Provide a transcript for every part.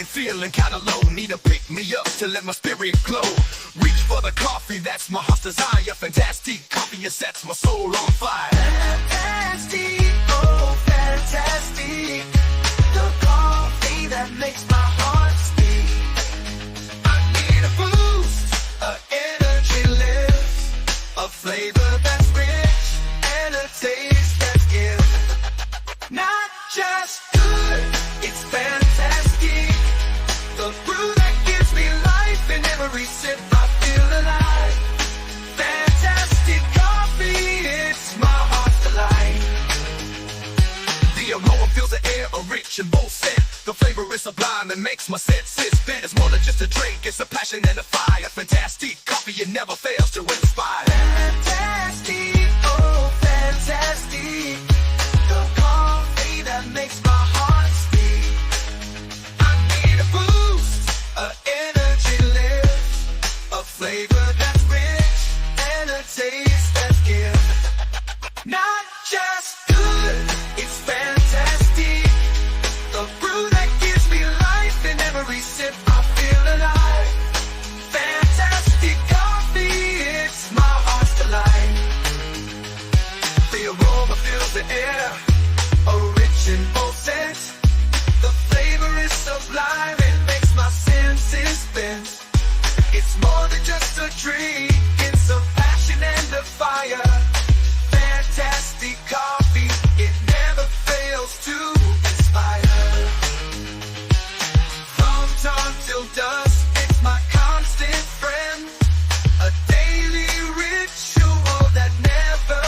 feeling kinda low, need to pick me up to let my spirit glow. Reach for the coffee, that's my heart's desire. Fantastic coffee, it sets my soul on fire. Fantastic, oh fantastic, the coffee that makes my heart speak. I need a boost, a energy lift, a flavor that's rich, and a taste that's gift. Not just good, it's fantastic, the brew that gives me life. In every sip I feel alive. Fantastic coffee, it's my heart's delight. The aroma fills the air, a rich and bold scent. The flavor is sublime and makes my senses spin. It's more than just a drink, it's a passion and a fire. Fantastic coffee, it never fails to inspire. Fantastic, oh fantastic, the coffee that makes my heart speak. I need a boost, a energy lift, a flavor that's rich, and a taste that's gift. Not just good, it's fantastic, the brew that gives me life. In every sip I feel alive. Fantastic coffee, it's my heart's delight. The aroma fills the air, a rich and bold scent. The flavor is sublime, it makes my senses spin. It's more than just a drink, it's a passion and a fire. Fantastic coffee, it never fails to inspire. From dawn till dusk, it's my constant friend, a daily ritual that never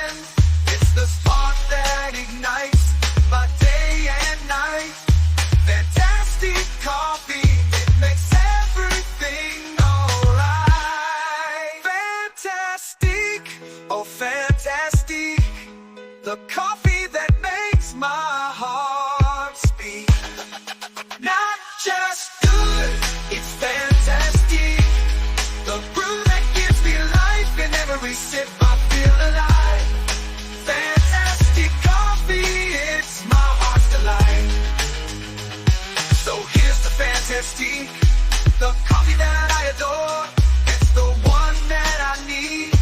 ends. It's the spark that ignites my day and night. Fantastic coffee, it makes everything alright. Fantastic, oh fantastic, the coffee that makes my heart speak. Not just good, it's fantastic, the brew that gives me life. In every sip I feel alive. Fantastic coffee, it's my heart's delight. So here's the fantastic, The coffee that I adore, it's the one that I need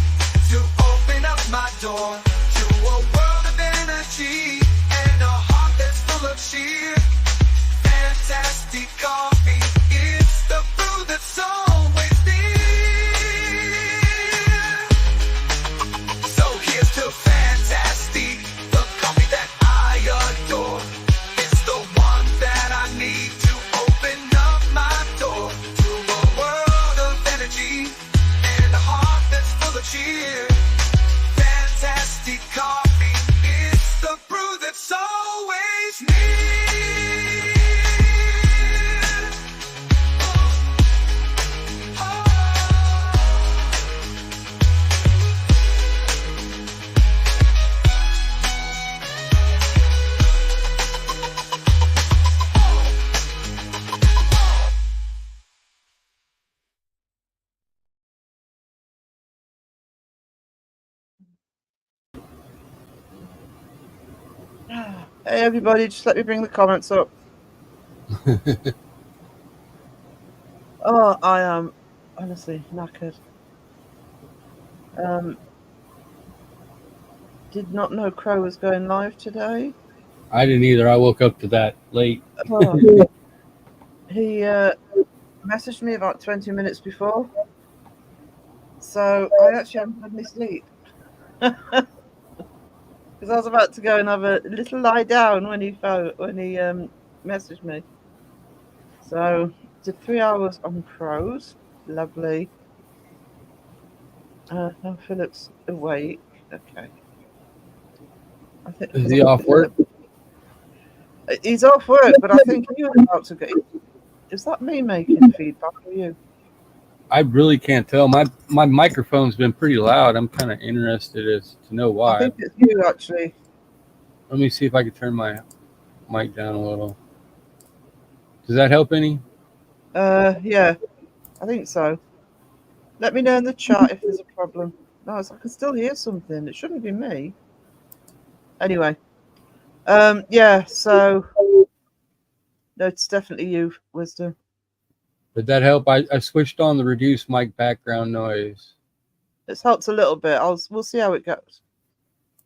to open up my door to a world of energy and a heart that's full of cheer. Fantastic coffee, it's the brew that's always near. so here's to fantastic, the coffee that I adore. It's the one that I need to open up my door To a world of energy and a heart that's full of cheer. Fantastic coffee, it's the brew that's always near. Hey everybody, just let me bring the comments up. Oh, I am honestly knackered. Did not know Crow was going live today. I didn't either. I woke up to that late. Oh, he messaged me about 20 minutes before, so I actually haven't had any sleep. Because I was about to go and have a little lie down when he messaged me. So did 3 hours on Crows, lovely. Now Philip's awake. Okay. I think Is he off work? he's off work, but I think he was about to get. Is that me making feedback or you? I really can't tell. My microphone's been pretty loud. I'm kind of interested as to know I why. think it's you actually. Let me see if I can turn my mic down a little. Does that help any? Yeah, I think so. Let me know in the chat if there's a problem. No, I can still hear something. It shouldn't be me. Anyway, yeah. So No, it's definitely you, Wisdom. Did that help? I switched on the reduced mic background noise. It's helped a little bit. We'll see how it goes.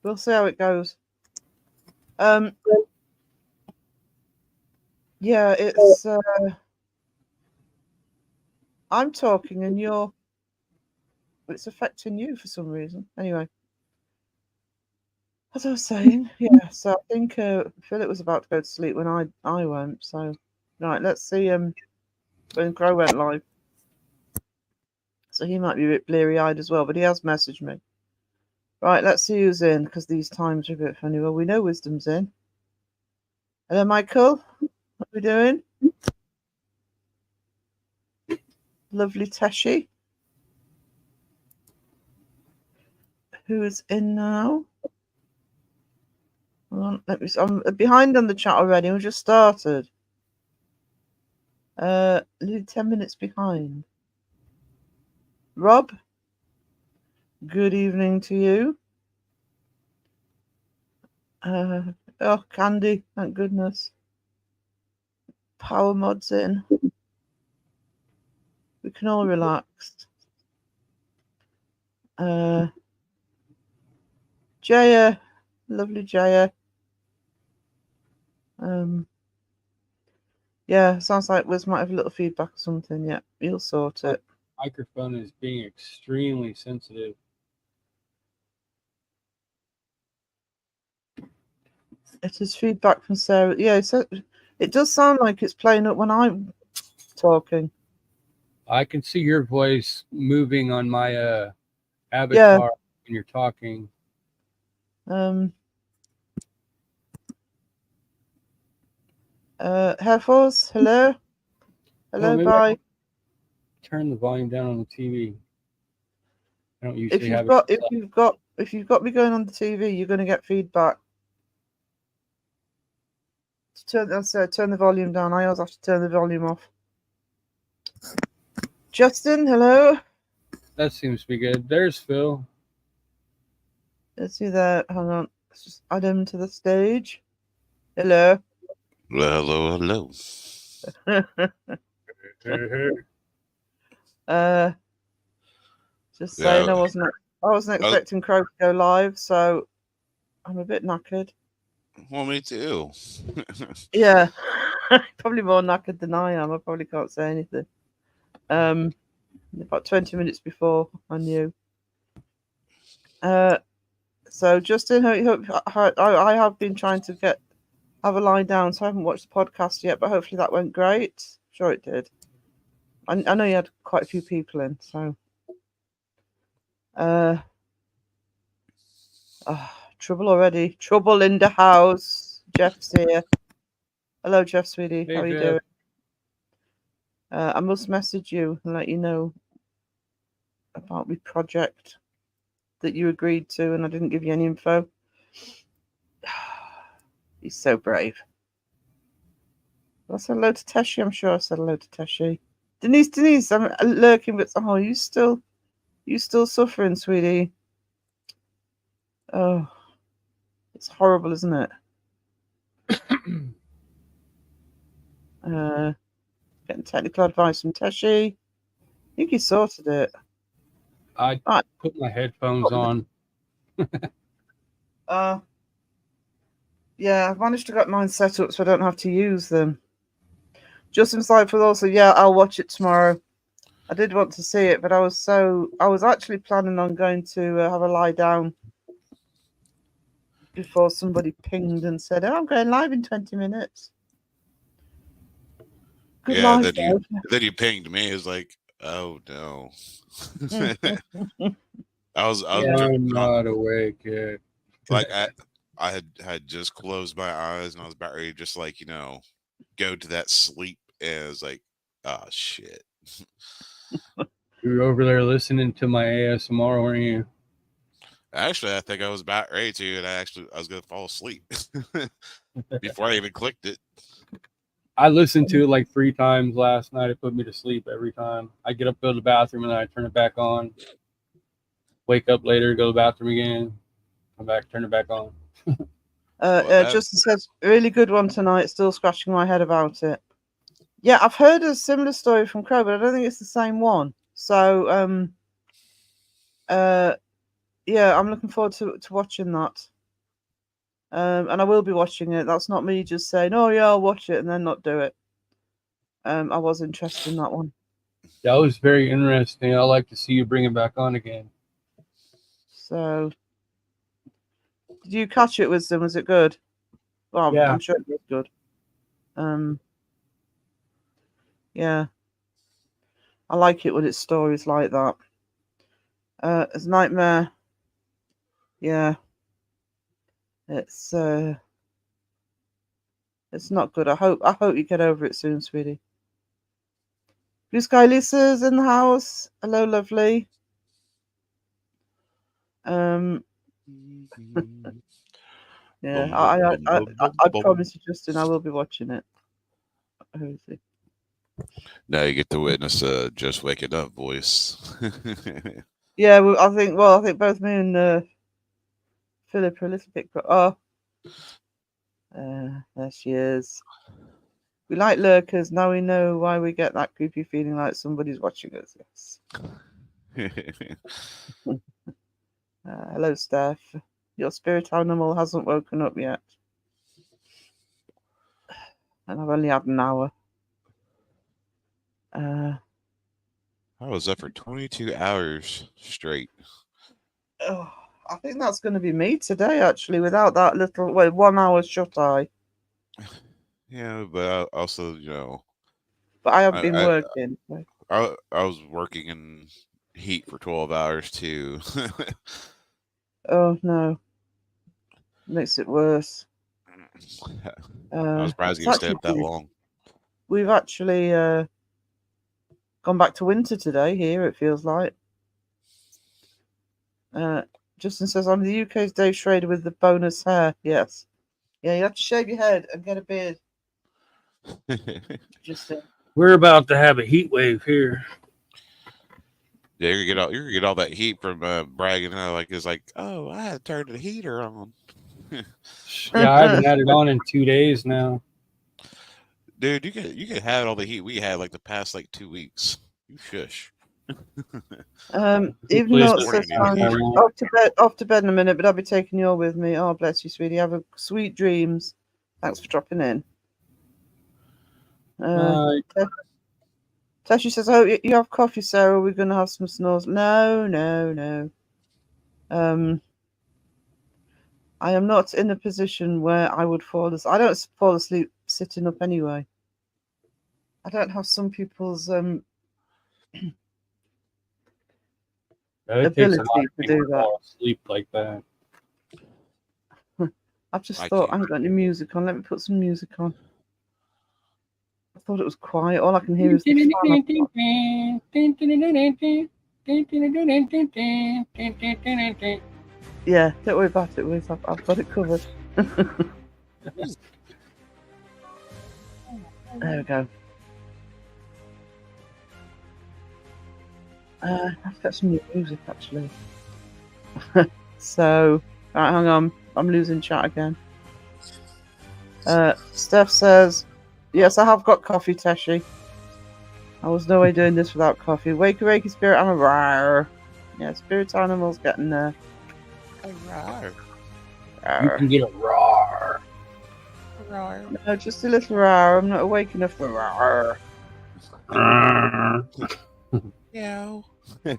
We'll see how it goes. Yeah, it's I'm talking and it's affecting you for some reason. Anyway, as I was saying, yeah. So I think Philip was about to go to sleep when I went. So right, let's see. When Crow went live, so he might be a bit bleary-eyed as well, but he has messaged me. Right, let's see who's in because these times are a bit funny. Well, we know Wisdom's in. Hello, Michael. What are we doing? Lovely Teshi. Who's in now? Hold on, I'm behind on the chat already. We just started. 10 minutes behind. Rob, good evening to you. Oh, Candy, thank goodness. Power mods in. We can all relax. Jaya, lovely Jaya. Yeah, sounds like Wiz might have a little feedback or something. Yeah, you'll sort it. Microphone is being extremely sensitive. It is feedback from Sarah. Yeah, so it does sound like it's playing up when I'm talking. I can see your voice moving on my avatar when you're talking. Herfors, hello. Hello, bye. Turn the volume down on the TV. I don't usually if you've got me going on the TV, you're going to get feedback. Turn the volume down. I always have to turn the volume off. Justin, hello. That seems to be good. There's Phil. Let's see there. Hang on. Let's just add him to the stage. Hello. Hello. Just saying, I wasn't expecting Crow to go live, so I'm a bit knackered. Well, me too. Yeah, probably more knackered than I am. I probably can't say anything. About 20 minutes before I knew. So Justin, I have been trying to have a lie down, so I haven't watched the podcast yet, but hopefully that went great. Sure it did. I know you had quite a few people in, so trouble already. Trouble in the house. Jeff's here. Hello, Jeff, sweetie. Hey, how are you doing? I must message you and let you know about my project that you agreed to, and I didn't give you any info. He's so brave. I said hello to Teshi. I'm sure I said hello to Teshi. Denise, I'm lurking, but you still suffering, sweetie. Oh, it's horrible, isn't it? Getting technical advice from Teshi. I think he sorted it. I put my headphones on. Yeah, I've managed to get mine set up so I don't have to use them. Just insightful also, yeah, I'll watch it tomorrow. I did want to see it, but I was actually planning on going to have a lie down before somebody pinged and said, "Oh, I'm going live in 20 minutes." Good yeah, life, then you pinged me. It's like, oh no. I'm not awake yet. Like I had just closed my eyes and I was about ready to just go to that sleep, and it was like, oh shit. You were over there listening to my ASMR, weren't you? Actually, I think I was about ready to, and I was going to fall asleep before I even clicked it. I listened to it like 3 times last night. It put me to sleep every time. I get up, go to the bathroom, and then I turn it back on. Wake up later, go to the bathroom again. Come back, turn it back on. Justin says, really good one tonight. Still scratching my head about it. Yeah, I've heard a similar story from Crow, but I don't think it's the same one. So, yeah, I'm looking forward to watching that. And I will be watching it. That's not me just saying, "Oh yeah, I'll watch it," and then not do it. I was interested in that one. That was very interesting. I'd like to see you bring it back on again. So, did you catch it, Wisdom? Was it good? Well, Yeah. I'm sure it was good. Yeah, I like it when it's stories like that. As Nightmare, yeah, it's not good. I hope you get over it soon, sweetie. Blue Sky Lisa's in the house. Hello, lovely. Yeah, I promise you, Justin, I will be watching it. Who is he? Now you get to witness just waking up voice. Yeah, well, I think both me and Philip are a little bit. There she is. We like lurkers. Now we know why we get that creepy feeling like somebody's watching us. Yes. Hello, Steph. Your spirit animal hasn't woken up yet. And I've only had an hour. I was up for 22 hours straight. Oh, I think that's going to be me today, actually, without that little 1 hour shut eye. Yeah, but I also, But I have been working. I was working in heat for 12 hours too. Oh no, makes it worse. I was surprised you stayed up that long. We've actually gone back to winter today. Here it feels like. Justin says, "I'm the UK's Dave Schrader with the bonus hair." Yes, yeah, you have to shave your head and get a beard. Justin, we're about to have a heat wave here. Yeah, you're gonna get all that heat from bragging. It's like, oh, I had to turn the heater on. Yeah, I haven't had it on in 2 days now. Dude, you could have all the heat we had like the past 2 weeks. You shush. Even though it's so fun, off to bed in a minute, but I'll be taking you all with me. Oh, bless you, sweetie. Have a sweet dreams. Thanks for dropping in. Tashi says, "Oh, you have coffee, Sarah. We're going to have some snores." No. I am not in a position where I would fall asleep. I don't fall asleep sitting up anyway. I don't have some people's ability to do that. Fall asleep like that. I've just thought, I haven't got any music on. Let me put some music on. I thought it was quiet. All I can hear is the fan. Yeah, don't worry about it, Wiz. I've got it covered. There we go. I've got some new music, actually. So, right, hang on. I'm losing chat again. Steph says, "Yes, I have got coffee, Tashi. I was no way doing this without coffee. Wakey, spirit animal. Rawr. Yeah, spirit animal's getting there. Rawr. You can get a roar. No, just a little rawr. I'm not awake enough for rawr. Meow. Hey,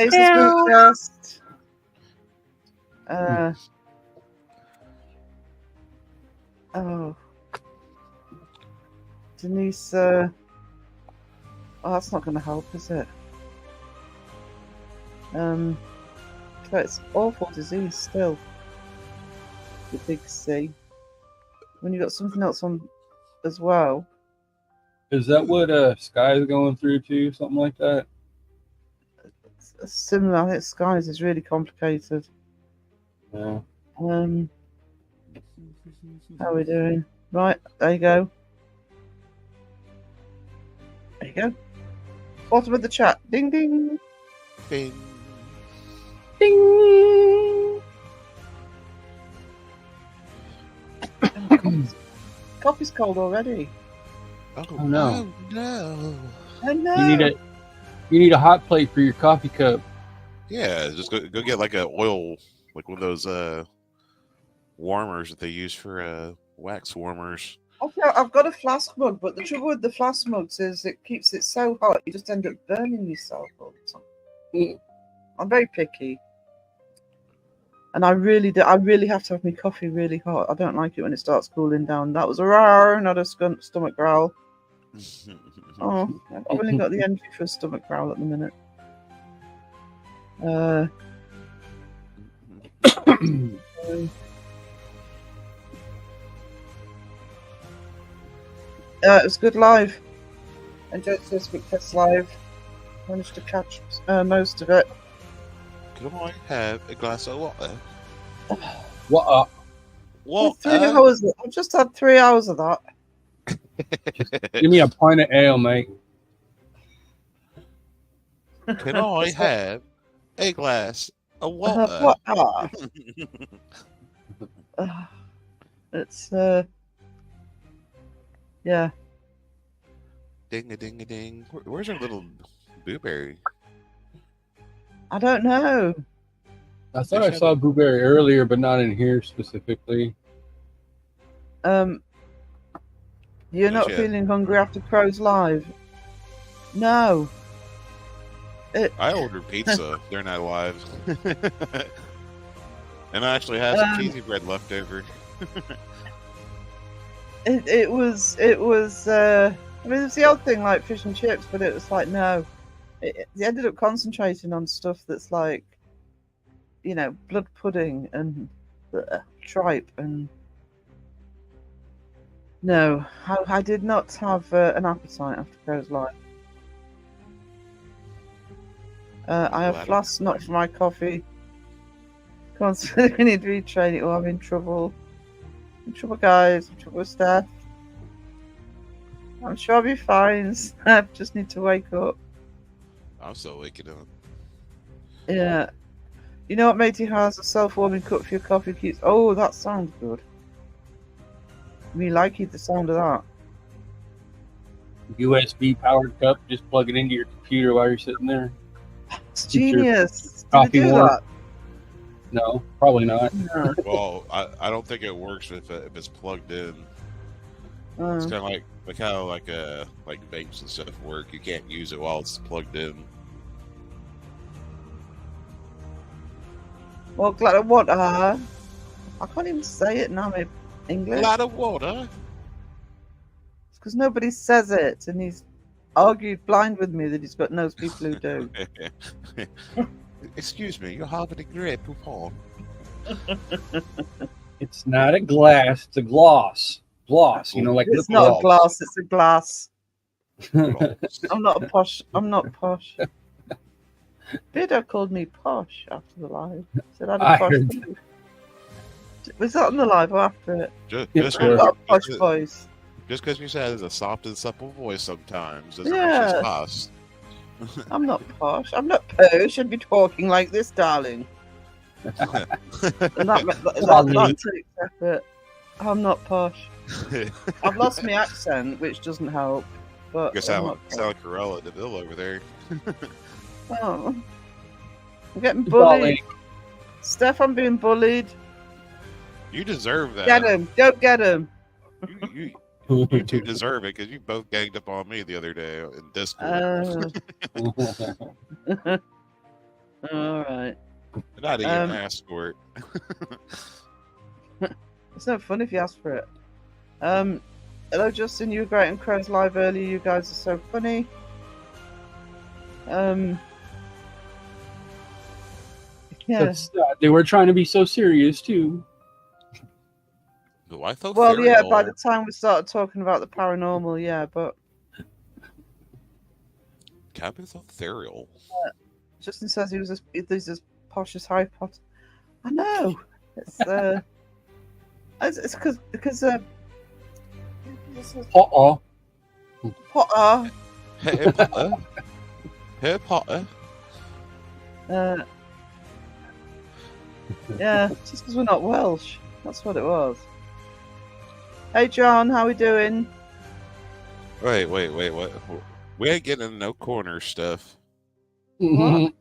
just. Oh. Denise, oh, that's not going to help, is it? It's awful disease still. The big C. When you got something else on as well. Is that what Sky's going through too? Something like that? It's similar. I think Sky's is really complicated. Yeah. How are we doing? Right, there you go. There you go. Bottom of the chat. Ding ding. Bing. Ding. Coffee's cold already. Oh, no. no. I know. You need a hot plate for your coffee cup. Yeah, just go get like a oil, like one of those warmers that they use for wax warmers. I've got a flask mug, but the trouble with the flask mugs is it keeps it so hot you just end up burning yourself all the time. I'm very picky, and I really have to have my coffee really hot. I don't like it when it starts cooling down. That was a roar, not a stomach growl. Oh, I've only got the energy for a stomach growl at the minute. It was good live. Enjoyed this week test live. Managed to catch most of it. Can I have a glass of water? What? What? 3 hours. I've just had 3 hours of that. Give me a pint of ale, mate. Can I have a glass of water? What? It's yeah. Ding a ding a ding. Where's our little blueberry? I don't know. I thought I saw Blueberry earlier, but not in here specifically. You're not feeling hungry after Crow's live? No. I ordered pizza during that live. And I actually have some cheesy bread left over. It was I mean, it's the old thing like fish and chips, but it was like no. They ended up concentrating on stuff that's like, you know, blood pudding and tripe and no, I did not have an appetite after Crow's live. I have flasks not for my coffee. Constantly need to retrain it or I'm in trouble. I'm in trouble, guys. I'm in trouble with Steph. I'm sure I'll be fine. I just need to wake up. I'm still waking up. Yeah. You know what Matey has? A self-warming cup for your coffee keeps. Oh, that sounds good. Me liking the sound of that. USB powered cup. Just plug it into your computer while you're sitting there. It's genius. Did Coffee it do warm. that? No, probably not. No. Well, I don't think it works if it's plugged in. It's kind of like how like vapes and stuff work. You can't use it while it's plugged in. Well, glad of what? I can't even say it now in English. A lot of water. It's because nobody says it, and he's argued blind with me that he's got knows people who do. Excuse me, you're having a great poupon. It's not a glass, it's a gloss. Gloss, you know, like It's lip not a gloss. glass, it's a glass. I'm not a posh. I'm not posh. Bido called me posh after the live. Said I had a I posh. heard Was that on the live or after it? Just I've got a posh voice. because you said it's a soft and supple voice sometimes doesn't mean Yeah. she's posh. I'm not posh. I'm not posh. I'd be talking like this, darling. And that takes effort. I'm not posh. I've lost my accent, which doesn't help. But You I'm sound not like Corella DeVille over there. Oh. I'm getting bullied. Steph, I'm being bullied. You deserve that. Get him. Don't get him. You two deserve it because you both ganged up on me the other day in Discord. All right. Not even an escort. It's no fun if you ask for it. Hello, Justin. You were great on Crow's live earlier. You guys are so funny. Yeah. They were trying to be so serious too. Oh, I thought Well, yeah. Therial- By the time we started talking about the paranormal, yeah, but Captain Therial. Justin says he's as posh as Harry Potter. I know. It's it's because this was Potter. Potter. Harry Potter. Harry Potter. Yeah, just because we're not Welsh. That's what it was. Hey, John, how we doing? Wait, what? We ain't getting into no corner stuff. What?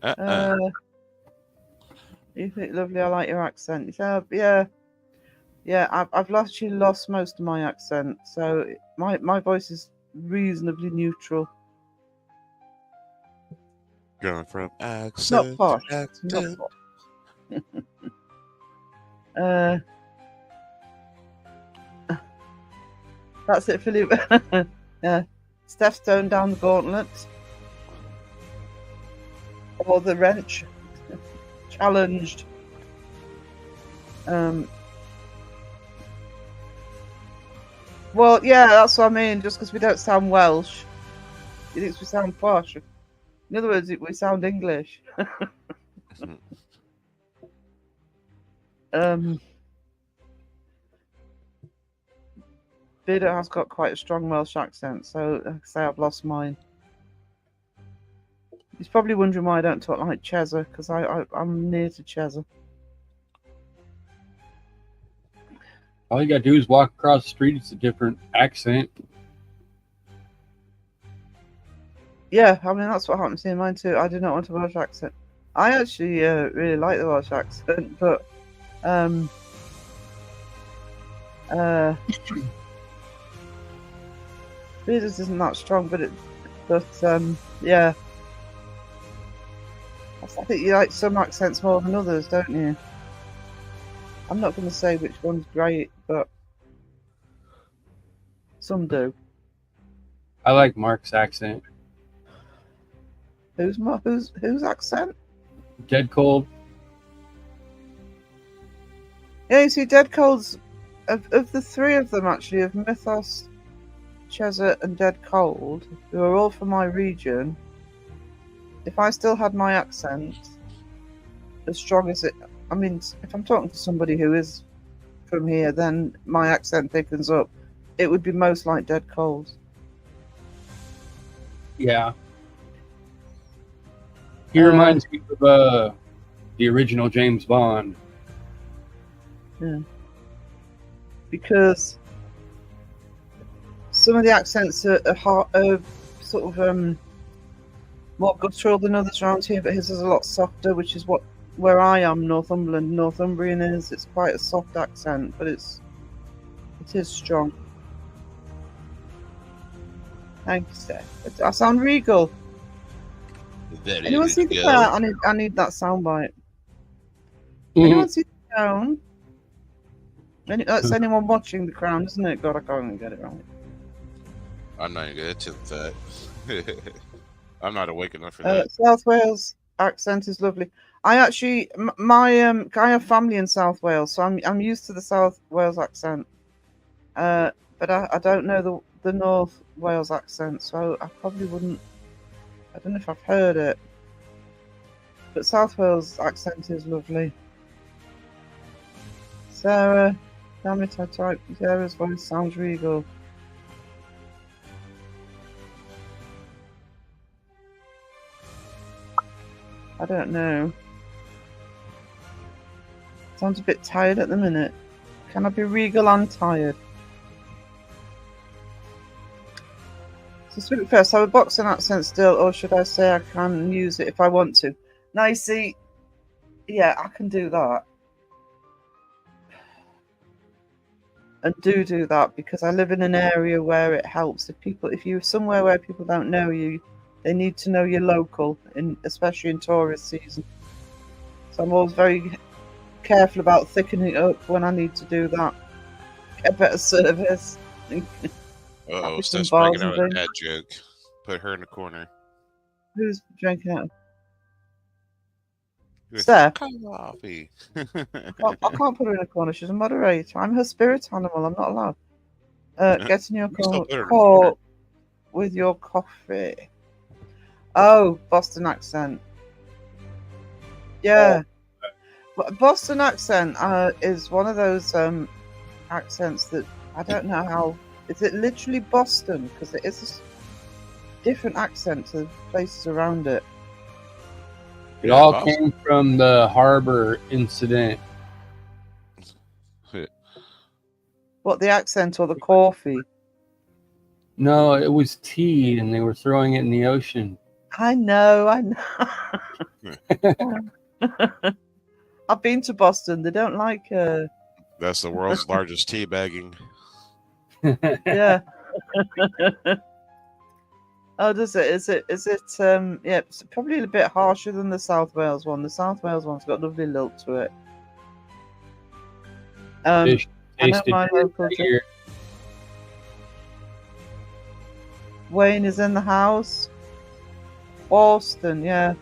Uh-uh. You think lovely? I like your accent. Yeah. I've actually lost most of my accent, so my voice is reasonably neutral. Going from It's not accent posh. to It's not accent. posh. That's it, Philip. Yeah. Steph's throwing down the gauntlet. Or the wrench. Challenged. Well, yeah, that's what I mean. Just because we don't sound Welsh, he thinks we sound posh. In other words, we sound English. Vida has got quite a strong Welsh accent, so like I say, I've lost mine. He's probably wondering why I don't talk like Cheshire, because I'm near to Cheshire. All you gotta do is walk across the street. It's a different accent. Yeah, I mean, that's what happens to mine too. I do not want a Welsh accent. I actually really like the Welsh accent, but Vida's isn't that strong, but yeah. I think you like some accents more than others, don't you? I'm not going to say which one's great, but some do. I like Mark's accent. Whose accent? Dead Cold. Yeah, you see, Dead Cold's of the three of them actually, of Mythos, Cheshire, and Dead Cold, who are all from my region. If I still had my accent as strong as it, I mean, if I'm talking to somebody who is from here, then my accent thickens up. It would be most like Dead Cold's. Yeah. He reminds me of the original James Bond. Yeah. Because some of the accents are sort of more guttural than others around here, but his is a lot softer, which is where I am, Northumbrian is. It's quite a soft accent, but it is strong. Thank you, Steph. I sound regal. Anyone see the crown? I need that soundbite. Anyone see the crown? That's anyone watching the crown, isn't it? God, I can't even get it right. I'm not even gonna attempt that. I'm not awake enough for that. South Wales accent is lovely. I actually, I have family in South Wales, so I'm used to the South Wales accent. But I don't know the North Wales accent, so I probably wouldn't. I don't know if I've heard it, but South Wales accent is lovely. Sarah, damn it, I typed Sarah's voice sounds regal. I don't know. Sounds a bit tired at the minute. Can I be regal and tired? So speak first, have a boxing accent still, or should I say I can use it if I want to? Now you see, yeah, I can do that. And do that because I live in an area where it helps. If you're somewhere where people don't know you, they need to know you're local, especially in tourist season. So I'm always very careful about thickening it up when I need to do that. Get better service. Uh-oh, Steph's breaking out a dad joke. Put her in the corner. Who's drinking out? Steph? Coffee. I can't put her in a corner. She's a moderator. I'm her spirit animal. I'm not allowed. Get in your corner with your coffee. Oh, Boston accent. Yeah. Boston accent is one of those accents that I don't know how. Is it literally Boston? Because it is a different accent to the places around it. It all came from the harbor incident What, the accent or the coffee? No, it was tea, and they were throwing it in the ocean. I know. I've been to Boston. They don't like. That's the world's largest tea bagging. Yeah. Oh, does it? Is it? Yeah, it's probably a bit harsher than the South Wales one. The South Wales one's got a lovely lilt to it. Fish I know tasted my good local right here. Wayne is in the house. Boston, yeah,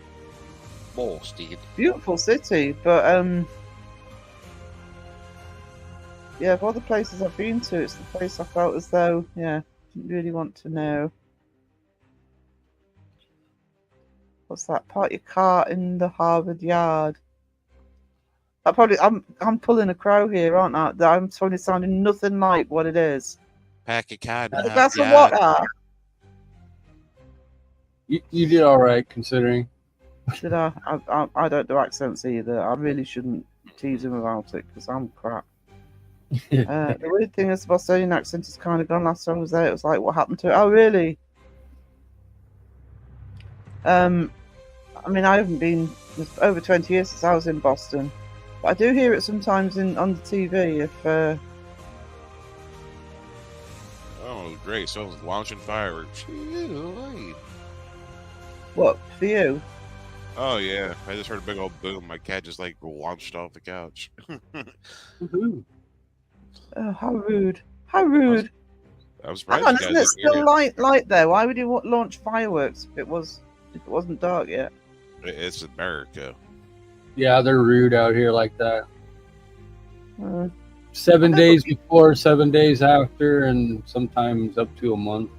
Boston. beautiful city, but yeah, of all the places I've been to, it's the place I felt as though, yeah, didn't really want to know. What's that? Park your car in the Harvard Yard. I'm pulling a crow here, aren't I? That I'm totally sounding nothing like what it is. Pack a cod. A glass of water. You did all right considering. Did I? I don't do accents either. I really shouldn't tease him about it because I'm crap. The weird thing is the Bostonian accent is kind of gone. Last time I was there, it was like, what happened to it? Oh, really? I mean, I haven't been. It's over 20 years since I was in Boston, but I do hear it sometimes on the TV. If Oh, great! So launching fireworks. what for you? Oh yeah, I just heard a big old boom. My cat just like launched off the couch. Woohoo. Oh, how rude! How rude! I was Hang surprised on, you isn't guys it didn't hear still light there? Why would you launch fireworks if it wasn't dark yet? It's America. Yeah, they're rude out here like that. Uh, 7 days before, 7 days after, and sometimes up to a month.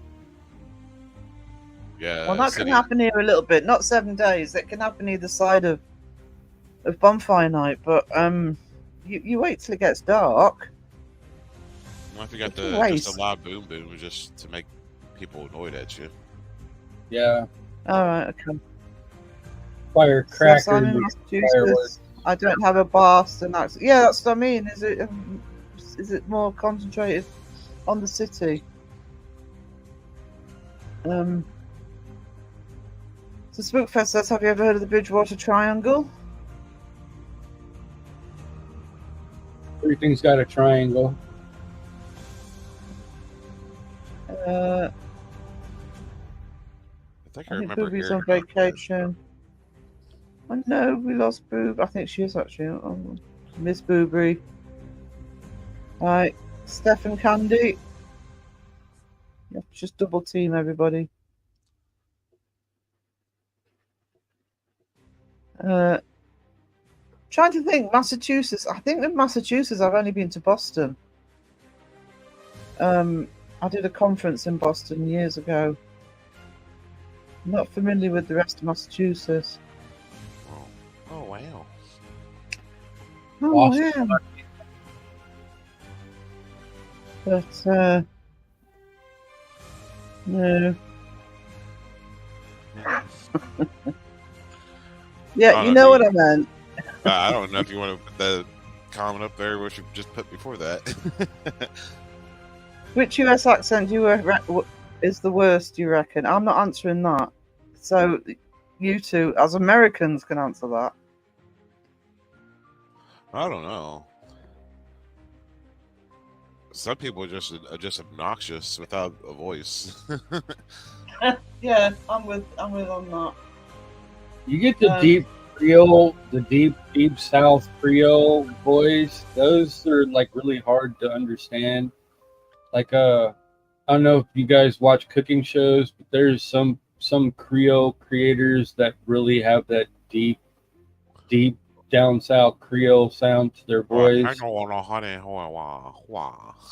Yeah. well, that city- can happen here a little bit. Not 7 days. It can happen either side of bonfire night. But you wait till it gets dark. Well, if you got It's a the waste. just a loud boom boom just to make people annoyed at you. Yeah, All right, okay. firecrackers. So I'm in Massachusetts. I don't have a Boston accent. Yeah, that's what I mean. Is it more concentrated on the city? So Spookfest says, have you ever heard of the Bridgewater Triangle? Everything's got a triangle. I think I I think remember Booby's hearing on about that. vacation. I know we lost Boob. I think she is actually. Oh, Miss Boobery. Right, Steph and Candy. You have to just double team everybody. Trying to think, Massachusetts. I think with Massachusetts, I've only been to Boston. I did a conference in Boston years ago. I'm not familiar with the rest of Massachusetts. Oh wow. Oh, Boston. yeah. But, no. Yeah, Oh, you I know mean- what I meant. I don't know if you want to put the comment up there, what you just put before that. Which US accent is the worst, you reckon? I'm not answering that. So, you two, as Americans, can answer that. I don't know. Some people are just obnoxious without a voice. Yeah, I'm with on that. You get the Um, deep Creole, the deep South Creole voice. Those are like really hard to understand. Like I don't know if you guys watch cooking shows, but there's some Creole creators that really have that deep down south Creole sound to their voice. I don't want to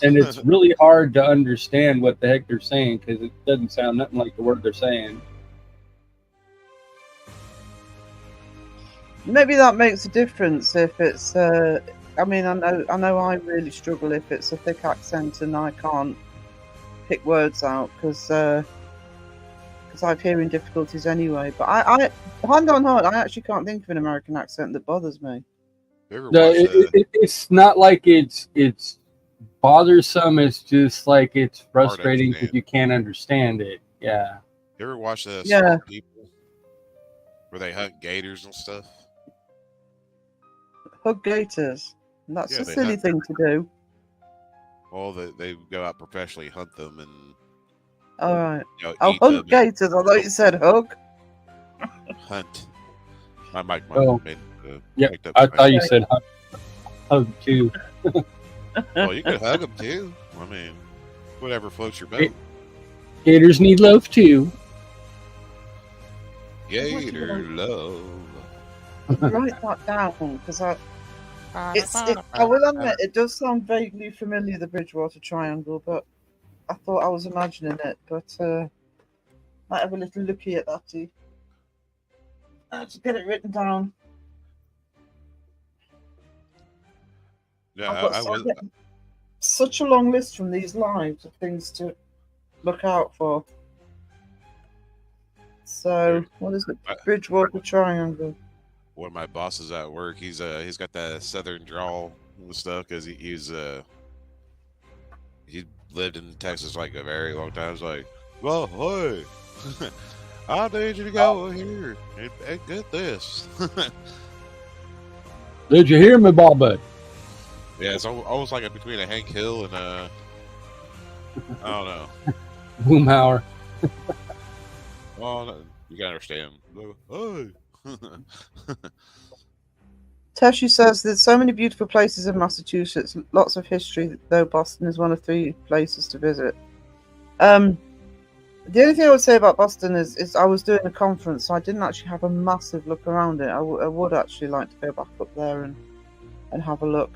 And it's really hard to understand what the heck they're saying because it doesn't sound nothing like the word they're saying. Maybe that makes a difference if it's. I mean, I know I really struggle if it's a thick accent and I can't pick words out because I have hearing difficulties anyway. But I hand on heart, I actually can't think of an American accent that bothers me. You ever No, watch it's not like it's bothersome. It's just like it's Hard to frustrating because understand. you can't understand it. Yeah. You ever watch the Yeah. Swamp People where they hunt gators and stuff? Hug gators. That's Yeah, a they silly hunt. thing to do. Well, they go out professionally hunt them and All right. you know Oh, eat them hug and gators. I thought you said hug. hunt. My mic Oh. made Yeah. picked up. I thought you Okay. said hug too. Well, you could hug them too. I mean, whatever floats your boat. Gators need love too. Gator love. Write that down because I will admit it does sound vaguely familiar, the Bridgewater Triangle, but I thought I was imagining it. But might have a little looky at that. I have to get it written down. Yeah, I've got I was. such a long list from these lives of things to look out for. So, what is it? Bridgewater Triangle. One of my bosses at work, he's got that southern drawl and stuff because he lived in Texas like a very long time. He's like, well, hey, I need you to go here and get this. Did you hear me, Bob? Yeah, it's almost like between a Hank Hill and I don't know. Boomhauer. Well, you gotta understand. Hey. Tashi says there's so many beautiful places in Massachusetts, lots of history, though Boston is one of 3 places to visit. The only thing I would say about Boston is I was doing a conference, so I didn't actually have a massive look around it. I would actually like to go back up there and have a look.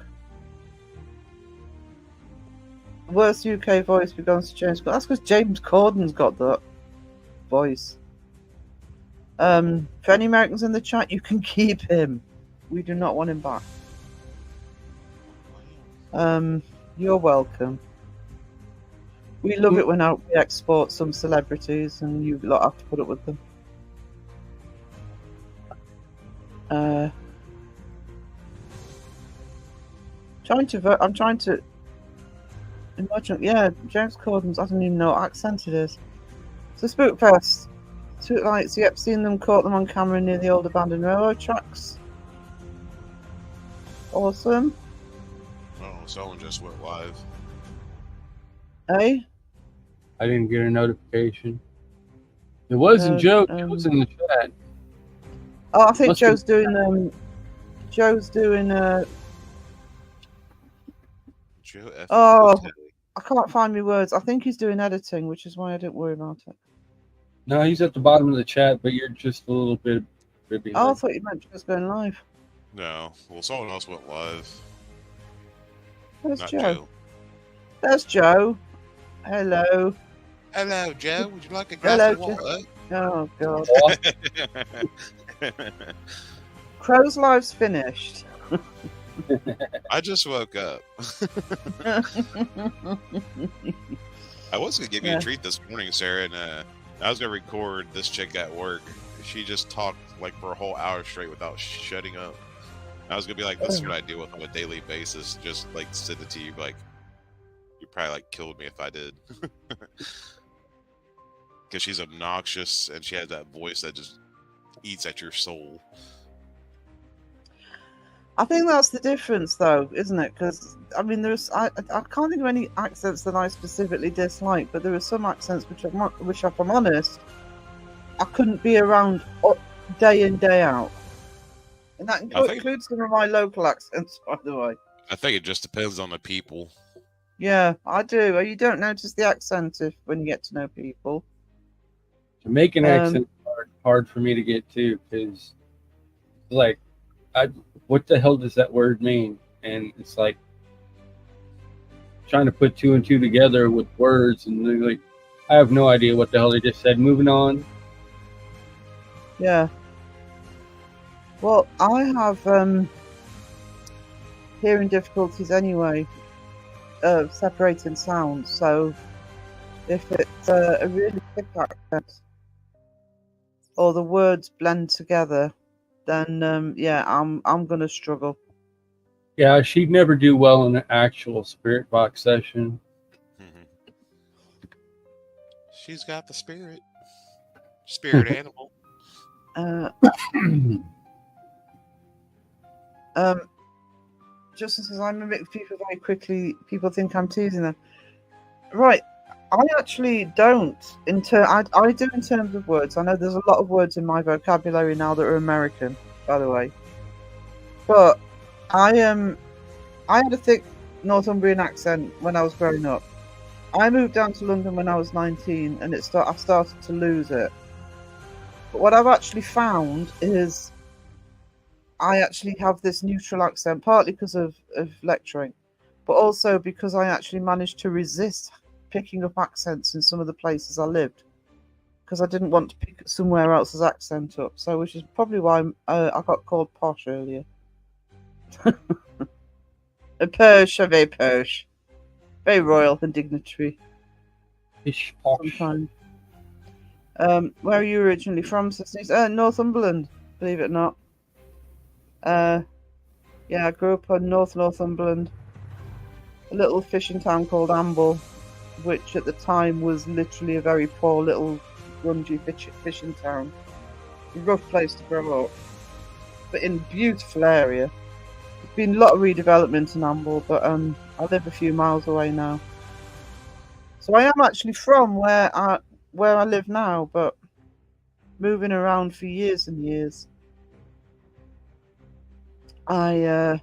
Worst UK voice begins to change. That's because James Corden's got that voice. For any Americans in the chat, you can keep him. We do not want him back. You're welcome. We love it when we export some celebrities and you lot have to put up with them. I'm trying to imagine. Yeah, James Corden's. I don't even know what accent it is. So Spookfest. Spook lights. Yep, seen them. Caught them on camera near the old abandoned railroad tracks. Awesome. Oh, someone just went live. Hey. I didn't get a notification. It wasn't Joe. It was in the chat. Oh, I think Joe's doing. Joe's doing. Joe F. Oh, I can't find my words. I think he's doing editing, which is why I didn't worry about it. No, he's at the bottom of the chat, but you're just a little bit behind. Oh, I thought you meant Joe's going live. No, well, someone else went live. There's Not Joe. There's Joe. Hello. Hello, Joe. Would you like a glass of water? Oh, God. Crow's live's finished. I just woke up. I was going to give you a treat this morning, Sarah, and I was going to record this chick at work. She just talked like for a whole hour straight without shutting up. I was going to be like, this is what I deal with on a daily basis. Just like send it to you, like, you probably like killed me if I did. Because she's obnoxious and she has that voice that just eats at your soul. I think that's the difference, though, isn't it? Because I mean, I can't think of any accents that I specifically dislike, but there are some accents which, if I'm honest, I couldn't be around day in day out, and that includes some of my local accents, by the way. I think it just depends on the people. Yeah, I do. You don't notice the accent when you get to know people. To make an accent hard for me to get to, because like what the hell does that word mean? And it's like trying to put 2 and 2 together with words, and they're like, I have no idea what the hell they just said. Moving on. Yeah. Well, I have hearing difficulties anyway, separating sounds. So if it's a really thick accent or the words blend together, then yeah, I'm gonna struggle. Yeah, she'd never do well in an actual spirit box session. Mhm. She's got the spirit animal. Uh, Justin says, I mimic people very quickly. People think I'm teasing them. Right. I actually don't. I do in terms of words. I know there's a lot of words in my vocabulary now that are American, by the way. But I had a thick Northumbrian accent when I was growing up. I moved down to London when I was 19, and I started to lose it. But what I've actually found is I actually have this neutral accent, partly because of lecturing, but also because I actually managed to resist picking up accents in some of the places I lived, because I didn't want to pick somewhere else's accent up. So, which is probably why I got called posh earlier. A posh, a very posh, very royal and dignitary. Ish posh. Sometimes. Where are you originally from, sisters? Northumberland, believe it or not. Yeah, I grew up in Northumberland, a little fishing town called Amble, which at the time was literally a very poor little grungy fishing town. A rough place to grow up, but in a beautiful area. There's been a lot of redevelopment in Amble, but I live a few miles away now. So I am actually from where I live now, but moving around for years and years. I've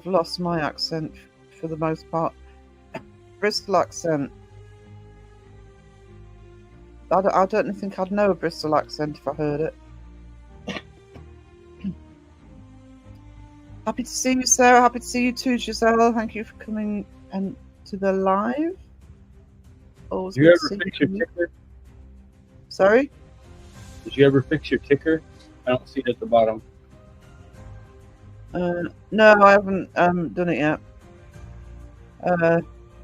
lost my accent for the most part. Bristol accent. I don't think I'd know a Bristol accent if I heard it. Happy to see you, Sarah. Happy to see you too, Giselle. Thank you for coming to the live. Always Did you good to ever see fix your you. ticker? Sorry? Did you ever fix your ticker? I don't see it at the bottom. No, I haven't done it yet.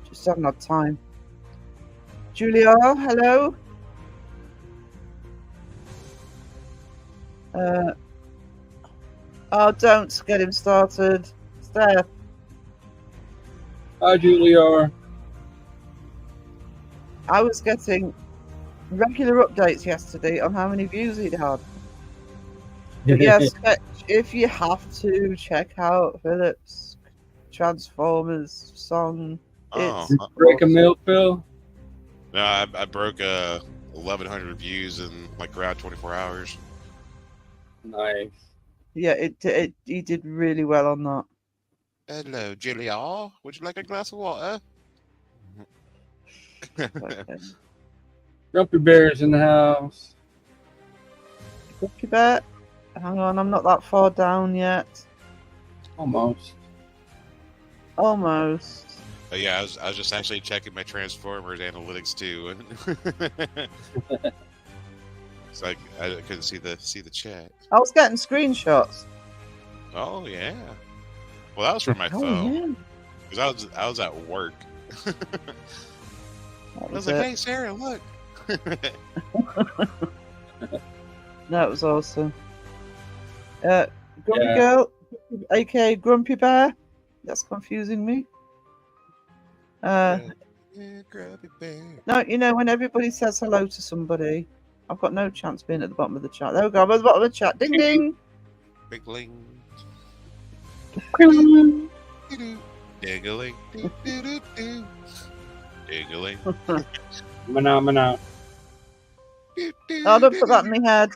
Just haven't had time. Julia, hello. Oh, don't get him started. Steph. Hi, Julia. I was getting regular updates yesterday on how many views he'd had. But yes, if you have to check out Philip's Transformers song, Oh, it's Break a mill, Phil. no, I broke 1,100 views in like around 24 hours. Nice. yeah, he did really well on that. Hello, Julia. Would you like a glass of water? Okay. Grumpy Bear's in the house. Cookie Bear, hang on, I'm not that far down yet. Almost. Almost. But yeah, I was just actually checking my Transformers analytics too. It's like I couldn't see the chat. I was getting screenshots. Oh yeah. Well, that was from my phone yeah. because I was at work. That I was was like, it. "Hey, Sarah, look." That was awesome. Grumpy Yeah. Girl, aka Grumpy Bear. That's confusing me. Grubby bear. No, you know, when everybody says hello to somebody, I've got no chance being at the bottom of the chat. There we go, I'm at the bottom of the chat. Ding ding. Big ling. Ding. Diggling. Diggling. Mana. Oh, don't put that in my head.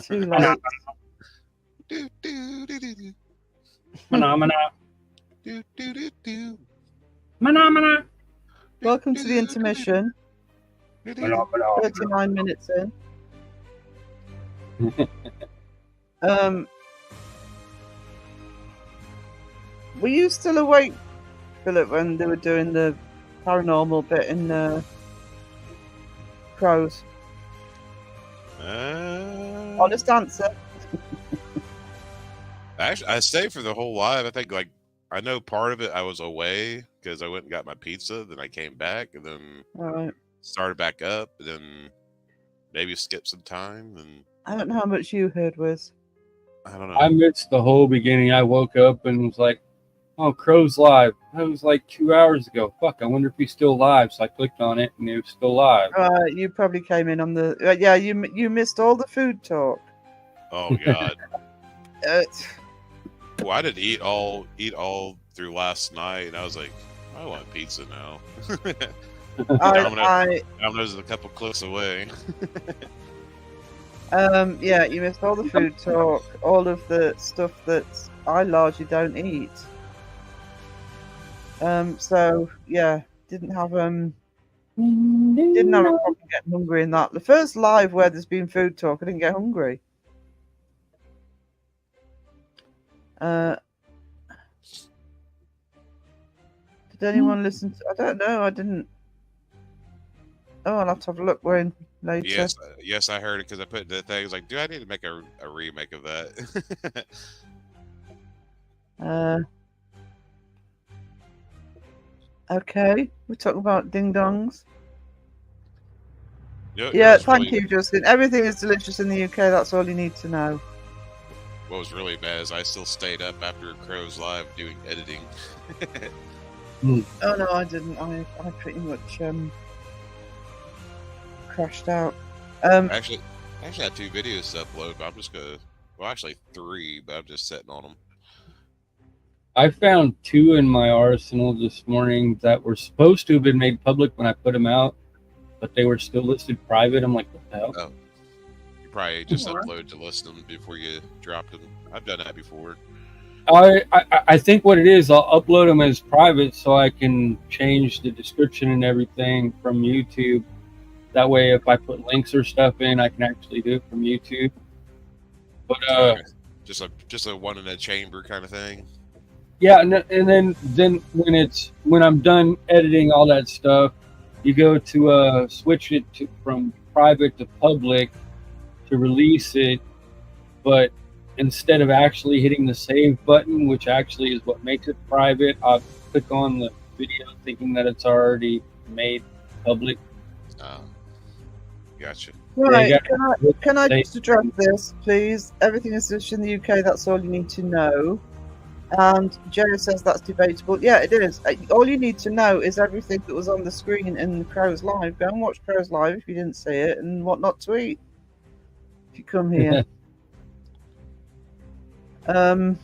Too late. Mana. Mana. Welcome to the intermission. 39 minutes in. Were you still awake, Philip, when they were doing the paranormal bit in Crows? Honest answer. Actually, I stayed for the whole live. I think like I know part of it. I was away because I went and got my pizza. Then I came back and then All right. started back up. And then maybe skipped some time. And I don't know how much you heard, Wiz. I don't I know. missed the whole beginning. I woke up and was like, "Oh, Crow's live." That was like 2 hours ago. Fuck, I wonder if he's still live. So I clicked on it and he was still live. You probably came in on the yeah. You missed all the food talk. Oh God. Uh, Well, I did eat all through last night, and I was like, I want pizza now. I Domino's is a couple clicks away. yeah, you missed all the food talk, all of the stuff that I largely don't eat. So yeah, didn't have a problem getting hungry in that. The first live where there's been food talk, I didn't get hungry. Did anyone listen to? I don't know. I didn't. Oh, I'll have to have a look when later. Yes, I heard it because I put the thing. I was like, do I need to make a remake of that? Okay, we're talking about ding dongs. Yeah, thank you, Justin. Everything is delicious in the UK. That's all you need to know. What was really bad is I still stayed up after Crow's live doing editing. Oh no, I didn't. I pretty much crashed out. Actually, I had 2 videos to upload, but I'm just gonna. Well, actually 3, but I'm just sitting on them. I found 2 in my arsenal this morning that were supposed to have been made public when I put them out, but they were still listed private. I'm like, what the hell? Oh. You probably just upload to list them before you drop them. I've done that before. I think what it is, I'll upload them as private so I can change the description and everything from YouTube. That way, if I put links or stuff in, I can actually do it from YouTube. But just a one in a chamber kind of thing. Yeah, and then when I'm done editing all that stuff, you go to switch it from private to public to release it, but instead of actually hitting the save button, which actually is what makes it private, I'll click on the video thinking that it's already made public. Gotcha. Right, can I just address this, please? Everything is just in the UK, that's all you need to know. And Joe says that's debatable. Yeah, it is. All you need to know is everything that was on the screen in Crow's Live. Go and watch Crow's Live if you didn't see it, and what not to eat if you come here. Gonna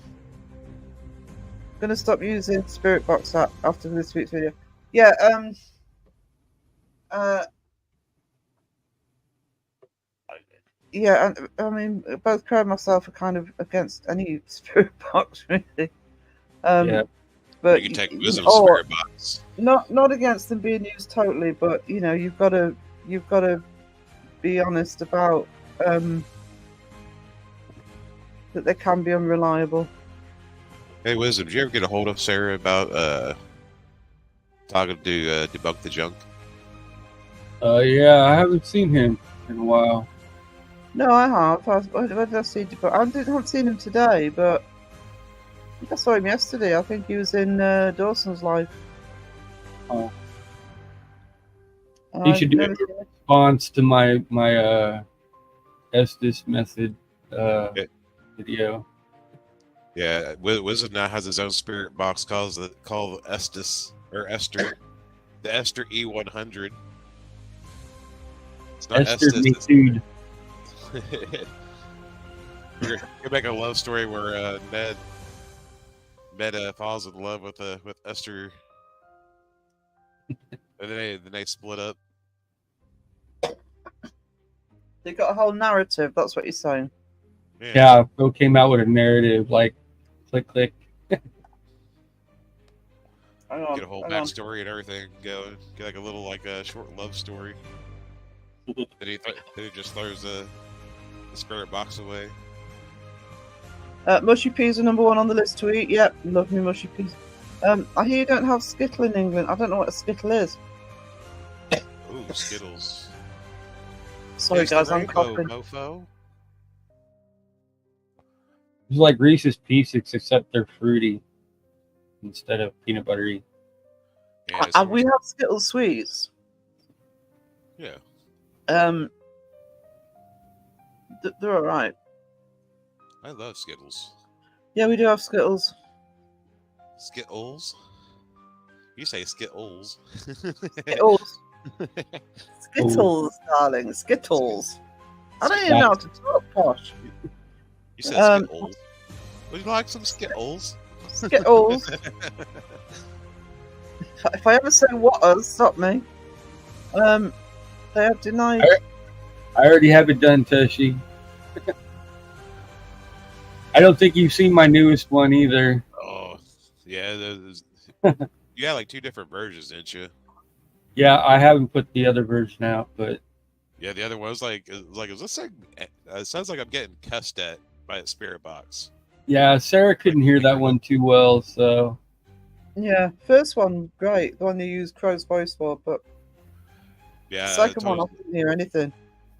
stop using Spirit Box app after this week's video. Yeah, yeah, I mean, both Crow and myself are kind of against any Spirit Box, really. Yeah. But you can take Wisdom Spirit Box. Not against them being used totally, but you know, you've got to be honest about that they can be unreliable. Hey, Wisdom, did you ever get a hold of Sarah about talking to Debunk the Junk? Yeah, I haven't seen him in a while. No, I have. I haven't seen him today, but I think I saw him yesterday. I think he was in Dawson's Live. Oh. He should do a response to my Estes method video. Yeah, Wizard now has his own spirit box called Estes or Esther, the Esther E100. It's not Estes. You're making a love story where Ned falls in love with Esther, and then they split up. They got a whole narrative. That's what you're saying. Yeah, Phil came out with a narrative like click. Get a whole backstory and everything. Get like a little short love story. Then he just throws the spirit box away. Mushy peas are number 1 on the list to eat. Yep, love me mushy peas. I hear you don't have Skittle in England. I don't know what a Skittle is. Ooh, Skittles. Sorry guys, I'm coughing. Mofo? It's like Reese's Pieces, except they're fruity instead of peanut buttery. Yeah, we have Skittles sweets. Yeah. They're all right. I love Skittles. Yeah, we do have Skittles. Skittles? You say Skittles. Skittles. Skittles, darling. Skittles. I don't even know how to talk posh. You said Skittles. Would you like some Skittles? Skittles. If I ever say what, stop me. They have denied. I already have it done, Tushy. I don't think you've seen my newest one either. Oh, yeah. You got like 2 different versions, didn't you? Yeah, I haven't put the other version out, but Yeah, the other one was like, is this like? It sounds like I'm getting cussed at by a spirit box. yeah, Sarah couldn't hear that one too well, so Yeah, first one great, the one you used Crow's voice for, but Yeah, the second one I didn't hear anything.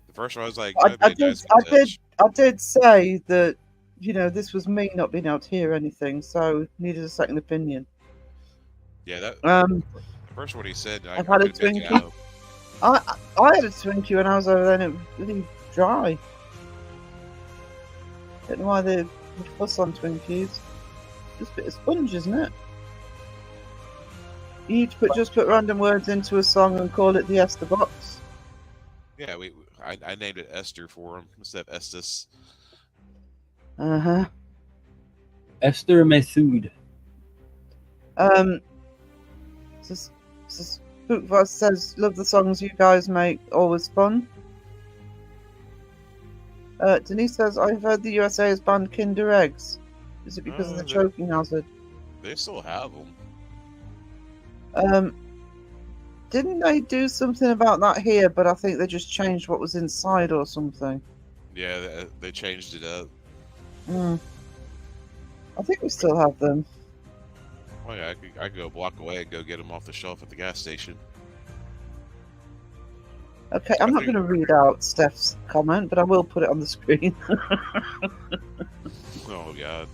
the first one I was like, I did say that, you know, this was me not being able to hear anything, so needed a second opinion. Yeah, that The first one he said, I've had a Twinkie. I had a Twinkie when I was over there, and it was really dry. Don't know why they fuss on Twinkies. Just a bit of sponge, isn't it? You need to just put random words into a song and call it the Esther box. Yeah, I named it Esther for him instead of Estes. Esther Masood. Spookvoice says, love the songs you guys make, always fun. Denise says, I've heard the USA has banned Kinder Eggs. Is it because of the choking hazard? They still have them. Didn't they do something about that here, but I think they just changed what was inside or something. Yeah, they changed it up. I think we still have them. Oh yeah, I could go a block away and go get them off the shelf at the gas station. Okay, I'm not going to read out Steph's comment, but I will put it on the screen. Oh god.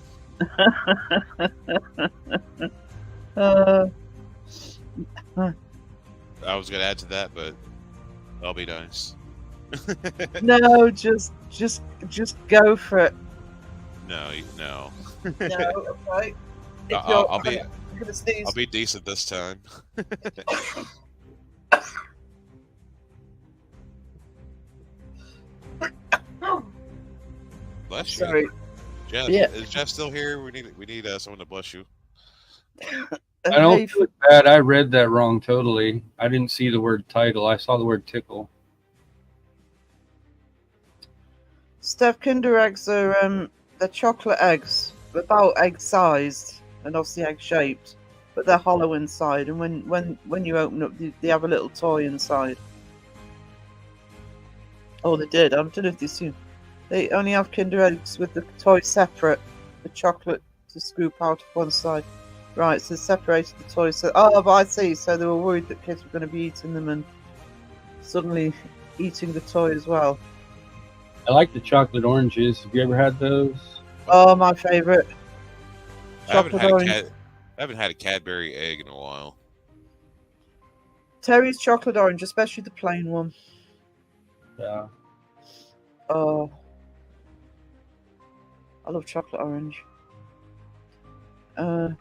I was gonna add to that, but I'll be nice. No, just go for it. No. No, okay. I'll be decent this time. Bless you. Sorry. Jeff, Yeah. is Jeff still here? We need someone to bless you. I don't feel bad. I read that wrong totally. I didn't see the word title. I saw the word tickle. Steph, Kinder eggs are they're chocolate eggs, about egg sized and obviously egg shaped, but they're hollow inside. And when you open up, they have a little toy inside. Oh, they did. I don't know if they soon. They only have Kinder eggs with the toy separate, the chocolate to scoop out of one side. Right, so they separated the toys. So, but I see. So they were worried that kids were going to be eating them and suddenly eating the toy as well. I like the chocolate oranges. Have you ever had those? Oh, my favourite. I haven't had a Cadbury egg in a while. Terry's chocolate orange, especially the plain one. Yeah. Oh, I love chocolate orange. The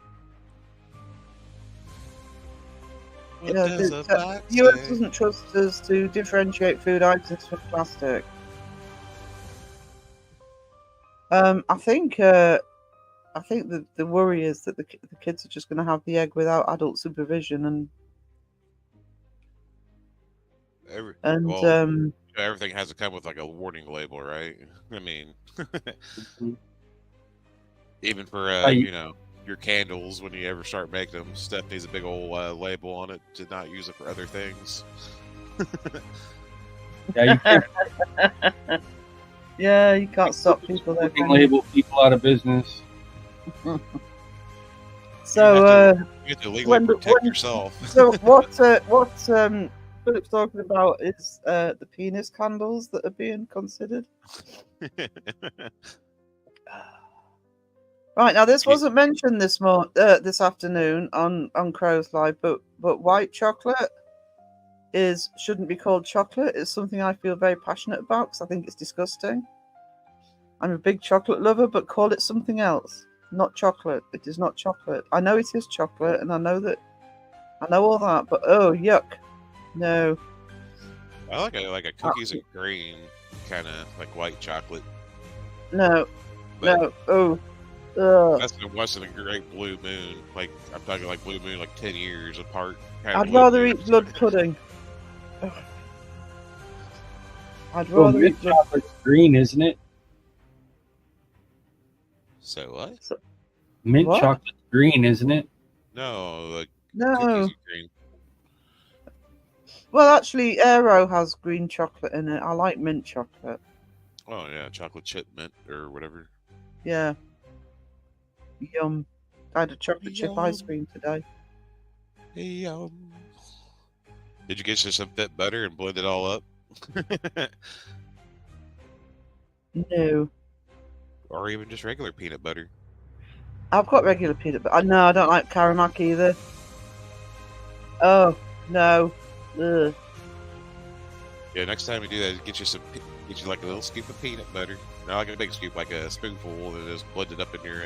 US doesn't trust us to differentiate food items from plastic. I think the worry is that the kids are just going to have the egg without adult supervision, and everything has to come with like a warning label, right? I mean, even for your candles, when you ever start making them, stuff needs a big old label on it to not use it for other things. Yeah, you can't. Yeah, you can't stop people there. You can label people out of business. So you have to legally protect yourself. So what Philip's talking about is the penis candles that are being considered. Right, now this wasn't mentioned this afternoon on Crow's Live, but white chocolate shouldn't be called chocolate. It's something I feel very passionate about because I think it's disgusting. I'm a big chocolate lover, but call it something else. Not chocolate. It is not chocolate. I know it is chocolate, and I know all that, but oh, yuck. No. I like a cookies and cream kind of like white chocolate. No. But No. Oh. Ugh. that's wasn't a great blue moon. Like I'm talking like blue moon, like 10 years apart. I'd rather eat blood pudding. Ugh. I'd Well, rather mint eat blood. chocolate's green, isn't it? So what? Mint What? chocolate's green, isn't it? No, like No. cookies and cream. Well, actually, Aero has green chocolate in it. I like mint chocolate. Oh yeah, chocolate chip mint or whatever. Yeah. Yum. I had a chocolate chip ice Yum. cream today. Hey, did you get you some fit butter and blend it all up? No. Or even just regular peanut butter? I've got regular peanut butter. No, I don't like Karamak either. Oh, no. Ugh. Yeah, next time you do that, get you like a little scoop of peanut butter. Not like a big scoop, like a spoonful, and just blend it up in your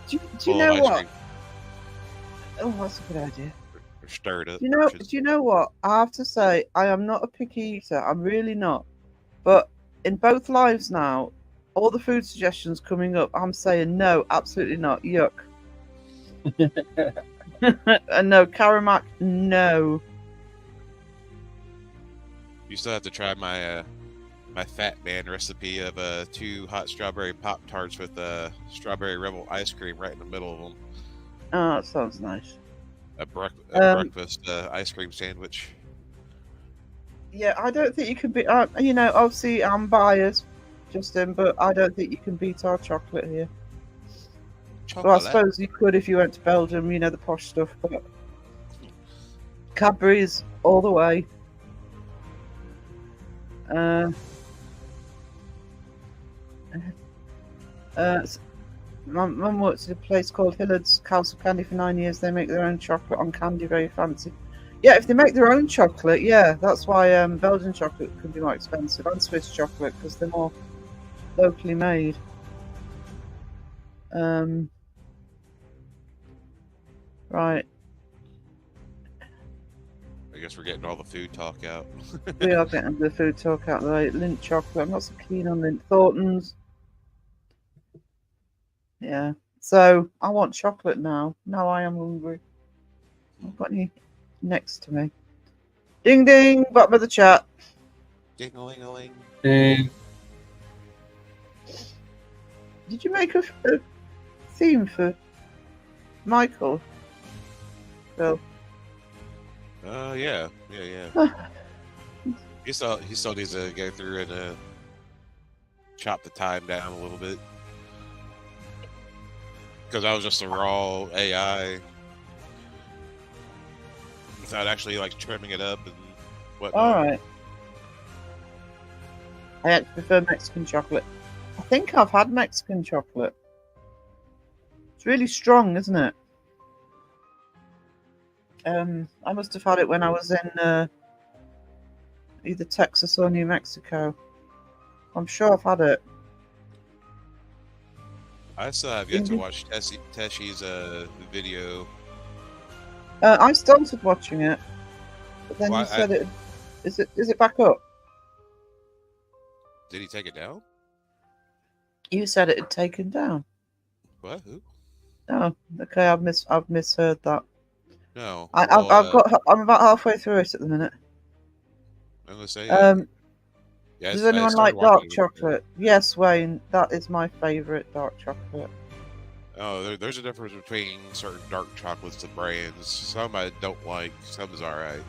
Do you bowl know of ice what? cream. Oh, that's a good idea. Or stir it up. Do you know what? I have to say, I am not a picky eater. I'm really not. But in both lives now, all the food suggestions coming up, I'm saying no, absolutely not. Yuck. And no, Karamak, no. You still have to try my my Fat Man recipe of 2 hot strawberry Pop Tarts with strawberry Rebel ice cream right in the middle of them. Oh, that sounds nice. A breakfast ice cream sandwich. Yeah, I don't think you can beat. You know, obviously I'm biased, Justin, but I don't think you can beat our chocolate here. Well, I suppose you could if you went to Belgium, you know, the posh stuff, but Cadbury's all the way. My mum worked at a place called Hillard's House of Candy for 9 years. They make their own chocolate on candy, very fancy. Yeah, if they make their own chocolate, yeah, that's why Belgian chocolate can be more expensive, and Swiss chocolate, because they're more locally made. Right. I guess we're getting all the food talk out. We are getting the food talk out there. Lindt chocolate. I'm not so keen on Lindt. Thornton's. Yeah. So I want chocolate now. Now I am hungry. I've got you next to me. Ding ding. Bottom of the chat. Ding-a-ling-a-ling. And Did you make a theme for Michael? Phil. Yeah. He still needs to go through and chop the time down a little bit. Because I was just a raw AI without actually like trimming it up and whatnot. Alright. I actually prefer Mexican chocolate. I think I've had Mexican chocolate. It's really strong, isn't it? I must have had it when I was in either Texas or New Mexico. I'm sure I've had it. I still have yet to watch Teshi's video. I started watching it, but then Well, you said it. Is it back up? Did he take it down? You said it had taken down. What? Who? Oh, okay. I've misheard that. No. I'm about halfway through it at the minute. I'm gonna say. Yeah, does anyone like dark chocolate? Yes, Wayne. That is my favorite dark chocolate. Oh, there's a difference between certain dark chocolates and brands. Some I don't like. Some is alright.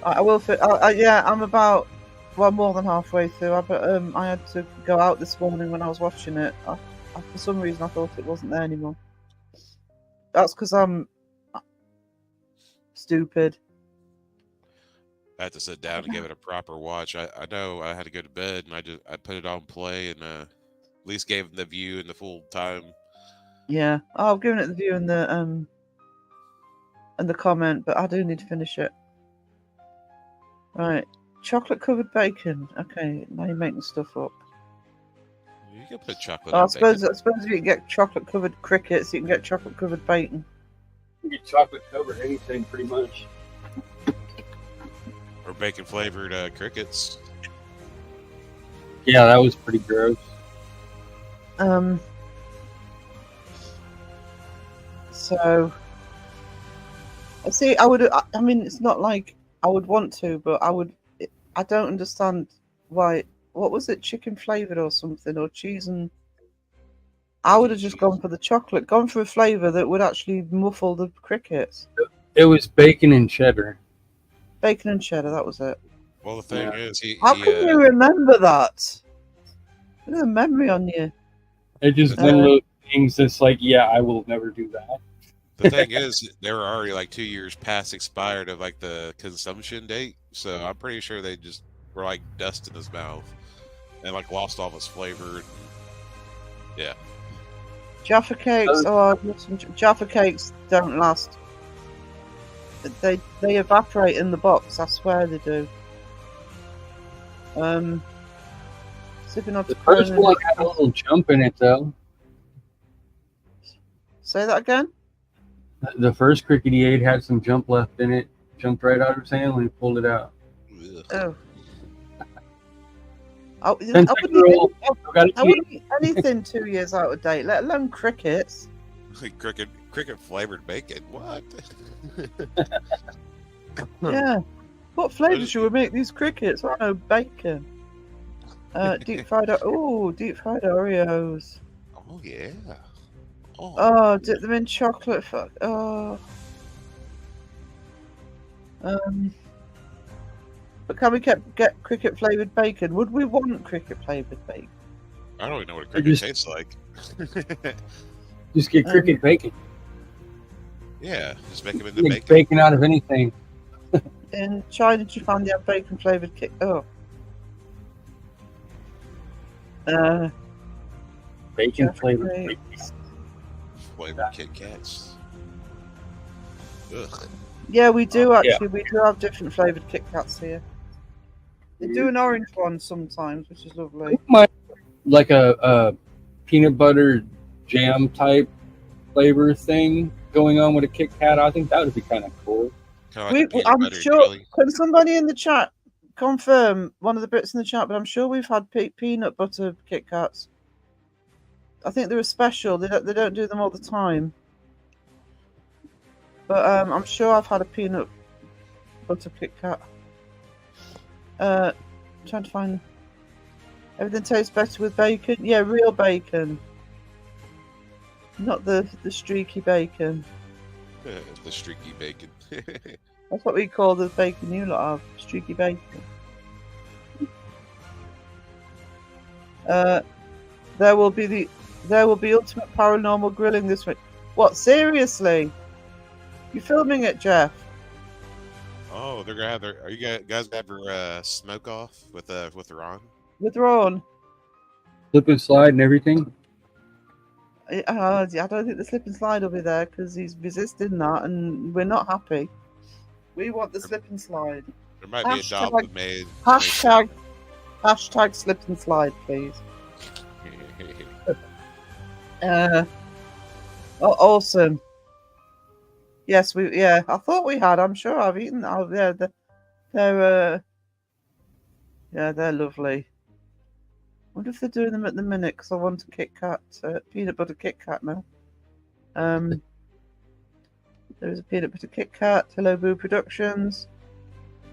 I will. Yeah, I'm about more than halfway through. I had to go out this morning when I was watching it. For some reason, I thought it wasn't there anymore. That's because I'm stupid. I had to sit down and give it a proper watch. I know I had to go to bed, and I put it on play and at least gave them the view and the full time. Yeah, I've given it the view and the comment, but I do need to finish it. Right. chocolate covered bacon. Okay, now you're making stuff up. You can put chocolate Well, I on bacon. suppose if you can get chocolate covered crickets, you can get chocolate covered bacon. You get chocolate covered anything pretty much. Or bacon flavored crickets. Yeah, that was pretty gross. So I see. I would. I mean, it's not like I would want to, but I would. I don't understand why. What was it? Chicken flavored or something, or cheese and. I would have just gone for the chocolate, gone for a flavor that would actually muffle the crickets. It was bacon and cheddar. Bacon and cheddar. That was it. Well, the thing is, How can you remember that? Look at the memory on you. It's just one of those things that's like, yeah, I will never do that. The thing is, they were already like 2 years past expired of like the consumption date, so I'm pretty sure they just were like dust in his mouth and like lost all his flavor. Yeah. Jaffa cakes. Oh, Jaffa cakes don't last. They evaporate in the box. I swear they do. Sipping on The first one had a little jump in it, though. Say that again. The first cricket he ate had some jump left in it. Jumped right out of his hand when he pulled it out. Oh. I wouldn't eat anything 2 years out of date, let alone crickets. Cricket flavored bacon. What? Yeah. What flavour should we make these crickets? I know bacon. Deep fried. Deep fried Oreos. Oh yeah. Oh, dip them in chocolate. Fuck. Oh. But can we get cricket flavoured bacon? Would we want cricket flavoured bacon? I don't even know what a cricket tastes like. Just get cricket bacon. Yeah, just make them into Make bacon. bacon out of anything. In China, Japan, they have bacon flavoured Kit. Oh. Bacon flavored. Flavored Kit Kats. Ugh. Yeah, we do actually. We do have different flavoured Kit Kats here. They do an orange one sometimes, which is lovely. Like a peanut butter jam type flavor thing going on with a Kit Kat. I think that would be kind of cool. I'm sure. Can somebody in the chat confirm one of the bits in the chat? But I'm sure we've had peanut butter Kit Kats. I think they're a special. They don't do them all the time. But I'm sure I've had a peanut butter Kit Kat. Trying to find. Everything tastes better with bacon. Yeah, real bacon. Not the streaky bacon. The streaky bacon. That's what we call the bacon you lot have. Streaky bacon. There will be ultimate paranormal grilling this week. What, seriously? You filming it, Jeff? Oh, they're gonna have their. Are you guys gonna have your smoke off with Ron? With Ron? Slip and slide and everything. I don't think the slip and slide will be there because he's resisting that, and we're not happy. We want the slip and slide. There might be a dolphin made. Hashtag slip and slide, please. Awesome. Yes, I thought we had. I'm sure I've eaten. Oh, yeah, they're lovely. I wonder if they're doing them at the minute because I want a Kit Kat, peanut butter Kit Kat now. There's a peanut butter Kit Kat. Hello, Boo Productions.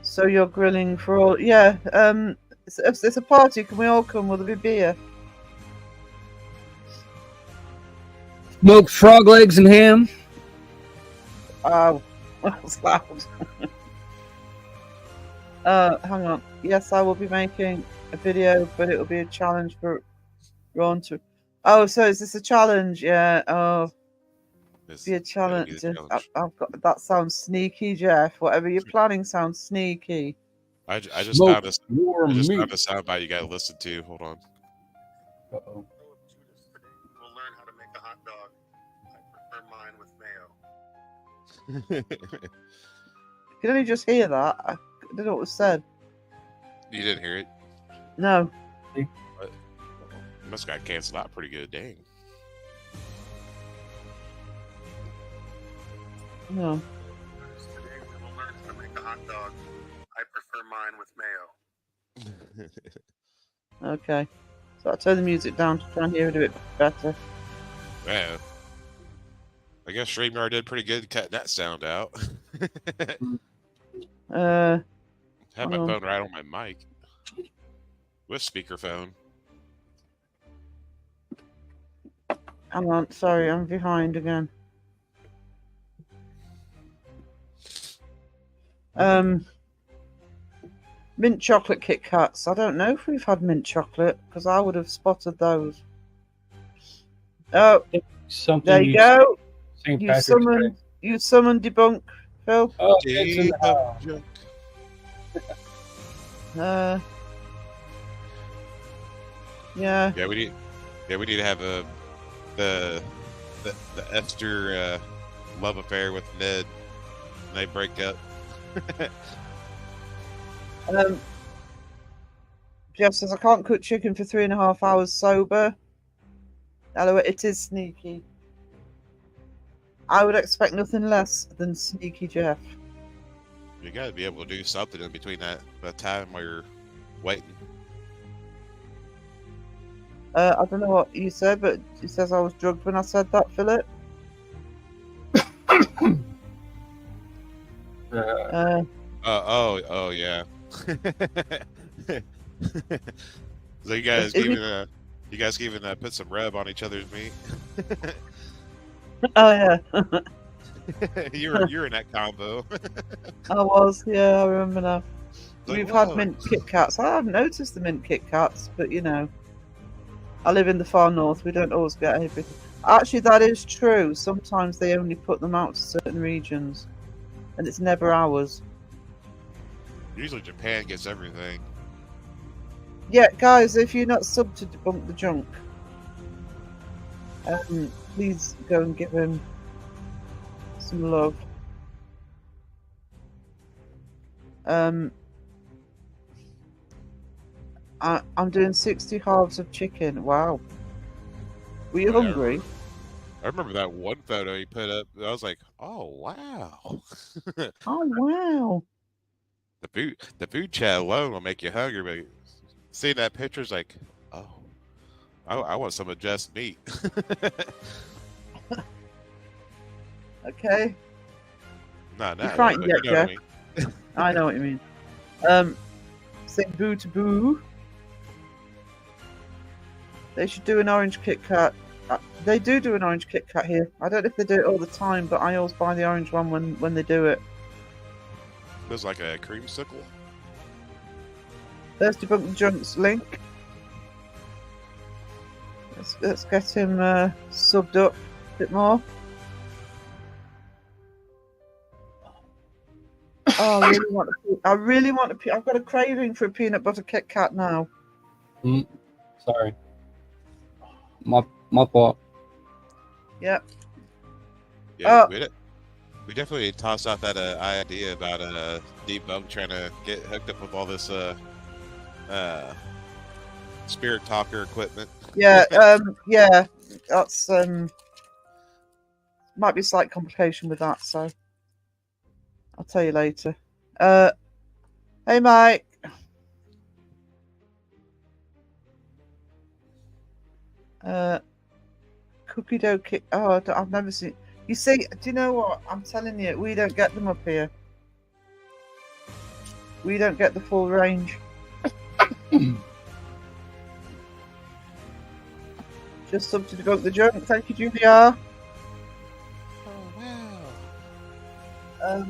So you're grilling for all? Yeah. It's a party. Can we all come? Will there be beer? Smoked frog legs and ham. Oh, that was loud. Hang on. Yes, I will be making a video, but it will be a challenge for Ron to. Oh, so is this a challenge? Yeah. Oh, be a challenge. I've got that. Sounds sneaky, Jeff. Whatever you're planning sounds sneaky. I just found a soundbite you gotta listen to. Hold on. Uh-oh. We'll learn how to make a hot dog. I prefer mine with mayo. You can only just hear that. I don't know what was said. You didn't hear it? No. It must have got canceled out pretty good. Dang. No. Today we will learn how to make a hot dog. I prefer mine with mayo. Okay. So I'll turn the music down to try and hear it a bit better. Man, I guess StreamYard did pretty good cutting that sound out. Uh, Have my Hold on. phone right on my mic with speakerphone. Hang on. Sorry, I'm behind again. Mint chocolate Kit Kats. I don't know if we've had mint chocolate because I would have spotted those. Oh, Something there you go. St. You Patrick's summoned. Day. You summoned debunk, Phil. Oh, it's in Deep the of junk. Yeah. Yeah, we need. Yeah, we need to have the Esther love affair with Ned. And they break up. Jeff says I can't cook chicken for 3.5 hours sober. Hello, it is sneaky. I would expect nothing less than sneaky Jeff. You got to be able to do something in between that time while you're waiting. I don't know what you said, but he says I was drugged when I said that, Philip. Oh yeah. So you guys even put some rub on each other's meat. Oh yeah, you're in that combo. I was. Yeah, I remember now. Like, We've whoa. had mint Kit Kats. I haven't noticed the mint Kit Kats, but you know, I live in the far north. We don't always get everything. Actually, that is true. Sometimes they only put them out to certain regions, and it's never ours. Usually Japan gets everything. Yeah, guys, if you're not subbed to Debunk the Junk, please go and give him some love. I'm doing 60 halves of chicken. Wow. Were you Oh, yeah, hungry? I remember that one photo he put up. I was like, oh wow. Oh wow. The food chat alone will make you hungry, but seeing that picture is like, oh, I want some of just meat. Okay. Not You're that way, frightened but you yet, know what I Jeff? mean. I know what you mean. Say boo to boo. They should do an orange Kit Kat. They do an orange Kit Kat here. I don't know if they do it all the time, but I always buy the orange one when they do it. Feels like a creamsicle. There's Debunk the Junk's link. Let's get him subbed up a bit more. Oh, I really want a. I've got a craving for a peanut butter Kit Kat now. Sorry. My fault. Yep. Yeah, we definitely tossed out that idea about Deep Bug trying to get hooked up with all this spirit talker equipment. Yeah. Yeah. That's might be a slight complication with that, so I'll tell you later. Hey, Mike. Cookie dough kit. Oh, I've never seen. You see, do you know what? I'm telling you, we don't get them up here. We don't get the full range. Just something to Debunk the Junk. Thank you, Julia. Oh wow!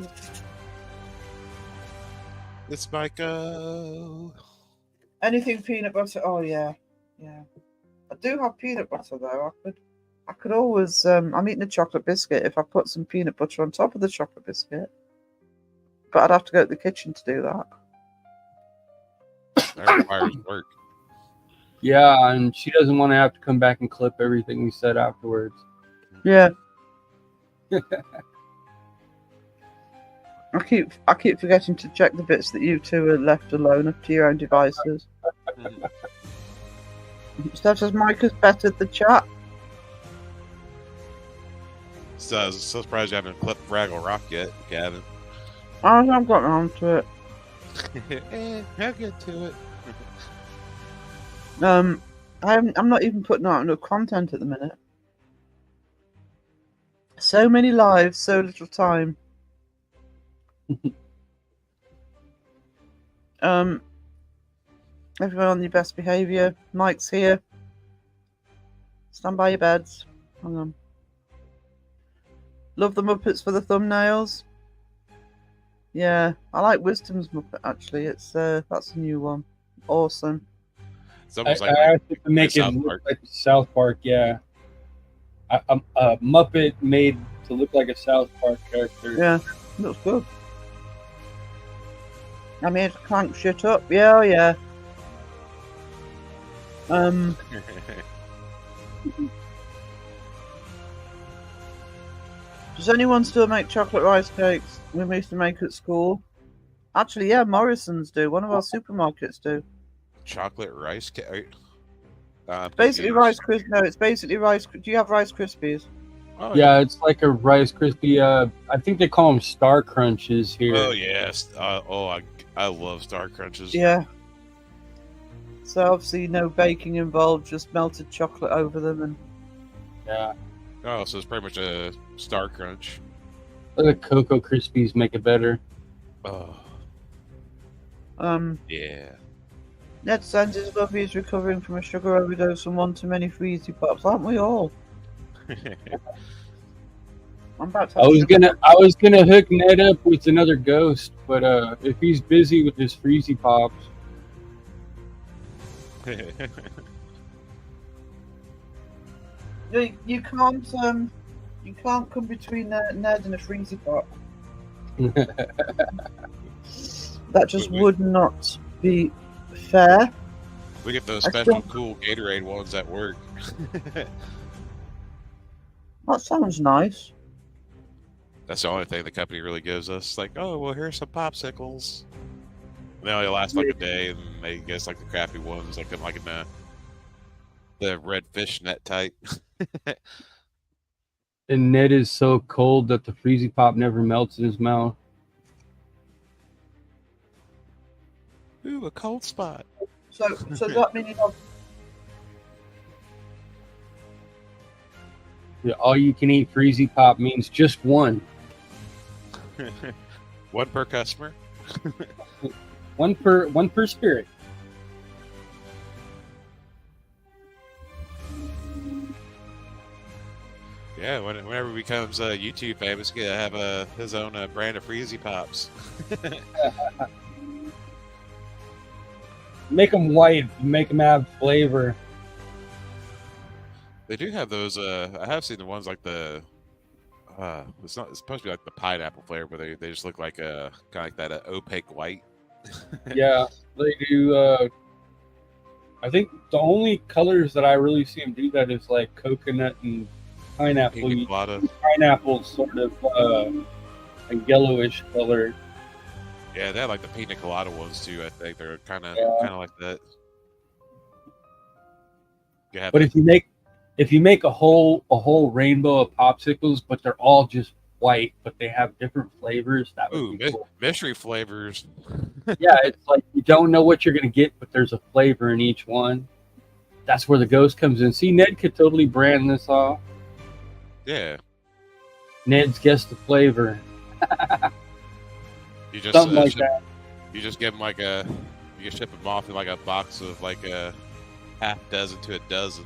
It's Michael. Anything peanut butter? Oh yeah, yeah. I do have peanut butter though. I could always. I'm eating a chocolate biscuit if I put some peanut butter on top of the chocolate biscuit. But I'd have to go to the kitchen to do that. That requires work. Yeah, and she doesn't want to have to come back and clip everything we said afterwards. Yeah. I keep forgetting to check the bits that you two are left alone up to your own devices. Steph says Mike has bettered the chat. So surprised you haven't clipped Fraggle Rock yet, Gavin. I haven't got around to it. I'll get to it. I'm not even putting out enough content at the minute. So many lives, so little time. Everyone on your best behaviour. Mike's here. Stand by your beds. Hang on. Love the Muppets for the thumbnails. Yeah, I like Wisdom's Muppet actually. It's that's a new one. Awesome. It's almost I like asked it to make it South look Park. like South Park. Yeah, a Muppet made to look like a South Park character. Yeah, looks good. I'm here to crank shit up. Yeah, yeah. Does anyone still make chocolate rice cakes we used to make at school? Actually, yeah, Morrison's do. One of our supermarkets do. Chocolate rice cake. Basically Rice Krispies. No, it's basically Rice. Do you have Rice Krispies? Oh, Yeah, it's like a Rice Krispie. I think they call them Star Crunches here. Oh yes. I love Star Crunches. Yeah. So obviously no baking involved, just melted chocolate over them, and Yeah, Oh, so it's pretty much a Star Crunch. the Cocoa Krispies make it better. Oh yeah. Ned sends his love he's recovering from a sugar overdose and one too many freezy pops, aren't we all? I'm about to I have was gonna hook Ned up with another ghost, but if he's busy with his freezy pops, You can't come between Ned and a freezy pop. That just would not be fair. We get those I special still- cool Gatorade ones at work. That sounds nice. That's the only thing the company really gives us. Like, oh, well, here's some popsicles. They only last like a day, and they get us like the crappy ones, like in the red fishnet type. and Ned is so cold that the freezy pop never melts in his mouth. Ooh, a cold spot. So does that mean you have The all you can eat freezy pop means just one. One per customer. One per spirit. Yeah, whenever he becomes YouTube famous, he's gonna have his own brand of Freezy Pops. Make them white. Make them have flavor. They do have those. I have seen the ones like the. It's supposed to be like the pineapple flavor, but they just look like kind of like that opaque white. Yeah, they do. I think the only colors that I really see them do that is like coconut and pineapple. Pina colada. Pineapple sort of a yellowish color. Yeah, they have like the pina colada ones too. I think they're kind of like that. But if you make a whole rainbow of popsicles, but they're all just white, but they have different flavors, that would be cool. Mystery flavors. Yeah, it's like you don't know what you're gonna get, but there's a flavor in each one. That's where the ghost comes in. See, Ned could totally brand this off. Yeah. Ned's guessed the flavor. You just Something like that. You just give them like you can ship them off in like a box of like a half dozen to a dozen.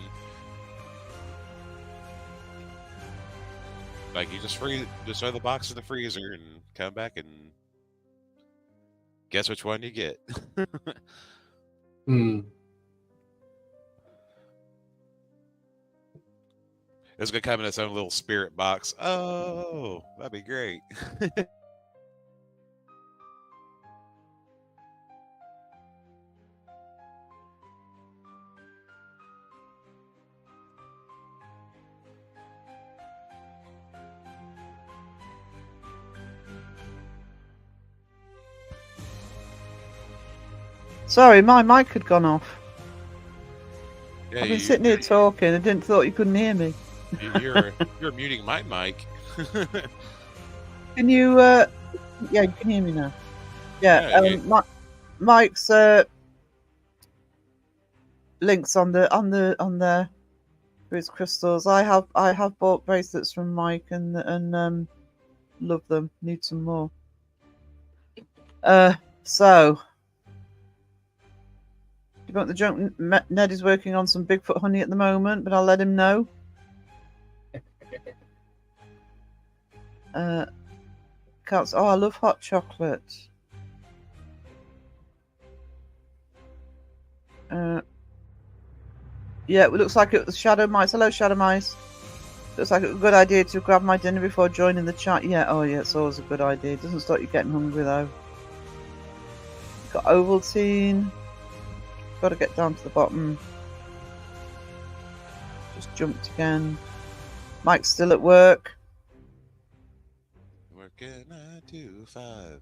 Like you just throw the box in the freezer and come back and guess which one you get. It's gonna come in its own little spirit box. Oh, that'd be great. Sorry, my mic had gone off. Yeah, I've been sitting here talking. I didn't thought you couldn't hear me. you're muting my mic. Can you? Yeah, you can hear me now. Yeah. Yeah, Mike's links on there for his crystals. I have bought bracelets from Mike and love them. Need some more. So you want the junk? Ned is working on some Bigfoot honey at the moment, but I'll let him know. Can't. Oh, I love hot chocolate. Yeah, it looks like it was Shadow Mice. Hello, Shadow Mice. Looks like it was a good idea to grab my dinner before joining the chat. Yeah, oh yeah, it's always a good idea. It doesn't stop you getting hungry though. Got Ovaltine. Got to get down to the bottom. Just jumped again. Mike's still at work. Working 9 to 5.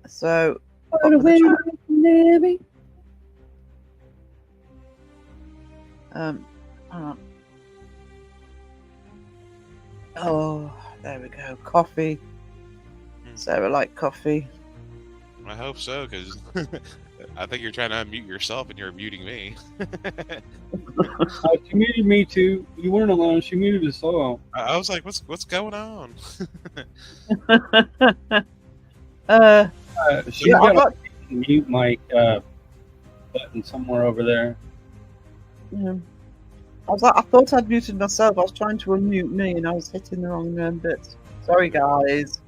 So, bottom of the chat. Hang on. Oh, there we go. Coffee. Sarah liked coffee. I hope so, because I think you're trying to unmute yourself and you're muting me. She muted me too. You weren't alone. She muted us all. I was like, what's going on? She's got a mute mic button somewhere over there. Yeah. I thought I'd muted myself. I was trying to unmute me and I was hitting the wrong bits. Sorry, guys.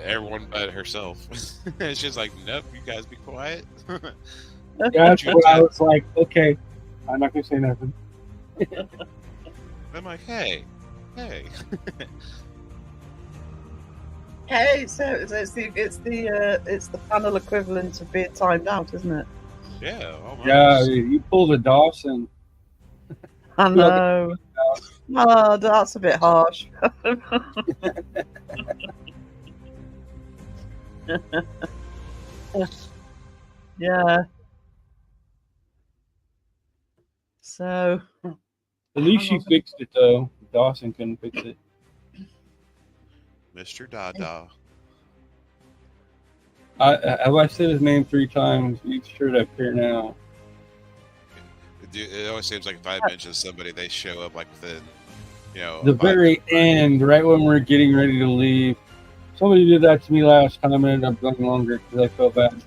Everyone but herself. She's like, nope, you guys be quiet. Yeah, that's what I was like, okay, I'm not going to say nothing. I'm like, hey. Hey, so it's the panel equivalent of being timed out, isn't it? Yeah, almost. Yeah, you pulled a Dawson. I know. Oh, that's a bit harsh. Yeah. So. At least she fixed it, though. Dawson couldn't fix it. Mr. Dada. Have I said his name 3 times? He's sure to appear now. It always seems like if I mention somebody, they show up like within, the very end, right when we're getting ready to leave. Somebody did that to me last time and ended up going longer because I felt bad.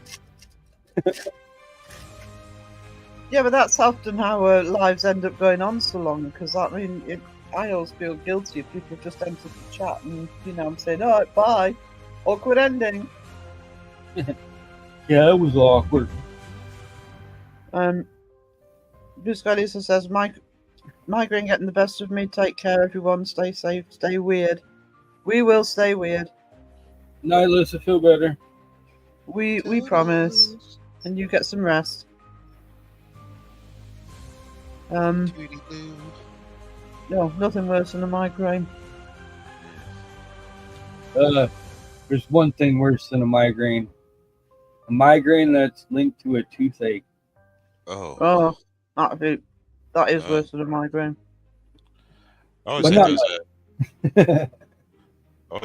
Yeah, but that's often how lives end up going on so long. Because I mean, I always feel guilty if people just enter the chat and I'm saying, "All right, bye," awkward ending. Yeah, it was awkward. Bruce Galisa says, migraine getting the best of me. Take care, everyone. Stay safe. Stay weird. We will stay weird. Night, Lisa, feel better. We promise. And you get some rest. No, nothing worse than a migraine. There's one thing worse than a migraine. A migraine that's linked to a toothache. Oh. That is worse than a migraine. I always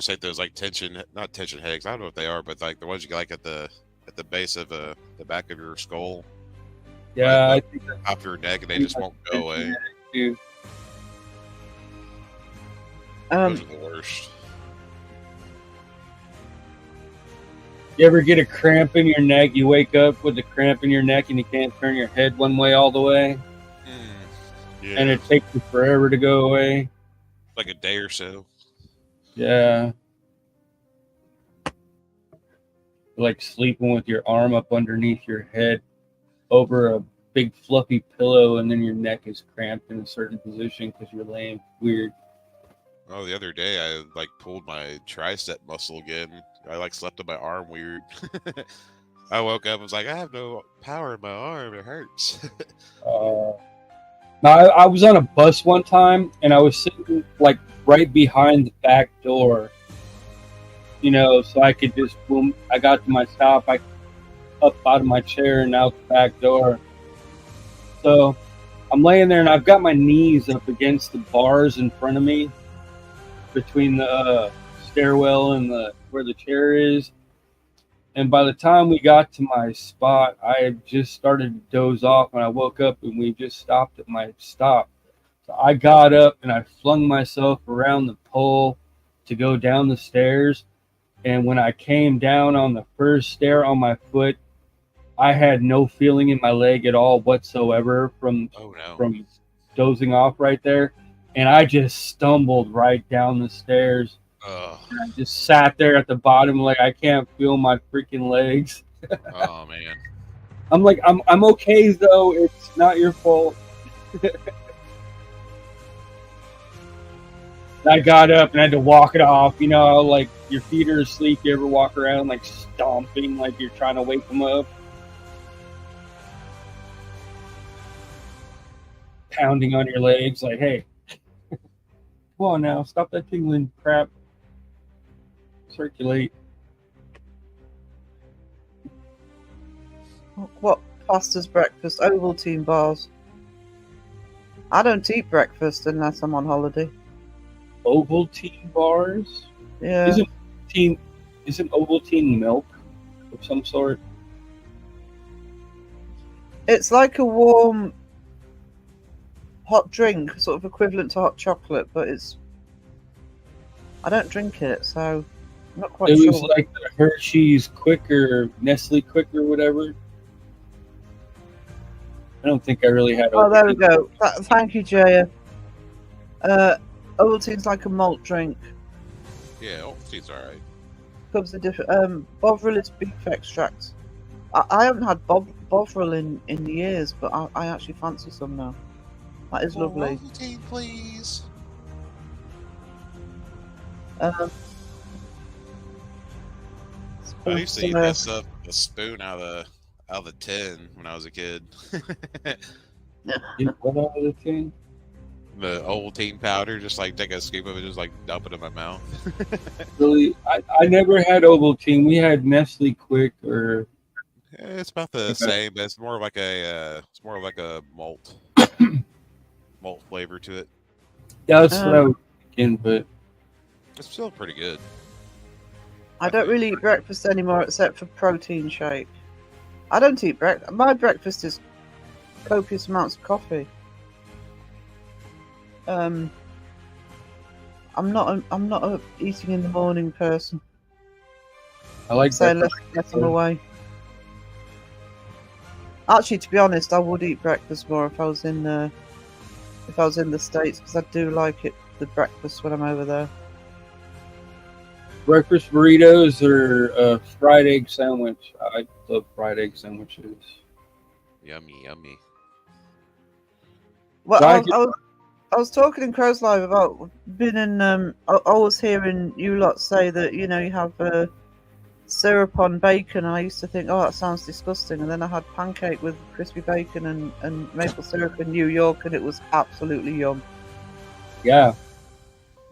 say those like not tension headaches. I don't know what they are, but like the ones you get like at the base of the back of your skull. Yeah, right I think that's off your neck, and they just won't go away. Too. Those are the worst. You ever get a cramp in your neck? You wake up with a cramp in your neck and you can't turn your head one way all the way? Yeah. And it takes you forever to go away? Like a day or so. Yeah. Like sleeping with your arm up underneath your head over a big fluffy pillow, and then your neck is cramped in a certain position because you're laying weird. Oh, the other day I like pulled my tricep muscle again. I like slept on my arm weird. I woke up and was like, I have no power in my arm. It hurts. Now, I was on a bus one time, and I was sitting like right behind the back door, so I could just, boom, I got to my stop. up out of my chair and out the back door. So I'm laying there and I've got my knees up against the bars in front of me between the stairwell and where the chair is. And by the time we got to my spot, I had just started to doze off when I woke up and we just stopped at my stop. So I got up and I flung myself around the pole to go down the stairs. And when I came down on the first stair on my foot, I had no feeling in my leg at all whatsoever from dozing off right there. And I just stumbled right down the stairs. I just sat there at the bottom like I can't feel my freaking legs. Oh man. I'm like, I'm okay though. It's not your fault. I got up and I had to walk it off. You know, like your feet are asleep. You ever walk around like stomping, like you're trying to wake them up? Pounding on your legs, like, hey, come on now, stop that tingling crap. Circulate. What classed as breakfast? Ovaltine bars. I don't eat breakfast unless I'm on holiday. Ovaltine bars? Yeah. Isn't Ovaltine milk of some sort? It's like a warm hot drink, sort of equivalent to hot chocolate, but I don't drink it, so I'm not quite sure. It was like the Hershey's Quicker, Nestle Quicker, whatever. I don't think I really had. Oh, there we go. Thank you, Jaya. Ovaltine's like a malt drink. Yeah, Ovaltine's alright. Comes in different. Bovril is beef extract. I haven't had Bovril in years, but I actually fancy some now. That is lovely. Ovaltine, please. I used to eat that stuff with a spoon out of the tin when I was a kid. What out of the tin? The Ovaltine powder, just like take a scoop of it, just like dump it in my mouth. Really, I never had Ovaltine. We had Nestle Quick or. It's about the same, but it's more like a malt flavor to it. Yeah, that's what I was thinking, but it's still pretty good. I don't really eat breakfast anymore except for protein shake. I don't eat breakfast. My breakfast is copious amounts of coffee. I'm not a eating in the morning person. I like so that. Let's get them away. Actually, to be honest, I would eat breakfast more if I was in the States, because I do like it, the breakfast when I'm over there. Breakfast burritos or a fried egg sandwich. I love fried egg sandwiches. Yummy, yummy. Well, I was talking in Crow's Live about being in. I was hearing you lot say that you have syrup on bacon. I used to think, oh, that sounds disgusting, and then I had pancake with crispy bacon and maple syrup in New York, and it was absolutely yum. Yeah,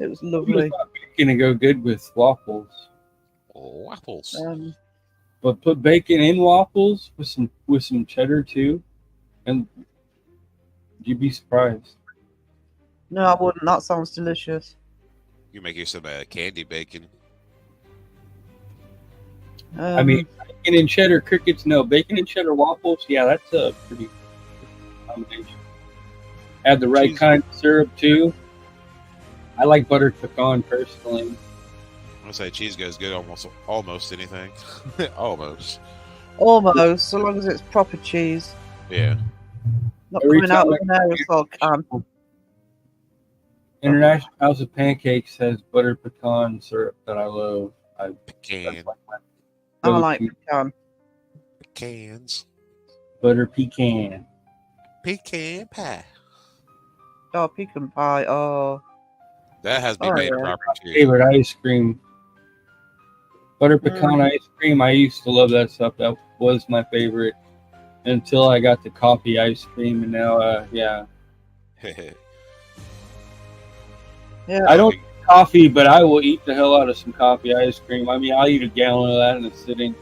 it was lovely. Bacon to go good with waffles. Waffles. But put bacon in waffles with some cheddar too, and you'd be surprised. No, I wouldn't. That sounds delicious. You make you some candy bacon. I mean, bacon and cheddar crickets. No, bacon and cheddar waffles. Yeah, that's a pretty combination. Add the right kind of syrup too. I like buttered pecan personally. I'm gonna say cheese goes good almost anything. Almost, so long as it's proper cheese. Yeah. Not coming out of an aerosol can. International House of Pancakes has buttered pecan syrup that I love. Pecan. I like pecan. Pecans. Butter pecan. Pecan pie. Oh, pecan pie. Oh. That has been made proper too. Favorite ice cream. Butter pecan ice cream. I used to love that stuff. That was my favorite until I got the coffee ice cream, and now, yeah. Yeah. I don't eat coffee, but I will eat the hell out of some coffee ice cream. I mean, I'll eat a gallon of that in a sitting.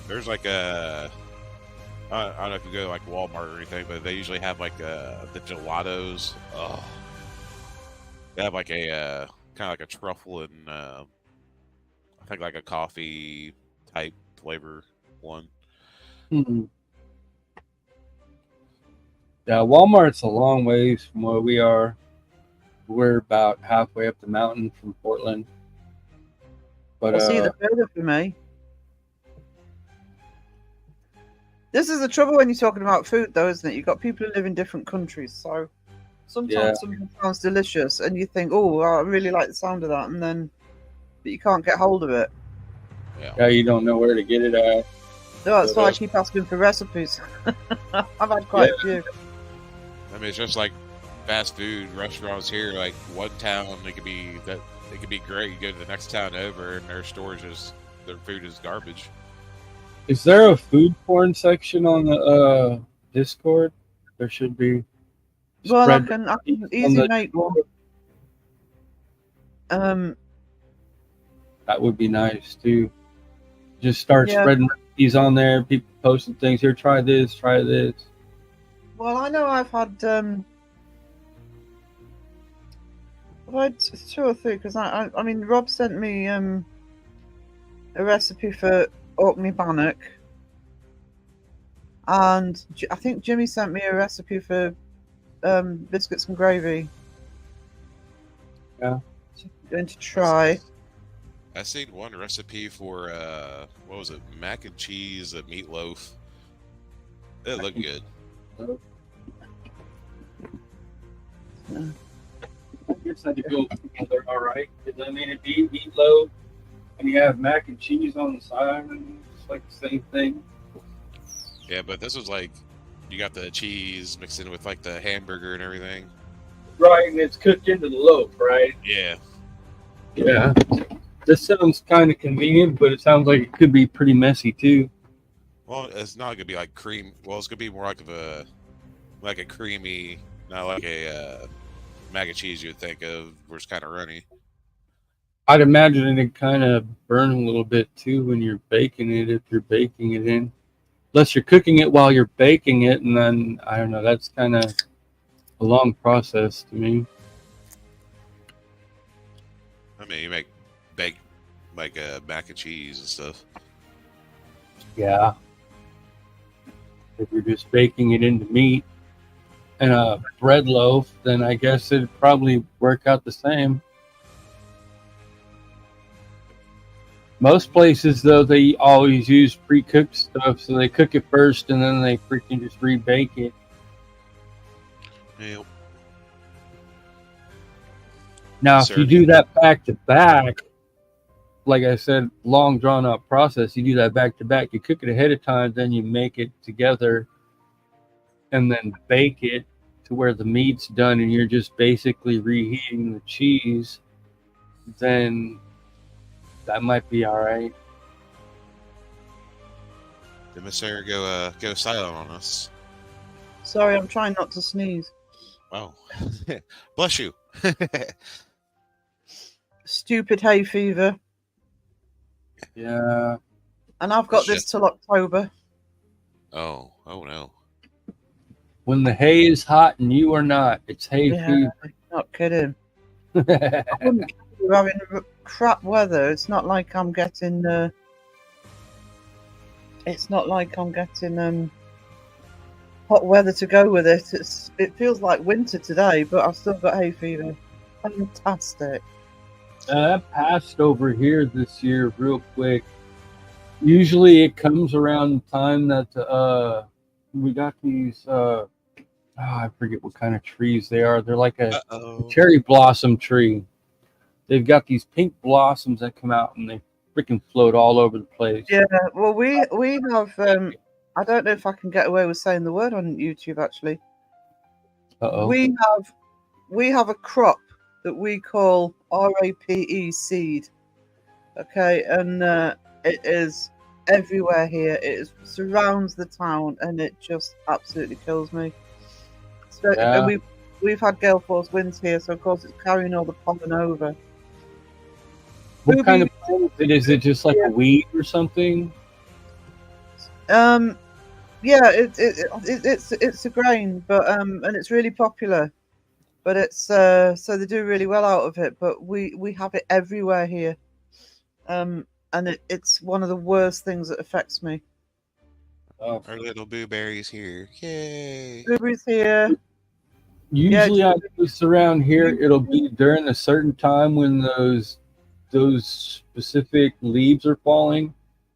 There's like a I don't know if you go to like Walmart or anything, but they usually have like the gelatos. Oh, they have like a kind of like a truffle and I think like a coffee type flavor one. Hmm. Yeah, Walmart's a long ways from where we are. We're about halfway up the mountain from Portland. But Well, see, the further for me. This is the trouble when you're talking about food, though, isn't it? You've got people who live in different countries, so sometimes Yeah. something sounds delicious, and you think, "Oh, I really like the sound of that," and then but you can't get hold of it. Yeah, you don't know where to get it at. No, that's why I keep asking for recipes. I've had quite a few. I mean, it's just like fast food restaurants here. Like one town, it could be great. You go to the next town over, and their food is garbage. Is there a food porn section on the Discord? There should be. Well, I Spread can on easily the- make one. That would be nice too. Just start Yeah. spreading recipes on there. People posting things here. Try this. Try this. Well, I know I've had 2 or 3 because I mean Rob sent me a recipe for Orkney bannock, and I think Jimmy sent me a recipe for biscuits and gravy. Yeah. So I'm going to try. I seen one recipe for what was it? Mac and cheese, a meatloaf. It looked good. I guess that go together all right. Because I mean, it'd be meatloaf, and you have mac and cheese on the side, and it's like the same thing. Yeah, but this was like you got the cheese mixed in with like the hamburger and everything. Right, and it's cooked into the loaf, right? Yeah. Yeah. This sounds kind of convenient, but it sounds like it could be pretty messy too. Well, it's not gonna be like cream. Well, it's gonna be more like a creamy, not like a mac and cheese you'd think of, where it's kind of runny. I'd imagine it'd kind of burn a little bit too when you're baking it, if you're baking it in. Unless you're cooking it while you're baking it, and then, I don't know, that's kind of a long process to me. I mean, you bake like mac and cheese and stuff. Yeah. If you're just baking it into meat and a bread loaf, then I guess it'd probably work out the same. Most places, though, they always use pre-cooked stuff, so they cook it first and then they freaking just rebake it. Yep. Now, if you do that back to back, like I said, long drawn out process, you do that back to back. You cook it ahead of time, then you make it together and then bake it to where the meat's done and you're just basically reheating the cheese, then that might be all right. Did Miss Sarah go silent on us? Sorry, I'm trying not to sneeze. Oh, bless you. Stupid hay fever. Yeah. And I've got this till October. Oh no. When the hay is hot and you are not, it's hay fever. Not kidding. I wouldn't care if we're having crap weather. It's not like I'm getting. It's not like I'm getting hot weather to go with it. It feels like winter today, but I've still got hay fever. Fantastic. That passed over here this year real quick. Usually it comes around the time that we got these I forget what kind of trees they are. They're like a cherry blossom tree. They've got these pink blossoms that come out and they freaking float all over the place. Yeah, well we have I don't know if I can get away with saying the word on YouTube actually. Uh-oh. We have a crop that we call RAPE seed. Okay, and it is everywhere here. Surrounds the town, and it just absolutely kills me. So, Yeah. and we've had gale force winds here, so of course it's carrying all the pollen over. What kind of plant is it? Is it just like a weed or something? Yeah, it's a grain, but and it's really popular. But it's so they do really well out of it. But we have it everywhere here, and it's one of the worst things that affects me. Oh. Our little blueberries here. Yay! Blueberries here, yeah, Usually, I notice around here it'll be during a certain time when those specific leaves are falling.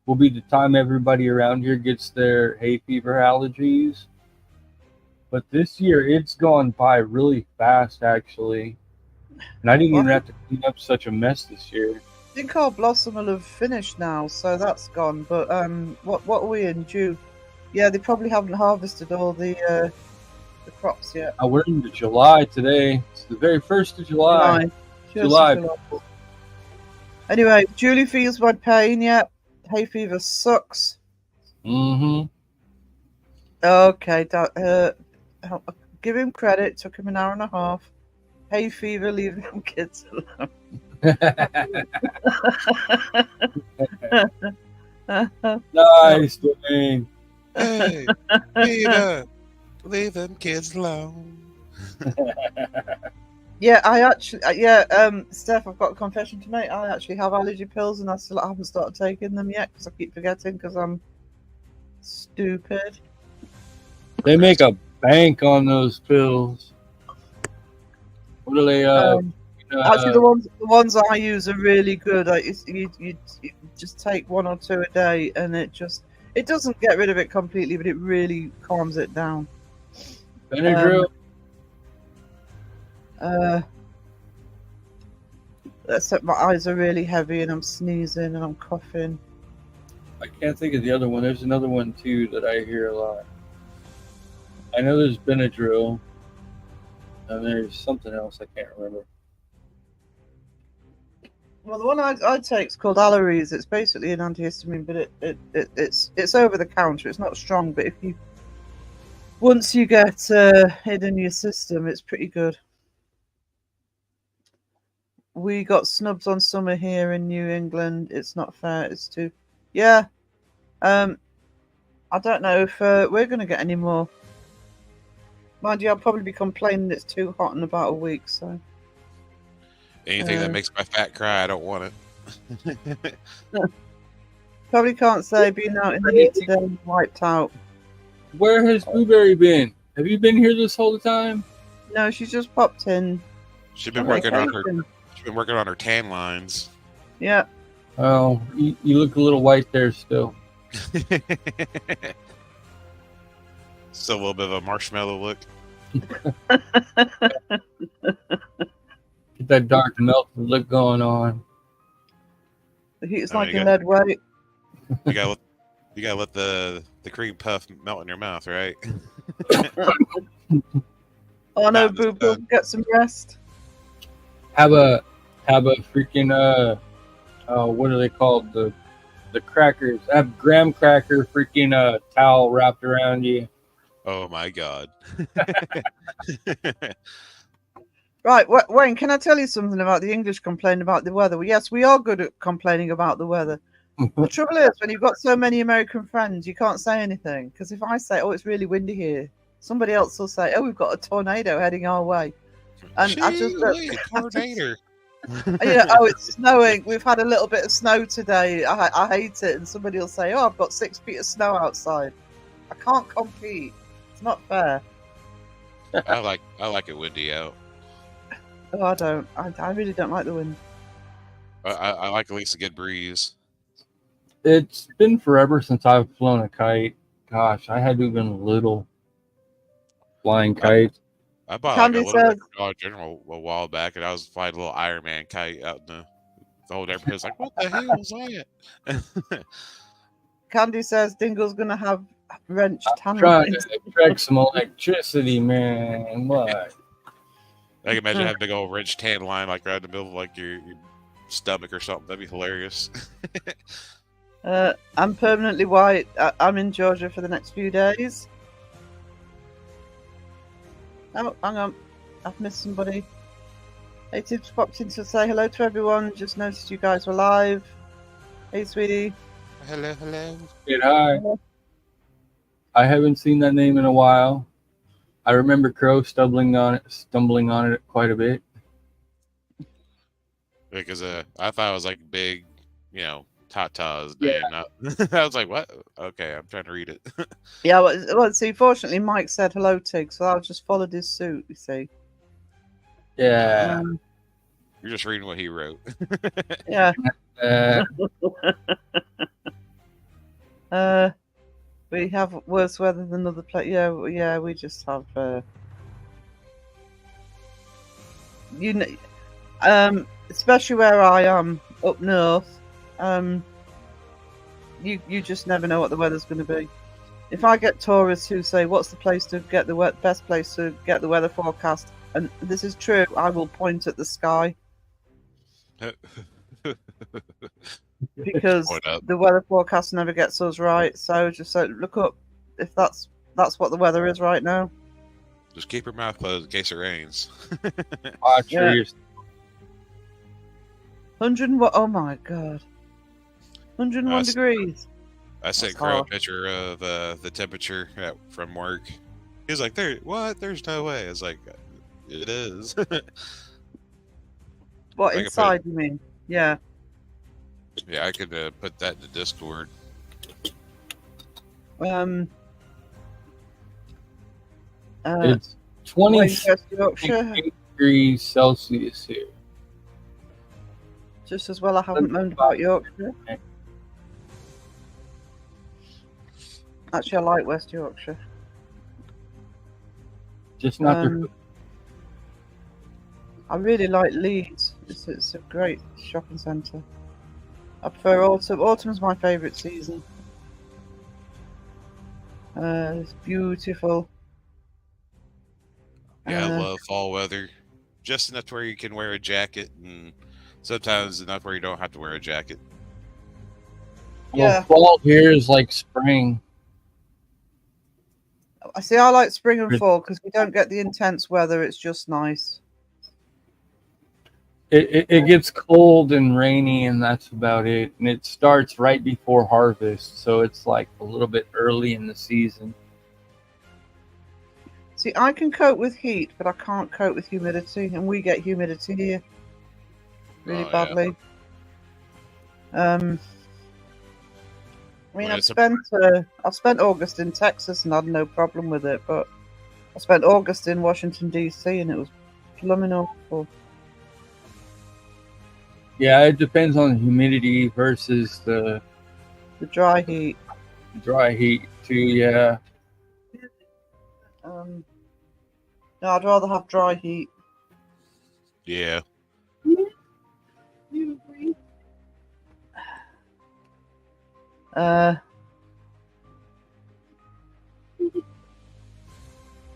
Will be the time everybody around here gets their hay fever allergies. But this year, it's gone by really fast, actually. And I didn't even Well, have to clean up such a mess this year. I think our blossom will have finished now, so that's gone. But what are we in June? Yeah, they probably haven't harvested all the crops yet. We're into July today. It's the very 1st of July. July. July. Anyway, Julie feels my pain. Yeah, hay fever sucks. Mm-hmm. Okay, give him credit. Took him an hour and a half. Hay fever, leave them kids alone. Nice, Dwayne. Hey, Peter, leave them kids alone. Yeah, I actually, Steph, I've got a confession to make. I actually have allergy pills, and I still haven't started taking them yet because I keep forgetting because I'm stupid. They make a bank on those pills. What are they? Actually, the ones I use are really good. Like you just take one or two a day, and it doesn't get rid of it completely, but it really calms it down. Benadryl. Except my eyes are really heavy, and I'm sneezing, and I'm coughing. I can't think of the other one. There's another one too that I hear a lot. I know there's Benadryl, and there's something else I can't remember. Well, the one I take is called Allerese. It's basically an antihistamine, but it's over the counter. It's not strong, but once you get it in your system, it's pretty good. We got snubs on summer here in New England. It's not fair. It's too, yeah. I don't know if we're going to get any more. Mind you, I'll probably be complaining it's too hot in about a week. So Anything that makes my fat cry, I don't want it. probably can't say being out in the heat today wiped out. Where has Blueberry been? Have you been here this whole time? No, she's just popped in. She's been working on her tan lines. Yeah. Oh, you look a little white there still. Still a little bit of a marshmallow look. Get that dark melted look going on. The heat's Oh, like you a got- lead weight. You gotta let the cream puff melt in your mouth, right? Oh no, Nah, Boo Boo, get some rest. Have a freaking what are they called? The crackers. Have graham cracker freaking towel wrapped around you. Oh my god. Right, Wayne, can I tell you something about the English complaining about the weather? Well, yes, we are good at complaining about the weather. The trouble is, when you've got so many American friends, you can't say anything. Because if I say, oh, it's really windy here, somebody else will say, oh, we've got a tornado heading our way. And I just tornado. yeah, oh, it's snowing. We've had a little bit of snow today. I hate it. And somebody will say, oh, I've got 6 feet of snow outside. I can't compete. It's not fair. I like it windy out. Oh, I don't. I really don't like the wind. I like at least a good breeze. It's been forever since I've flown a kite. Gosh, I had to have been little flying kites. I bought Candy like a little says- Dollar General a while back, and I was flying a little Iron Man kite out in the whole neighborhood. Was like, what the hell was that? Candy says Dingle's going to have wrenched tan Trying lines. to extract some electricity, man. What? I can imagine having a big old wrench tan line like right in the middle of like your stomach or something. That'd be hilarious. I'm permanently white. I'm in Georgia for the next few days. Oh, hang on. I've missed somebody. Hey, Tips popped in to say hello to everyone. Just noticed you guys were live. Hey, sweetie. Hello. Get high. I haven't seen that name in a while. I remember Crow stumbling on it quite a bit. Because I thought it was like big, Tata's Yeah. name. I was like, what? Okay, I'm trying to read it. Yeah, well, see, fortunately, Mike said hello, Tig, so I just followed his suit, you see. Yeah. You're just reading what he wrote. Yeah. Uh, We have worse weather than other places. Yeah, we just have. You know, especially where I am up north. You just never know what the weather's going to be. If I get tourists who say, "What's the place to get the best place to get the weather forecast?" and this is true, I will point at the sky because Point up. the weather forecast never gets us right. So just look up if that's what the weather is right now. Just keep your mouth closed in case it rains. watch Yeah. your 100 and what? Oh my god, 101 degrees. I sent That's Crow a hard. picture of the temperature from work. He was like, "What? There's no way." I was like, "It is." What I can inside? You mean? Yeah. Yeah, I could put that in the Discord. It's West 26 Yorkshire. degrees Celsius here. Just as well I haven't moaned about Yorkshire. Actually, I like West Yorkshire. Just not I really like Leeds. It's a great shopping centre. I prefer autumn. Autumn's my favourite season. It's beautiful. Yeah, I love fall weather. Just enough to where you can wear a jacket, and sometimes enough where you don't have to wear a jacket. Yeah. Well, fall here is like spring. I see. I like spring and fall because we don't get the intense weather. It's just nice. It gets cold and rainy, and that's about it. And it starts right before harvest, so it's like a little bit early in the season. See, I can cope with heat, but I can't cope with humidity, and we get humidity here really Oh, yeah. badly. I mean, When I've it's a- spent August in Texas and had no problem with it, but I spent August in Washington DC and it was blooming awful. Yeah, it depends on the humidity versus the The dry heat. dry heat too. Yeah, No, I'd rather have dry heat. Yeah. You agree?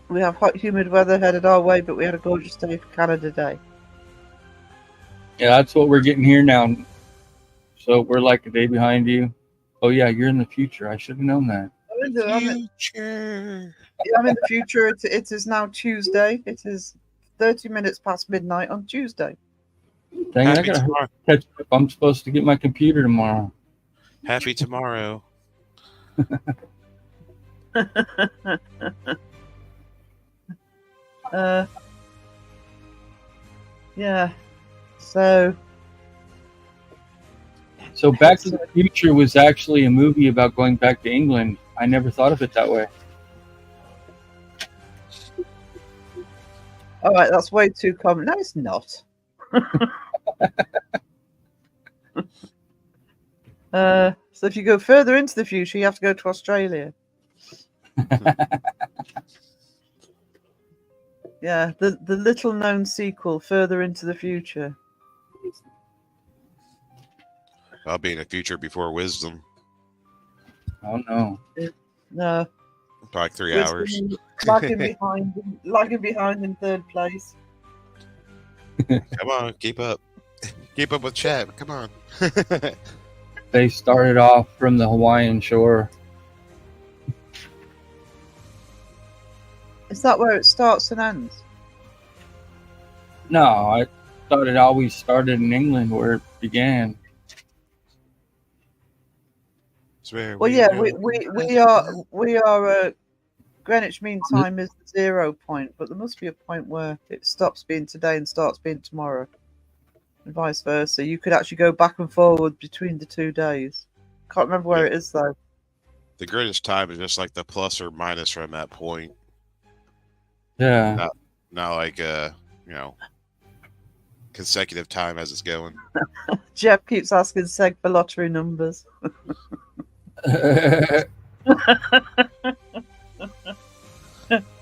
We have hot, humid weather headed our way, but we had a gorgeous day for Canada Day. yeah, that's what we're getting here now. So we're like a day behind you. Oh yeah, you're in the future. I should have known that. I'm in Future. the future. It is now Tuesday. It is 30 minutes past midnight on Tuesday. Dang, I Happy gotta tomorrow. catch up. I'm supposed to get my computer tomorrow. Happy tomorrow. Yeah. So So Back to the Future was actually a movie about going back to England. I never thought of it that way. all right, that's way too common. No, it's not. So if you go further into the future, you have to go to Australia. Yeah, the little known sequel, Further into the Future. I'll be in the future before wisdom. Oh no. No, For like 3 hours. lagging behind in third place. Come on, keep up. Keep up with chat. Come on. They started off from the Hawaiian shore. Is that where it starts and ends? No, I thought it always started in England where it began. As where Well, we yeah, go. we are. Greenwich Mean Time is the 0 point, but there must be a point where it stops being today and starts being tomorrow, and vice versa. You could actually go back and forward between the 2 days. Can't remember where Yeah. it is though. The greatest time is just like the plus or minus from that point. Yeah. Not like you know, consecutive time as it's going. Jeff keeps asking Seg for lottery numbers.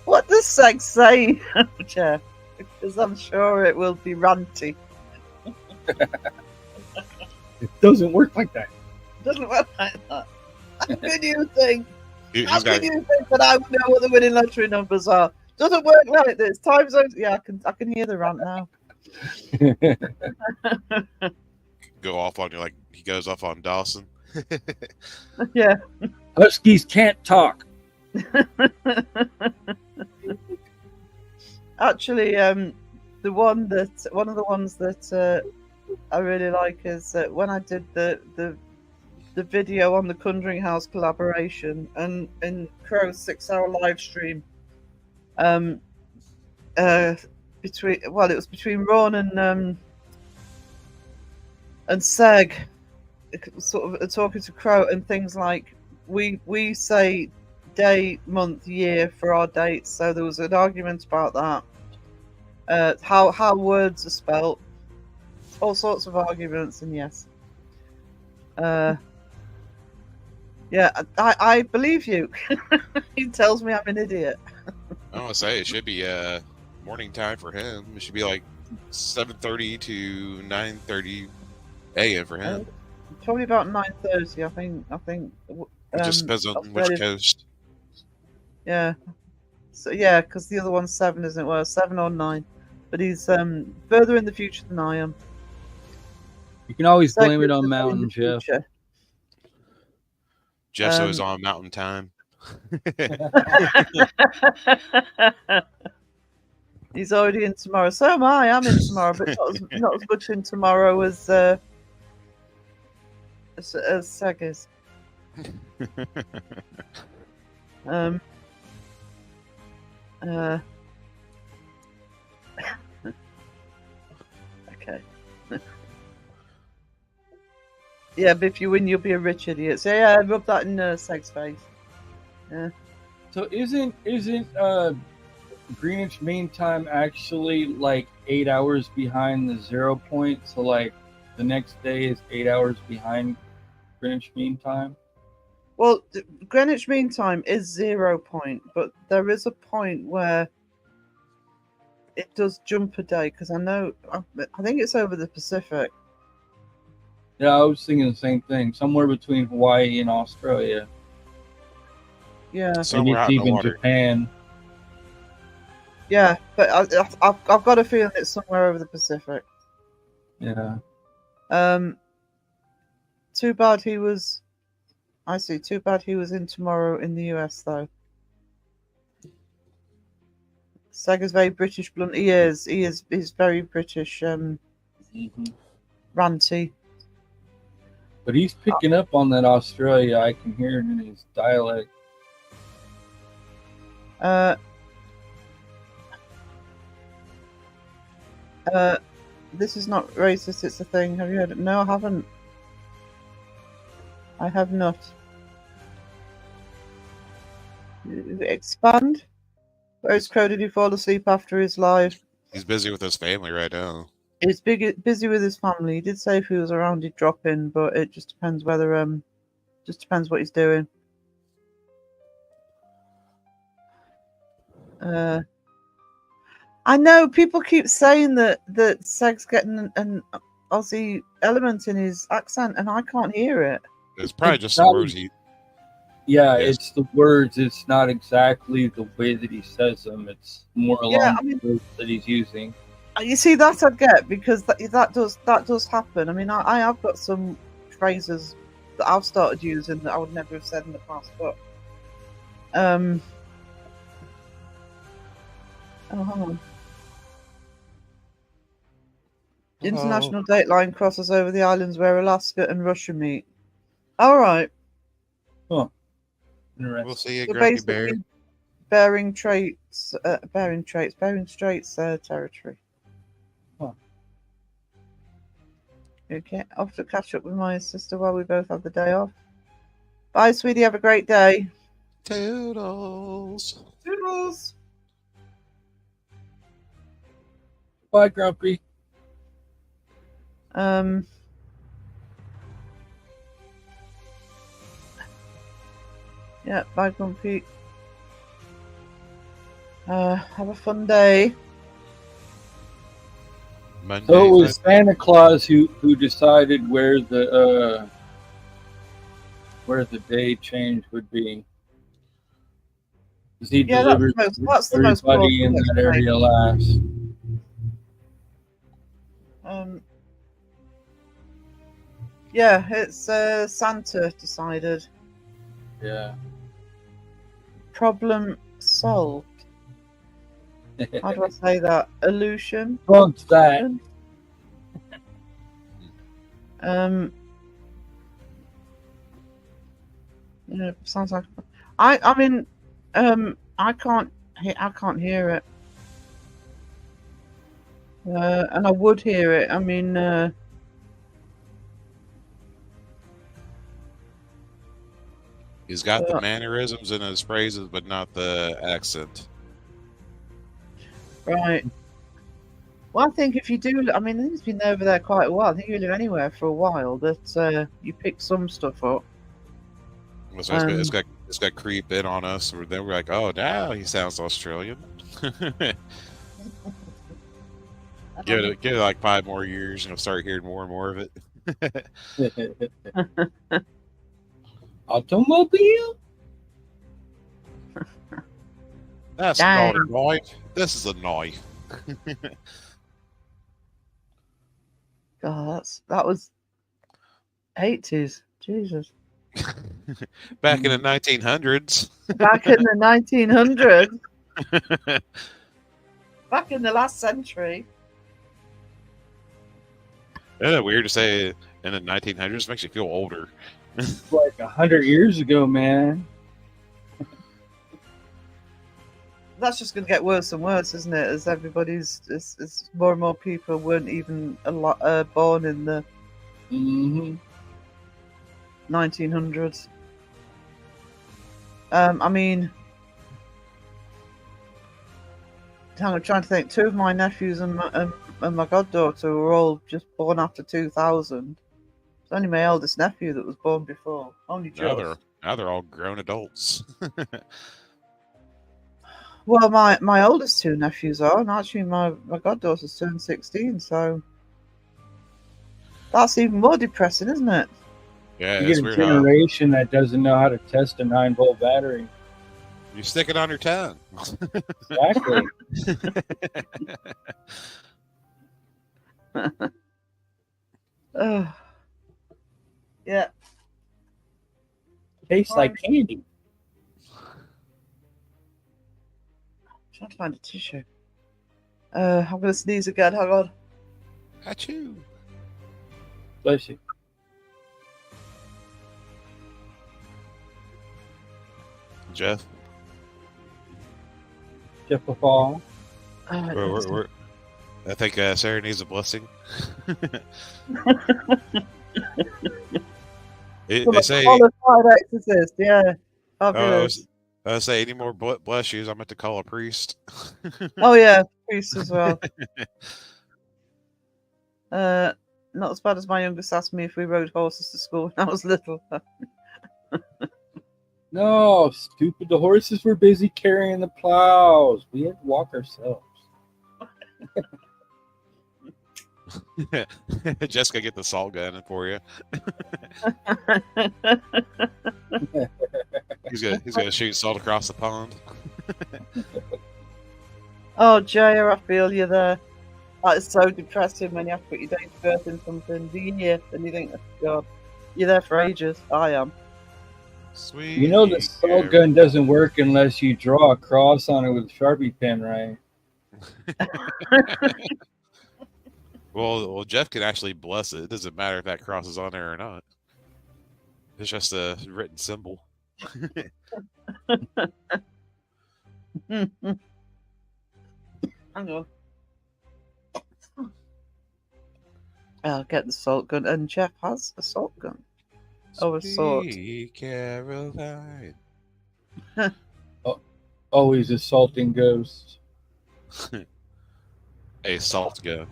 What does Seg say, Jeff? Because I'm sure it will be ranty. It doesn't work like that. Doesn't work like that. How can you think? How He's got can you think that I would know what the winning lottery numbers are? Doesn't work like this. Time zones. Yeah, I can hear the rant now. go off on you like he goes off on Dawson. Yeah. Huskies can't talk. Actually, one of the ones that I really like is when I did the video on the Conjuring House collaboration and in Crow's 6-hour live stream. It was between Ron and Seg, sort of talking to Crow and things like we say day, month, year for our dates. So there was an argument about that. How words are spelt, all sorts of arguments, and yes. Yeah, I believe you. He tells me I'm an idiot. I want to say it should be morning time for him. It should be like 7:30 to 9:30 a.m. for him. Probably about 9:30. I think. It just depends on which coast. Yeah. So yeah, because the other one's 7, isn't it? Well, 7 or 9. But he's further in the future than I am. You can always So blame it on in the Mountain, Jeff. future. Jeff's always on Mountain Time. He's already in tomorrow. So am I. I'm in tomorrow, but not as much in tomorrow as Seg is. Okay. Yeah, but if you win, you'll be a rich idiot. So yeah, rub that in Seg's face. Yeah. So isn't Greenwich Mean Time actually like 8 hours behind the 0 point? So like the next day is 8 hours behind Greenwich Mean Time? Well, Greenwich Mean Time is 0 point, but there is a point where it does jump a day because I think it's over the Pacific. Yeah, I was thinking the same thing. Somewhere between Hawaii and Australia. Yeah. Maybe Somewhere it's out in the even water. Japan. Yeah, but I've got a feeling it's somewhere over the Pacific. Yeah. Too bad he was. I see. Too bad he was in tomorrow in the US though. Sega's very British blunt. He is. He's very British. Ranty. But he's picking up on that Australia. I can hear it in his dialect. This is not racist. It's a thing. Have you heard it? No, I haven't. I have not. Expand. Where's Crow? Did he fall asleep after his live? He's busy with his family right now. He's busy with his family. He did say if he was around, he'd drop in, but it just depends whether just depends what he's doing. I know people keep saying that Seg's getting an Aussie element in his accent, and I can't hear it. It's probably just the words he. Yeah, Yes. it's the words. It's not exactly the way that he says them. It's more along the words that he's using. You see, that I'd get because that does happen. I mean, I have got some phrases that I've started using that I would never have said in the past, but oh, hang on. The international date line crosses over the islands where Alaska and Russia meet. All right. Huh. We'll Interesting. see you, So Grumpy Bear. basically, Bering Straits territory. Huh. Okay, off to catch up with my sister while we both have the day off. Bye, sweetie. Have a great day. Toodles. Toodles. Bye, Grumpy. Yeah, bye, Grumpy. Have a fun day. Monday. So it was Santa Claus who decided where the day change would be. Because he Yeah, delivered that's the most everybody in that area last. Yeah, it's Santa decided. Yeah. Problem solved. How do I say that? Illusion. What's that? Yeah, sounds like I mean, I can't hear it. And I would hear it. I mean, He's got the mannerisms in his phrases, but not the accent. right. Well, I think if you do, I mean, he's been over there quite a while. I think you live anywhere for a while, that you pick some stuff up. So it's got creep in on us. Then we're like, oh, now he sounds Australian. give it like 5 more years, and you'll start hearing more and more of it. Automobile? That's not a knife. This is a knife. God, that was 80s. Jesus. Back in the 1900s. Back in the 1900s. Back in the last century. Isn't it weird to say in the 1900s? Makes you feel older. Like 100 years ago, man. That's just going to get worse and worse, isn't it? As as more and more people weren't even born in the 1900s. I mean, I'm trying to think. 2 of my nephews and my goddaughter were all just born after 2000. It's only my eldest nephew that was born before. Only just. Now they're all grown adults. Well, my oldest 2 nephews are, and actually my goddaughter's turned 16, so that's even more depressing, isn't it? Yeah, You it's get a weird generation that doesn't know how to test a 9-volt battery. you stick it on your tongue. Exactly. Yeah. Tastes like candy. Trying to find a tissue. I'm going to sneeze again. Hang on. Achoo. Bless you. Jeff. Jeff Paul. I think Sarah needs a blessing. They say qualified exorcist. Yeah. I say any more bless yous, I'm going to call a priest. Oh yeah, priest as well. Not as bad as my youngest asked me if we rode horses to school when I was little. No, stupid. The horses were busy carrying the plows. We had to walk ourselves. Jessica, get the salt gun for you. He's gonna shoot salt across the pond. Oh, Jaya, I feel you there. That is so depressing when you have to put your date of birth in something, do you? And you think, oh, God, you're there for ages. I am. Sweet. You know the salt gun doesn't work unless you draw a cross on it with a Sharpie pen, right? Well, Jeff can actually bless it. It doesn't matter if that cross is on there or not. It's just a written symbol. Hang on. I'll get the salt gun, and Jeff has a salt gun. Oh, a sword. Sweet Caroline. Always assaulting ghosts. A salt gun.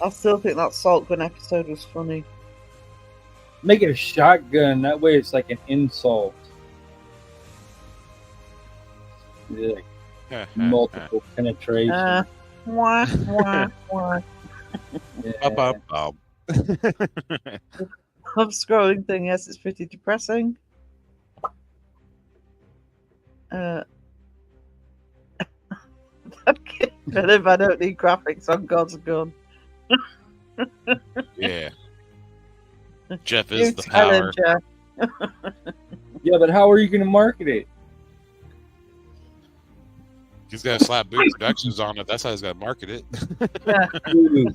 I still think that salt gun episode was funny. Make it a shotgun. That way it's like an insult. Yeah, like multiple penetration. Wah, wah, wah. Yeah. Bum. I'm scrolling thing. Yes, it's pretty depressing. Okay, but if I don't need graphics on God's gun, Yeah. Jeff you is the tell him, power. Jeff. Yeah, but how are you going to market it? He's got to slap Boot Productions on it. That's how he's got to market it. Yeah. Boo.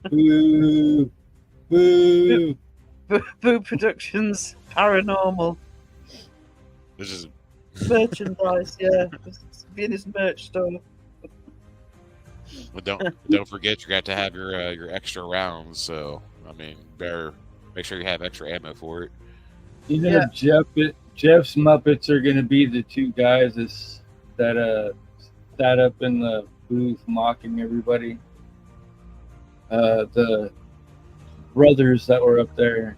Boo. Boo. Boo Productions Paranormal This is merchandise. Yeah, it's be in his merch store. But don't forget, you got to have your extra rounds. So I mean, better make sure you have extra ammo for it. You know, Jeff's Muppets are going to be the two guys that sat up in the booth mocking everybody. The brothers that were up there,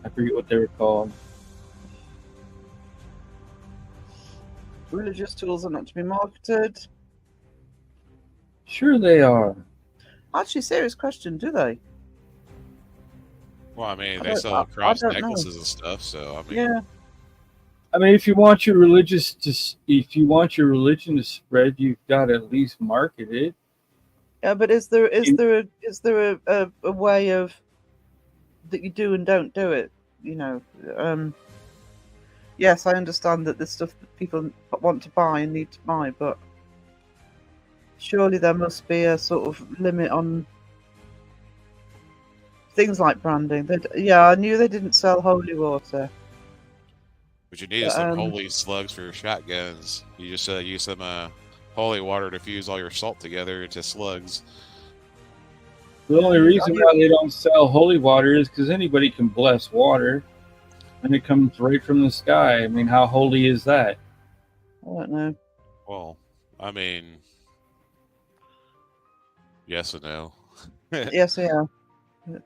I forget what they were called. Religious tools are not to be marketed. Sure they are. Actually, serious question. Do they? Well, I mean, I they don't- sell I cross don't know. necklaces and stuff. So I mean, Yeah. I mean, if you want your religion to spread, you've got to at least market it. Yeah, but is there a way of that you do and don't do it? You know, yes, I understand that there's stuff that people want to buy and need to buy, but surely there must be a sort of limit on things like branding. Yeah, I knew they didn't sell holy water. what you need is some holy slugs for your shotguns. You just use some holy water to fuse all your salt together into slugs. The only reason why they don't sell holy water is because anybody can bless water, and it comes right from the sky. I mean, how holy is that? I don't know. Well, I mean, yes and no. Yes, yeah. So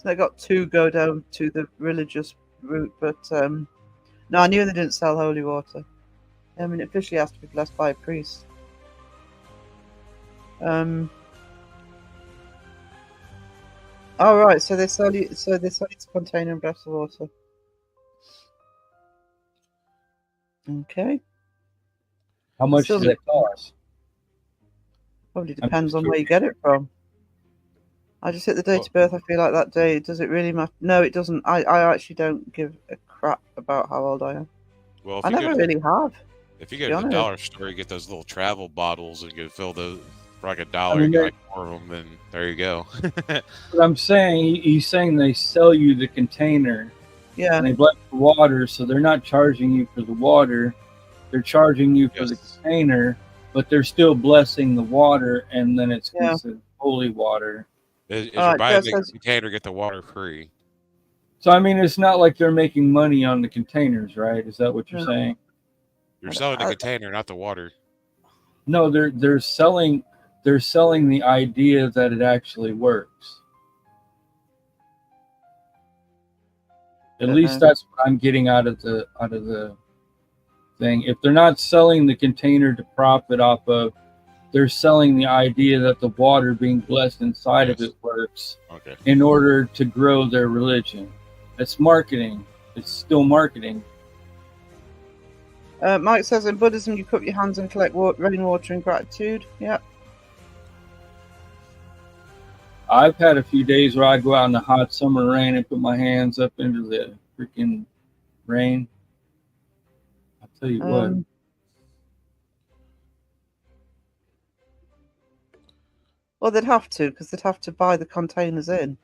they got to go down to the religious route, but no, I knew they didn't sell holy water. I mean, it officially has to be blessed by a priest. Oh right, so they sell you. So they sell you a container and bless the water. Okay, How much Still- does that cost? probably I'm depends on sure- where you get it from. I just hit the date of birth. I feel like that day. Does it really matter? No, it doesn't. I actually don't give a crap about how old I am. Well, if I you never go, really have. if you go be to the honest. dollar store, you get those little travel bottles and you fill those for like $1. mean, you get like 4 of them, then there you go. But I'm saying, he's saying they sell you the container Yeah. and they bless the water, so they're not charging you for the water. They're charging you for the Yes. container, but they're still blessing the water, and then it's Yeah. considered holy water. Is All you're right, buying Jeff the says- container, get the water free. So I mean, it's not like they're making money on the containers, right? Is that what you're No. saying? You're selling the I- container, not the water. No, they're selling the idea that it actually works. At least that's what I'm getting out of the thing. If they're not selling the container to profit off of, they're selling the idea that the water being blessed inside of Yes. it works Okay. in order to grow their religion. It's marketing. It's still marketing. Mike says in Buddhism you cup your hands and collect rainwater in gratitude. Yeah. I've had a few days where I go out in the hot summer rain and put my hands up into the freaking rain. I'll tell you what. Well, they'd have to because they'd have to buy the containers in.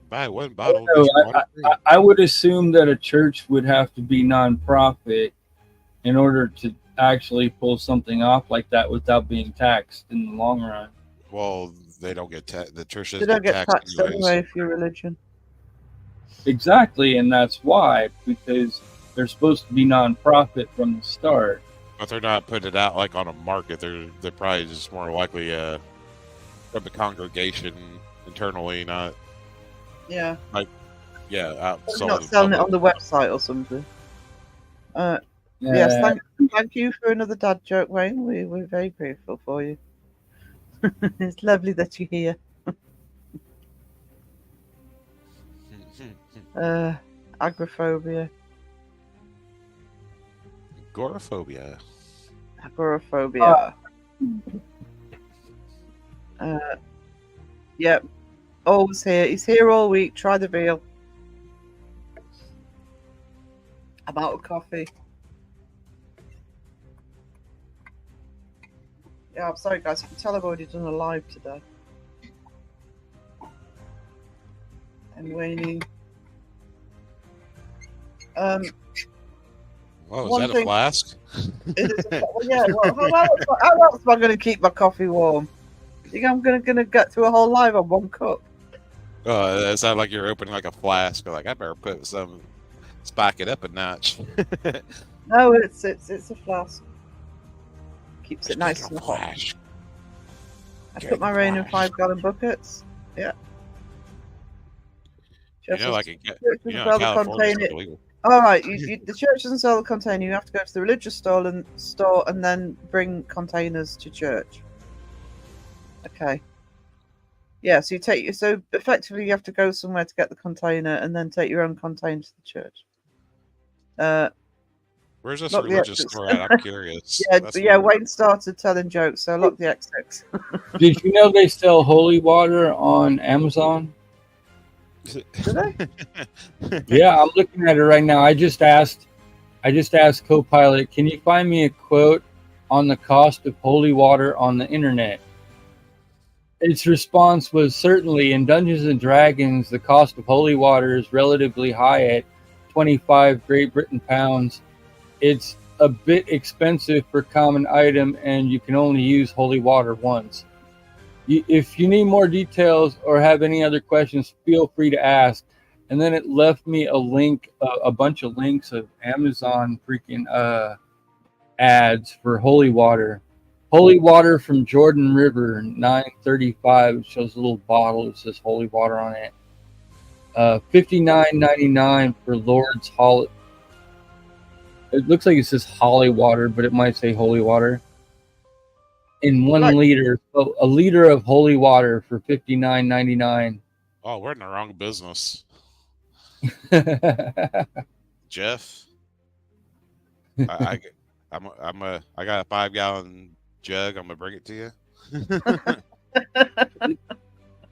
Buy one bottle, So get your bottle free. I would assume that a church would have to be nonprofit in order to actually pull something off like that without being taxed in the long run. Well, they don't get the church They doesn't don't get get taxed taxed anyways. anyway if you're religion. Exactly, and that's why, because they're supposed to be nonprofit from the start. But they're not putting it out like on a market. They're probably just more likely from the congregation internally, not Yeah. out You're selling not to the selling it on public. the website or something. Yes, thank you for another dad joke, Wayne. We're very grateful for you. It's lovely that you're here. Agoraphobia. Agoraphobia. Agoraphobia. Yep. Always here. He's here all week. Try the veal. I'm out of coffee. Yeah, I'm sorry, guys. You can tell I've already done a live today. And Wayne. Oh, is One that a thing- flask? It is well, yeah. Well, how else am I going to keep my coffee warm? You think I'm going to get through a whole live on one cup? It sounded like you're opening like a flask. Like I better put some, spike it up a notch. No, it's a flask. Keeps it nice Get and a hot. flask. I Get put my a rain in flask. 5-gallon buckets. Yeah. You know, like in Church you doesn't know, in sell the California, it's container. illegal. All right, the church doesn't sell the container. You have to go to the religious store and then bring containers to church. Okay. Yeah, so effectively you have to go somewhere to get the container and then take your own container to the church. Where's this Lock the religious exits. store at? I'm curious. Yeah, That's yeah. weird. Wayne started telling jokes, so lock the exits. Did you know they sell holy water on Amazon? Do they? Yeah, I'm looking at it right now. I just asked Copilot, can you find me a quote on the cost of holy water on the internet? Its response was, certainly in Dungeons and Dragons, the cost of holy water is relatively high at 25 Great Britain pounds. It's a bit expensive per common item, and you can only use holy water once. If you need more details or have any other questions, feel free to ask. And then it left me a link, a bunch of links of Amazon freaking ads for holy water. Holy water from Jordan River, $9.35. It shows a little bottle that says holy water on it. $59.99 for Lord's Holly. It looks like it says holly water, but it might say holy water. In 1 Right. liter, so a liter of holy water for $59.99. Oh, we're in the wrong business, Jeff. I got a 5-gallon jug. I'm gonna bring it to you.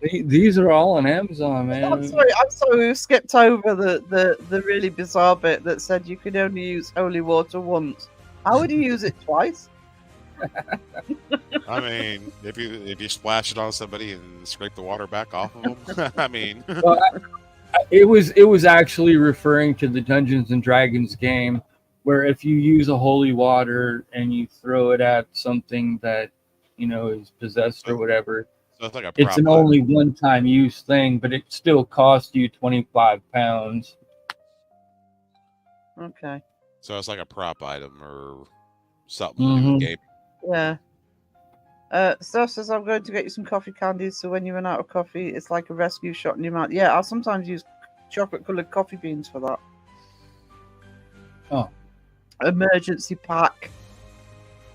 These are all on Amazon, man. I'm sorry. We skipped over the really bizarre bit that said you could only use holy water once. How would you use it twice? I mean, if you splash it on somebody and scrape the water back off of them, I mean, Well, it was actually referring to the Dungeons and Dragons game, where if you use a holy water and you throw it at something that is possessed or whatever, so it's like a it's an prop only one-time use thing, but it still costs you 25 pounds. Okay. So it's like a prop item or something to do with game. Yeah. Steph says, I'm going to get you some coffee candies, so when you run out of coffee, it's like a rescue shot in your mouth. Yeah, I'll sometimes use chocolate-coloured coffee beans for that. Oh. Emergency pack.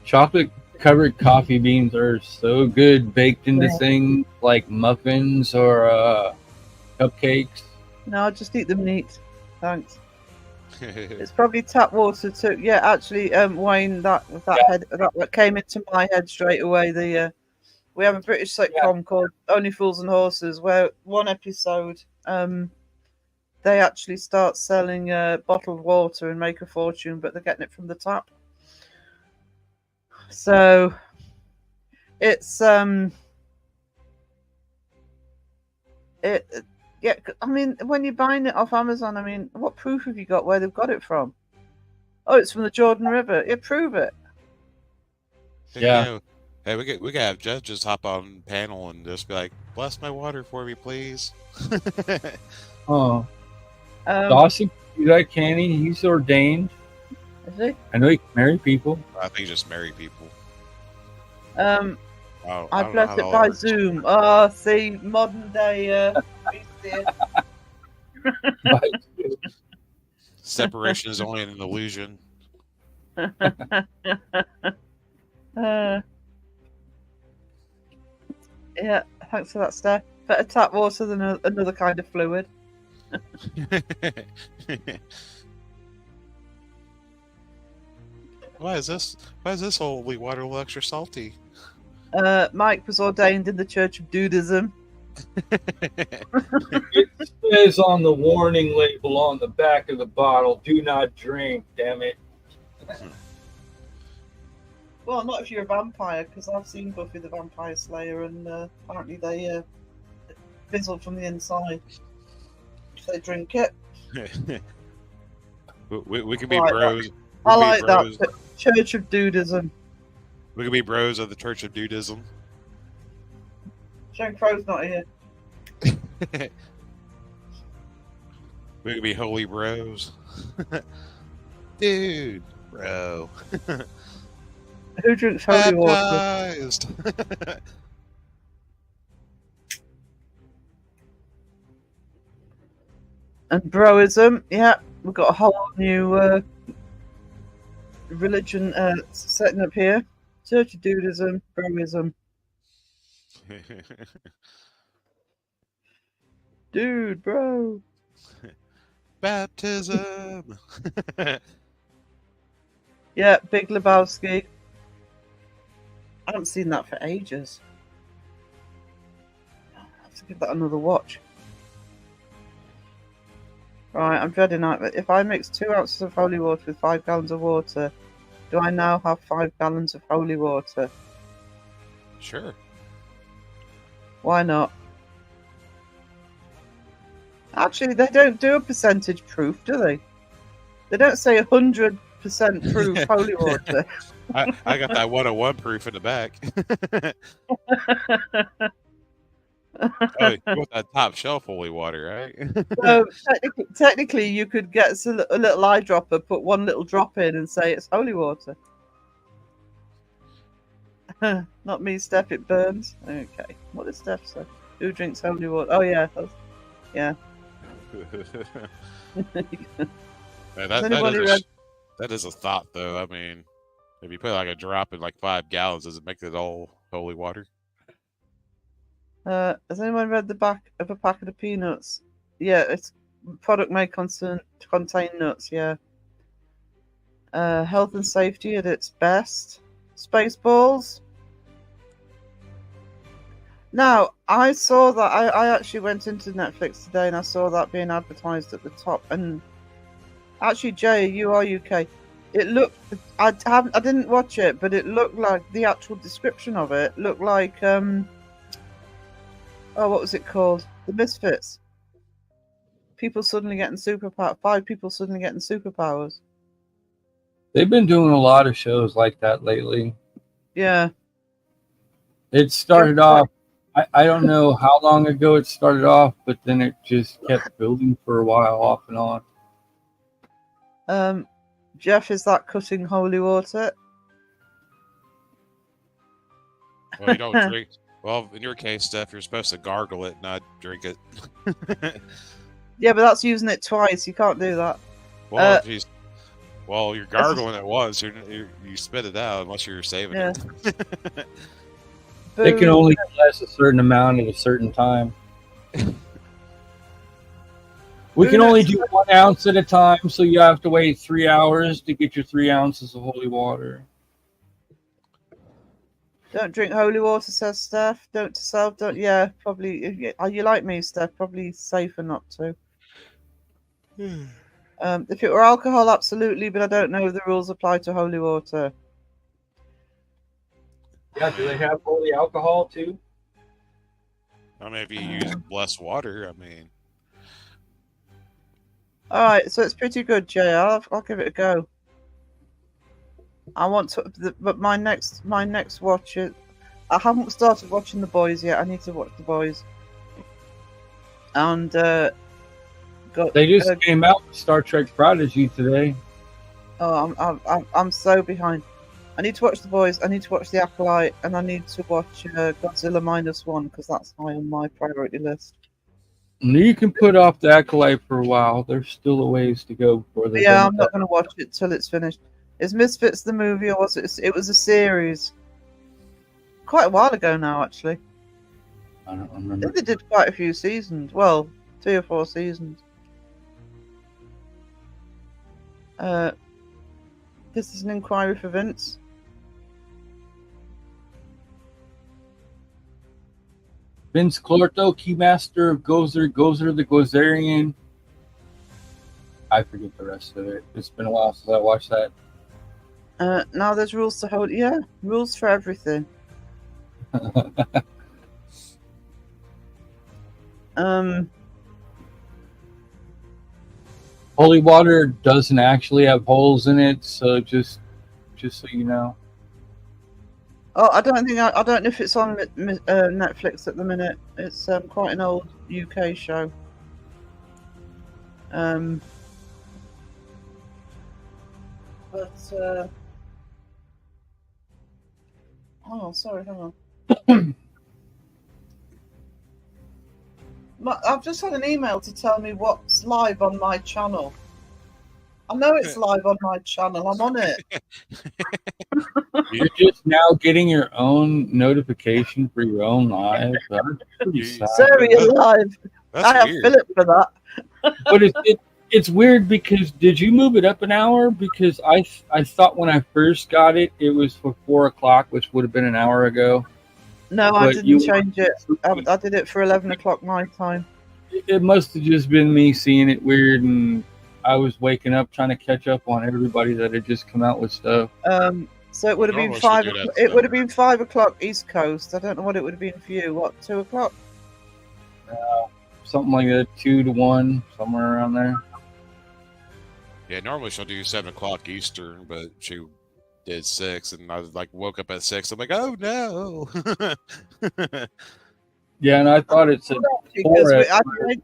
Chocolate-covered coffee beans are so good baked into Yeah. things like muffins or cupcakes. No, I'll just eat them neat. Thanks. It's probably tap water too. Yeah, actually, Wayne, that came into my head straight away. We have a British sitcom called Only Fools and Horses, where one episode, they actually start selling bottled water and make a fortune, but they're getting it from the tap. So it's Yeah, I mean, when you're buying it off Amazon, I mean, what proof have you got where they've got it from? Oh, it's from the Jordan River. Yeah, prove it. Heck Yeah. yeah. Hey, we could have judges hop on panel and just be like, "Bless my water for me, please." Oh, Um, Dawson can do that, can he? He's ordained. is he? I know he can marry people. I think just marry people. Um, I I don't know how bless that it all by works. Zoom. Oh, see, modern day beast here. But Separation is only an illusion. Yeah, thanks for that, Steph. Better tap water than another kind of fluid. Why is this? Why is this holy water a little extra salty? Mike was ordained in the Church of Dudism. it says on the warning label on the back of the bottle, "Do not drink." Damn it! Well, not if you're a vampire, because I've seen Buffy the Vampire Slayer, and apparently they fizzle from the inside if they drink it. we can be I like bros. I We like can be bros. that. Church of Dudism. We can be bros of the Church of Dudism. Shane Crow's not here. We can be holy bros. Dude, bro. Who drinks holy water? Baptized. And broism. Yeah, we've got a whole new religion setting up here. Church of Dudism, broism. Dude, bro. Baptism. Yeah, Big Lebowski. I haven't seen that for ages. I have to give that another watch. Right, I'm dreading that. If I mix 2 ounces of holy water with 5 gallons of water, do I now have 5 gallons of holy water? Sure. Why not? Actually, they don't do a percentage proof, do they? They don't say 100% proof holy water. I got that 101 proof in the back. Oh, you want that top shelf holy water, right? So technically, you could get a little eyedropper, put one little drop in, and say it's holy water. Not me, Steph. It burns. Okay. What did Steph say? Who drinks holy water? Oh yeah, yeah. Man, Has anybody read? that is a thought, though. I mean, if you put like a drop in like 5 gallons, does it make it all holy water? Has anyone read the back of a packet of peanuts? Yeah, it's product may contain nuts. Yeah. Health and safety at its best. Spaceballs. Now, I saw that. I actually went into Netflix today and I saw that being advertised at the top. And actually, Jay, you are UK. It looked. I didn't watch it, but it looked like the actual description of it looked like. Oh, what was it called? The Misfits. People suddenly getting superpower. 5 people suddenly getting superpowers. They've been doing a lot of shows like that lately. Yeah. It started off. I don't know how long ago it started off, but then it just kept building for a while, off and on. Jeff, is that cutting holy water? Well, you don't drink. Well, in your case, Steph, you're supposed to gargle it, not drink it. Yeah, but that's using it twice. You can't do that. Well, well, you're gargling it once. You spit it out unless you're saving it. They can only last a certain amount at a certain time. We can only do 1 ounce at a time, so you have to wait 3 hours to get your 3 ounces of holy water. Don't drink holy water, says Steph. Don't to self. Don't. Yeah, probably. Are you like me, Steph? Probably safer not to. If it were alcohol, absolutely, but I don't know if the rules apply to holy water. Yeah, do they have holy alcohol too? I mean, if you use blessed water, I mean. All right, so it's pretty good, Jay. I'll give it a go. I want to, but my next watch is. I haven't started watching The Boys yet. I need to watch The Boys. And They just came out with Star Trek Prodigy today. Oh, I'm so behind. I need to watch The Boys. I need to watch The Acolyte, and I need to watch Godzilla -1 because that's high on my priority list. You can put off The Acolyte for a while. There's still a ways to go before they. Yeah, I'm not going to watch it till it's finished. Is Misfits the movie, or was it? It was a series. Quite a while ago now, actually. I don't I remember. think they did quite a few seasons. Well, 3 or 4 seasons. This is an inquiry for Vince. Vince Clorto, Keymaster of Gozer the Gozerian. I forget the rest of it. It's been a while since I watched that. Now there's rules to hold. Yeah, rules for everything. Holy water doesn't actually have holes in it, so just so you know. Oh, I don't know if it's on Netflix at the minute. It's quite an old UK show. Oh, sorry, hang on. I've just had an email to tell me what's live on my channel. I know it's live on my channel. I'm on it. You're just now getting your own notification for your own live. That's pretty sad. Sorry, you're live. I have weird. Philip for that. But it's weird because did you move it up an hour? Because I thought when I first got it, it was for 4 o'clock, which would have been an hour ago. No, I didn't change it. I did it for 11 o'clock my time. It must have just been me seeing it weird, and I was waking up trying to catch up on everybody that had just come out with stuff. So it would have been 5. It would have been 5 o'clock East Coast. I don't know what it would have been for you. What, 2 o'clock? Something like that, 2 to 1, somewhere around there. Yeah, normally she'll do 7 o'clock Eastern, but she did 6, and I woke up at 6. I'm like, oh no. Yeah, and I thought it said because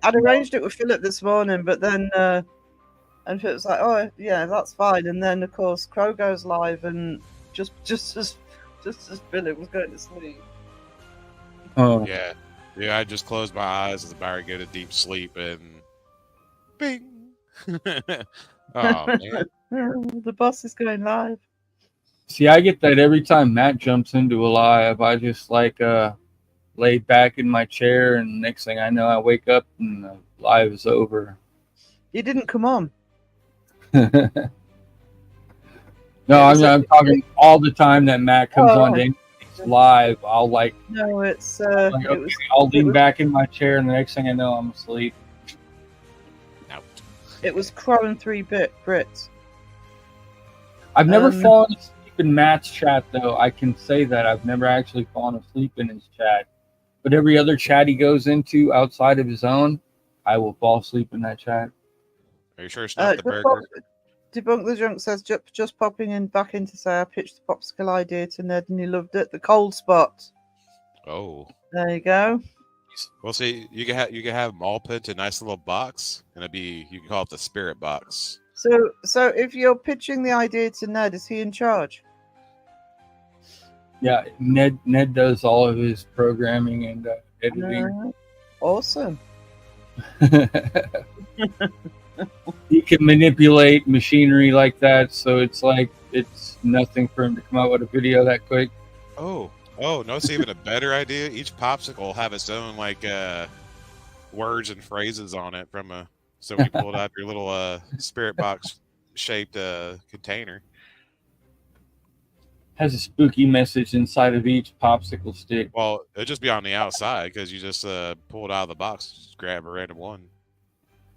I'd arranged it with Philip this morning, but then and Philip's like, oh yeah, that's fine. And then of course Crow goes live, and just as Philip was going to sleep. Oh yeah. I just closed my eyes as about to go to deep sleep, and bing. Oh man, the boss is going live. See, I get that every time Matt jumps into a live. I just lay back in my chair, and next thing I know, I wake up and the live is over. You didn't come on. No, I'm talking all the time that Matt comes on to live. I'll No, it's I'll lean back in my chair, and the next thing I know, I'm asleep. Out. It was Crow and 3-bit Brits. I've never fallen asleep in Matt's chat, though. I can say that I've never actually fallen asleep in his chat. But every other chat he goes into outside of his own, I will fall asleep in that chat. Are you sure it's not the burger? Debunk the Junk says, just popping in back in to say I pitched the popsicle idea to Ned and he loved it. The cold spot. Oh. There you go. Well, see, you can have them all put into a nice little box, and you can call it the spirit box. So if you're pitching the idea to Ned, is he in charge? Yeah, Ned does all of his programming and editing. Awesome. He can manipulate machinery like that, so it's nothing for him to come out with a video that quick. Oh, no, it's even a better idea. Each popsicle will have its own words and phrases on it so when you pull it out your little spirit box shaped container. Has a spooky message inside of each popsicle stick. Well, it'll just be on the outside because you just pull it out of the box, just grab a random one.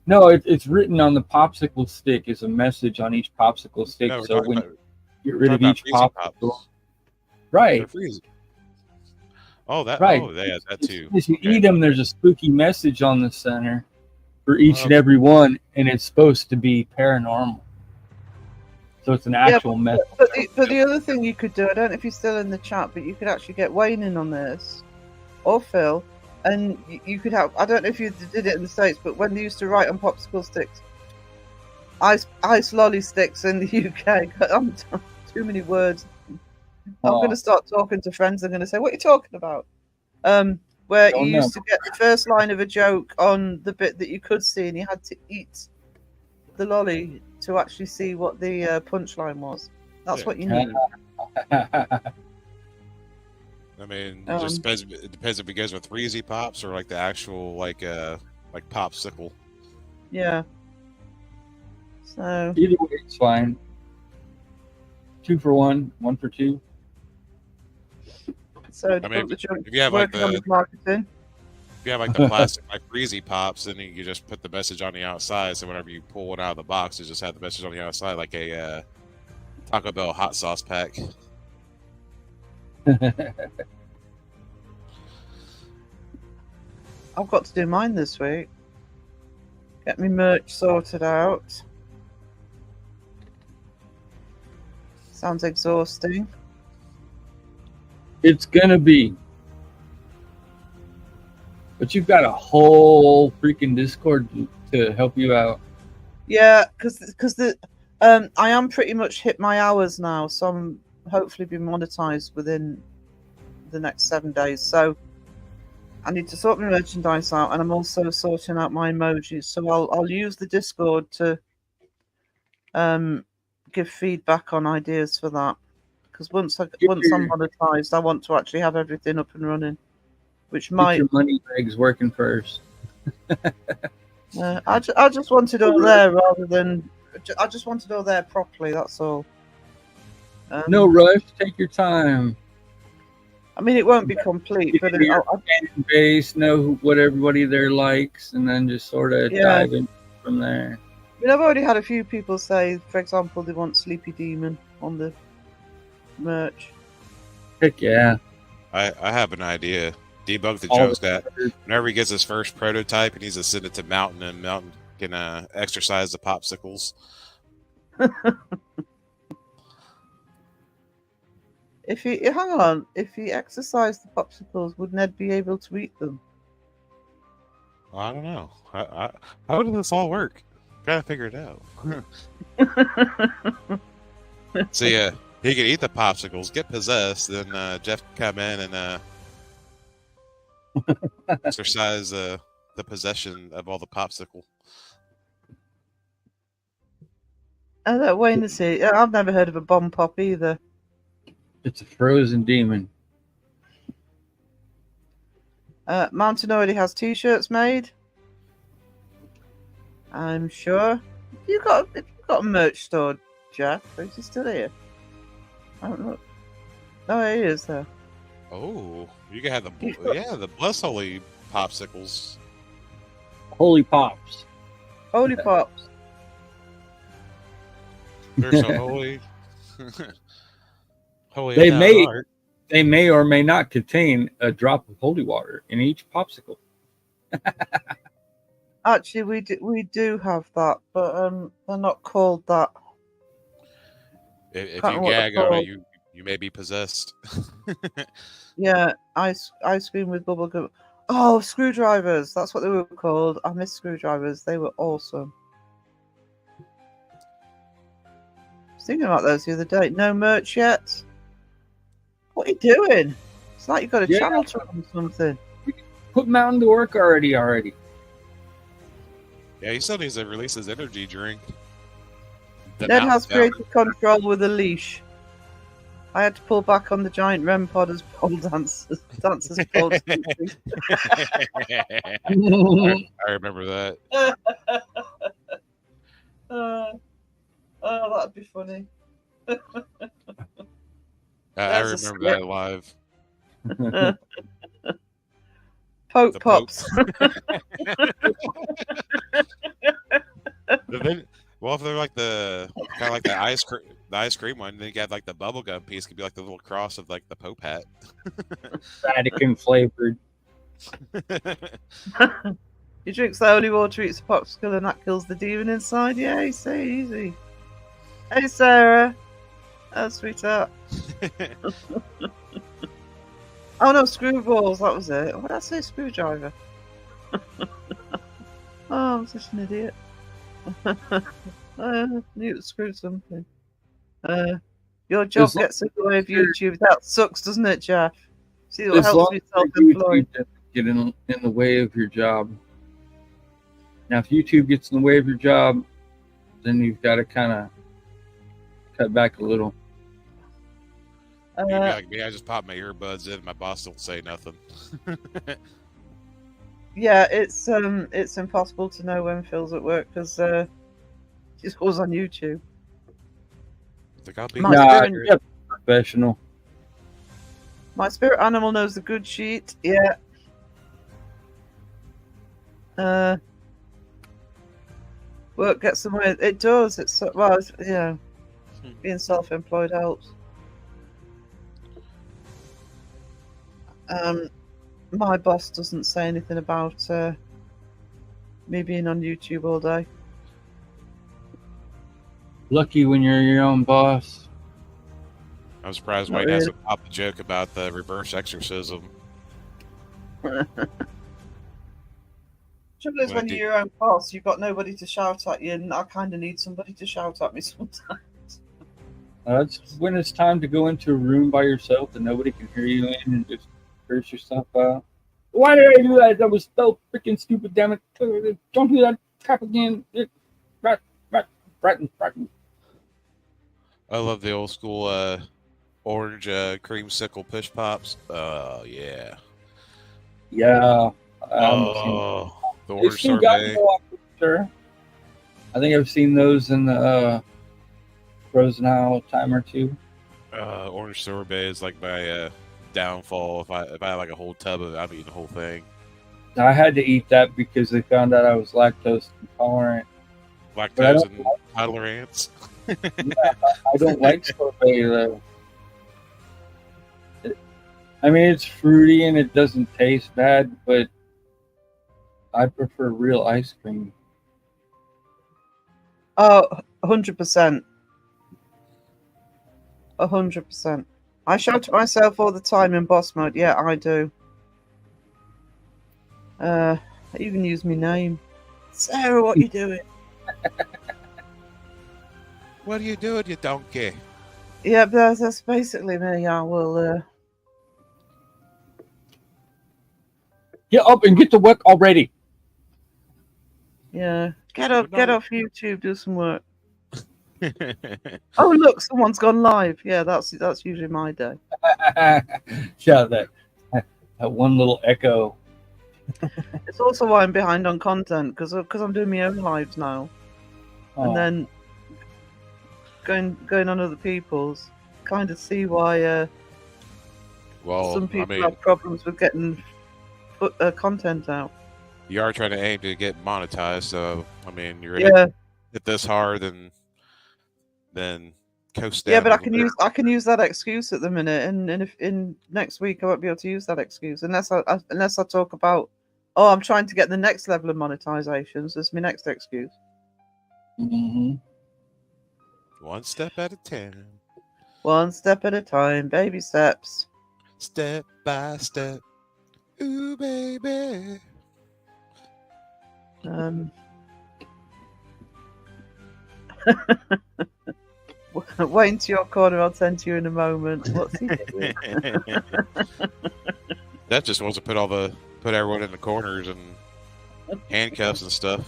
No, it's written on the popsicle stick. It's a message on each popsicle stick. No, so when you get rid of each popsicle, right? Oh, that right. Oh, yeah, that too. As you eat them, there's a spooky message on the center. for each and every one, and it's supposed to be paranormal. So it's an actual method. But the other thing you could do, I don't know if you're still in the chat, but you could actually get Wayne in on this, or Phil, and you could have, I don't know if you did it in the States, but when they used to write on popsicle sticks, ice lolly sticks in the UK, I'm too many words. I'm going to start talking to friends. I'm going to say, what are you talking about? Where you used to get the first line of a joke on the bit that you could see, and you had to eat the lolly to actually see what the punchline was. That's what you need. I mean, it just depends. It depends if it goes with Reezy Pops or like the actual like popsicle. Yeah. So either way, it's fine. 2 for 1, 1 for 2. So I mean, if you have like marketing. If you have like the plastic like Reezy Pops, then you just put the message on the outside. So whenever you pull one out of the box, it just have the message on the outside, like a Taco Bell hot sauce pack. I've got to do mine this week. Get me merch sorted out. Sounds exhausting. It's gonna be. But you've got a whole freaking Discord to help you out. Yeah, because the I am pretty much hit my hours now, so I'm hopefully be monetized within the next 7 days. So I need to sort my merchandise out, and I'm also sorting out my emojis. So I'll use the Discord to give feedback on ideas for that. Because once I'm monetized, I want to actually have everything up and running. Which might get your money bags working first. I just want it all there rather than I just want it all there properly. That's all. No rush. Take your time. I mean, it won't be complete, but fan base, know what everybody there likes, and then just sort of dive in from there. I mean, I've already had a few people say, for example, they want Sleepy Demon on the merch. Heck yeah! I have an idea. Debug the joke's that whenever he gets his first prototype, he needs to send it to Mountain, and Mountain can exercise the popsicles. If he exercised the popsicles, would Ned be able to eat them? I don't know. How does this all work? Gotta figure it out. So yeah, he can eat the popsicles, get possessed, then Jeff can come in and exercise the possession of all the popsicle. Wait and see. I've never heard of a bomb pop either. It's a frozen demon. Mountain already has T-shirts made. I'm sure. If you've got a merch store, Jeff, is he still here? I don't know. Oh, he is there. Oh, you can have the Bless Holy popsicles. Holy Pops. Holy Pops. They're so holy. Holy. They may or may not contain a drop of holy water in each popsicle. Actually, we do have that, but they're not called that. If you gag on it, you may be possessed. Yeah, ice cream with bubble gum. Oh, screwdrivers! That's what they were called. I miss screwdrivers. They were awesome. I was thinking about those the other day. No merch yet. What are you doing? It's like you've got a channel to run something. Put Mountain to work already. Yeah, he still needs to release his energy drink. Ned has creative control with a leash. I had to pull back on the giant REM pod as pole dancers pulled. I remember that. Oh, that'd be funny. I remember that live. Poke Pops. Well, if they're like the kind of like the ice cream one, then you got like the bubblegum piece could be like the little cross of like the Pope hat. Vatican flavored. He drinks the holy water, eats a popsicle, and that kills the demon inside. Yay, say easy. Hey, Sarah. Oh, sweetheart. Oh, no, screwballs. That was it. What did I say? Screwdriver. Oh, I'm such an idiot. Need to screw something. Your job As long gets in the way of as you're- YouTube. That sucks, doesn't it, Jeff? See what As helps long me as your self-employed. YouTube doesn't get in the way of your job. Now, if YouTube gets in the way of your job, then you've got to kind of cut back a little. You'd be like me. I just pop my earbuds in. My boss don't say nothing. Yeah, it's impossible to know when Phil's at work because she's always on YouTube. Like, I'll be My Nah, spirit- you're a professional. My spirit animal knows the good sheet. Yeah. Work gets in the way. It does. It's well, yeah. Being self-employed helps. My boss doesn't say anything about me being on YouTube all day. Lucky when you're your own boss. I'm surprised Not Wayne really. hasn't popped the joke about the reverse exorcism. Trouble is, Well, when you're your own boss, you've got nobody to shout at you, and I kind of need somebody to shout at me sometimes. That's when it's time to go into a room by yourself and nobody can hear you in and just curse yourself out. Why did I do that? That was so freaking stupid, damn it. Don't do that crap again. Rat. I love the old school orange creamsicle push pops. Oh yeah. Yeah. Oh, the I've orange still got sorbet. them, sure. I think I've seen those in the Frozen Isle a time or two. Orange sorbet is like my downfall. If I had like a whole tub of it, I'd eat the whole thing. I had to eat that because they found out I was lactose intolerant. But I Lactose don't and tolerance. I don't like sorbet though. I mean, it's fruity and it doesn't taste bad, but I prefer real ice cream. Oh, 100%. 100%. I shout at myself all the time in boss mode. Yeah, I do. I even use my name. Sarah, what you doing? What are you doing, you donkey? Yeah, but that's basically me. I will. Get up and get to work already. Yeah. Get up, But get no- off YouTube, do some work. Oh, look, someone's gone live. Yeah, that's usually my day. Yeah, that one little echo. It's also why I'm behind on content because I'm doing my own lives now, Oh, and then going on other people's. Kind of see why Well, some I people mean, have problems with getting content out. you are trying to aim to get monetized, so I mean, you're Yeah, hit this hard, then coast down. yeah, but a I little can use that excuse at the minute, and if in next week I won't be able to use that excuse unless I talk about, oh, I'm trying to get the next level of monetizations. That's my next excuse. mhm. One step at a time, One step at a time, baby steps. step by step. Ooh, baby. Wait into your corner. I'll tend to you in a moment. What's he doing? That just wants to put everyone in the corners and handcuffs and stuff.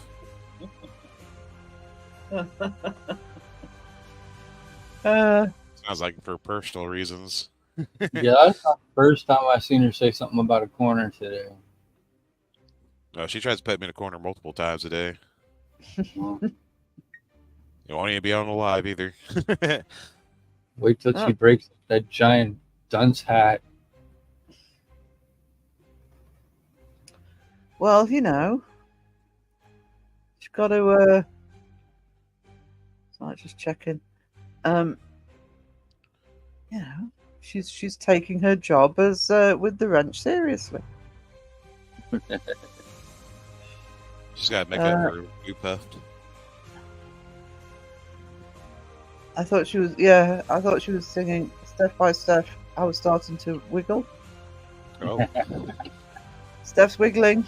Sounds like for personal reasons. Yeah, that's not the first time I've seen her say something about a corner today. She tries to put me in a corner multiple times a day. Well, You won't even be on the live either. wait till Oh. she breaks that giant dunce hat. Well, she's got to. Sorry, just checking. She's taking her job as with the wrench seriously. She's got to make up for you puffed. I thought she was. Yeah, I thought she was singing step by step. I was starting to wiggle. Oh, Steph's wiggling.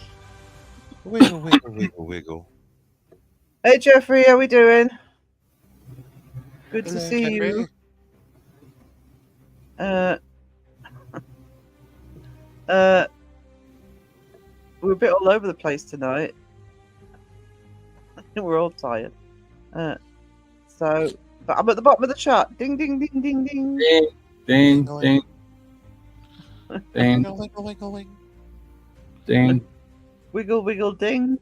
wiggle, wiggle, wiggle, wiggle. Hey Jeffrey, how we doing? Good to Hello, see you. We're a bit all over the place tonight. I think we're all tired. But I'm at the bottom of the chat. Ding, ding, ding, ding, ding. Ding, ding, ding, ding, Wiggle, wiggle, wiggle, wiggle. ding. Wiggle, wiggle, ding.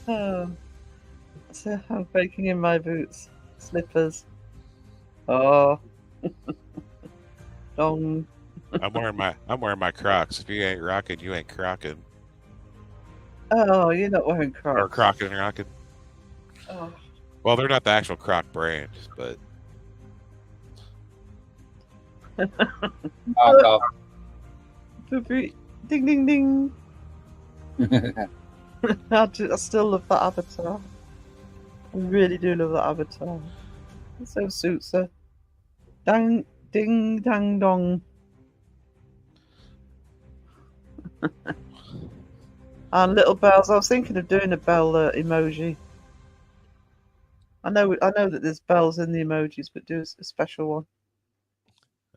So I'm baking in my boots, slippers. Oh, dong. I'm wearing my Crocs. If you ain't rocking, you ain't crocking. Oh, you're not wearing Or Crocs. crocking and rocking. Oh. Well, they're not the actual Croc brand, but Off. Ding, ding, ding. I still love that avatar. I really do love that avatar. It so suits her. Dang, ding, dang, dong. And little bells. I was thinking of doing a bell emoji. I know that there's bells in the emojis, but do a special one.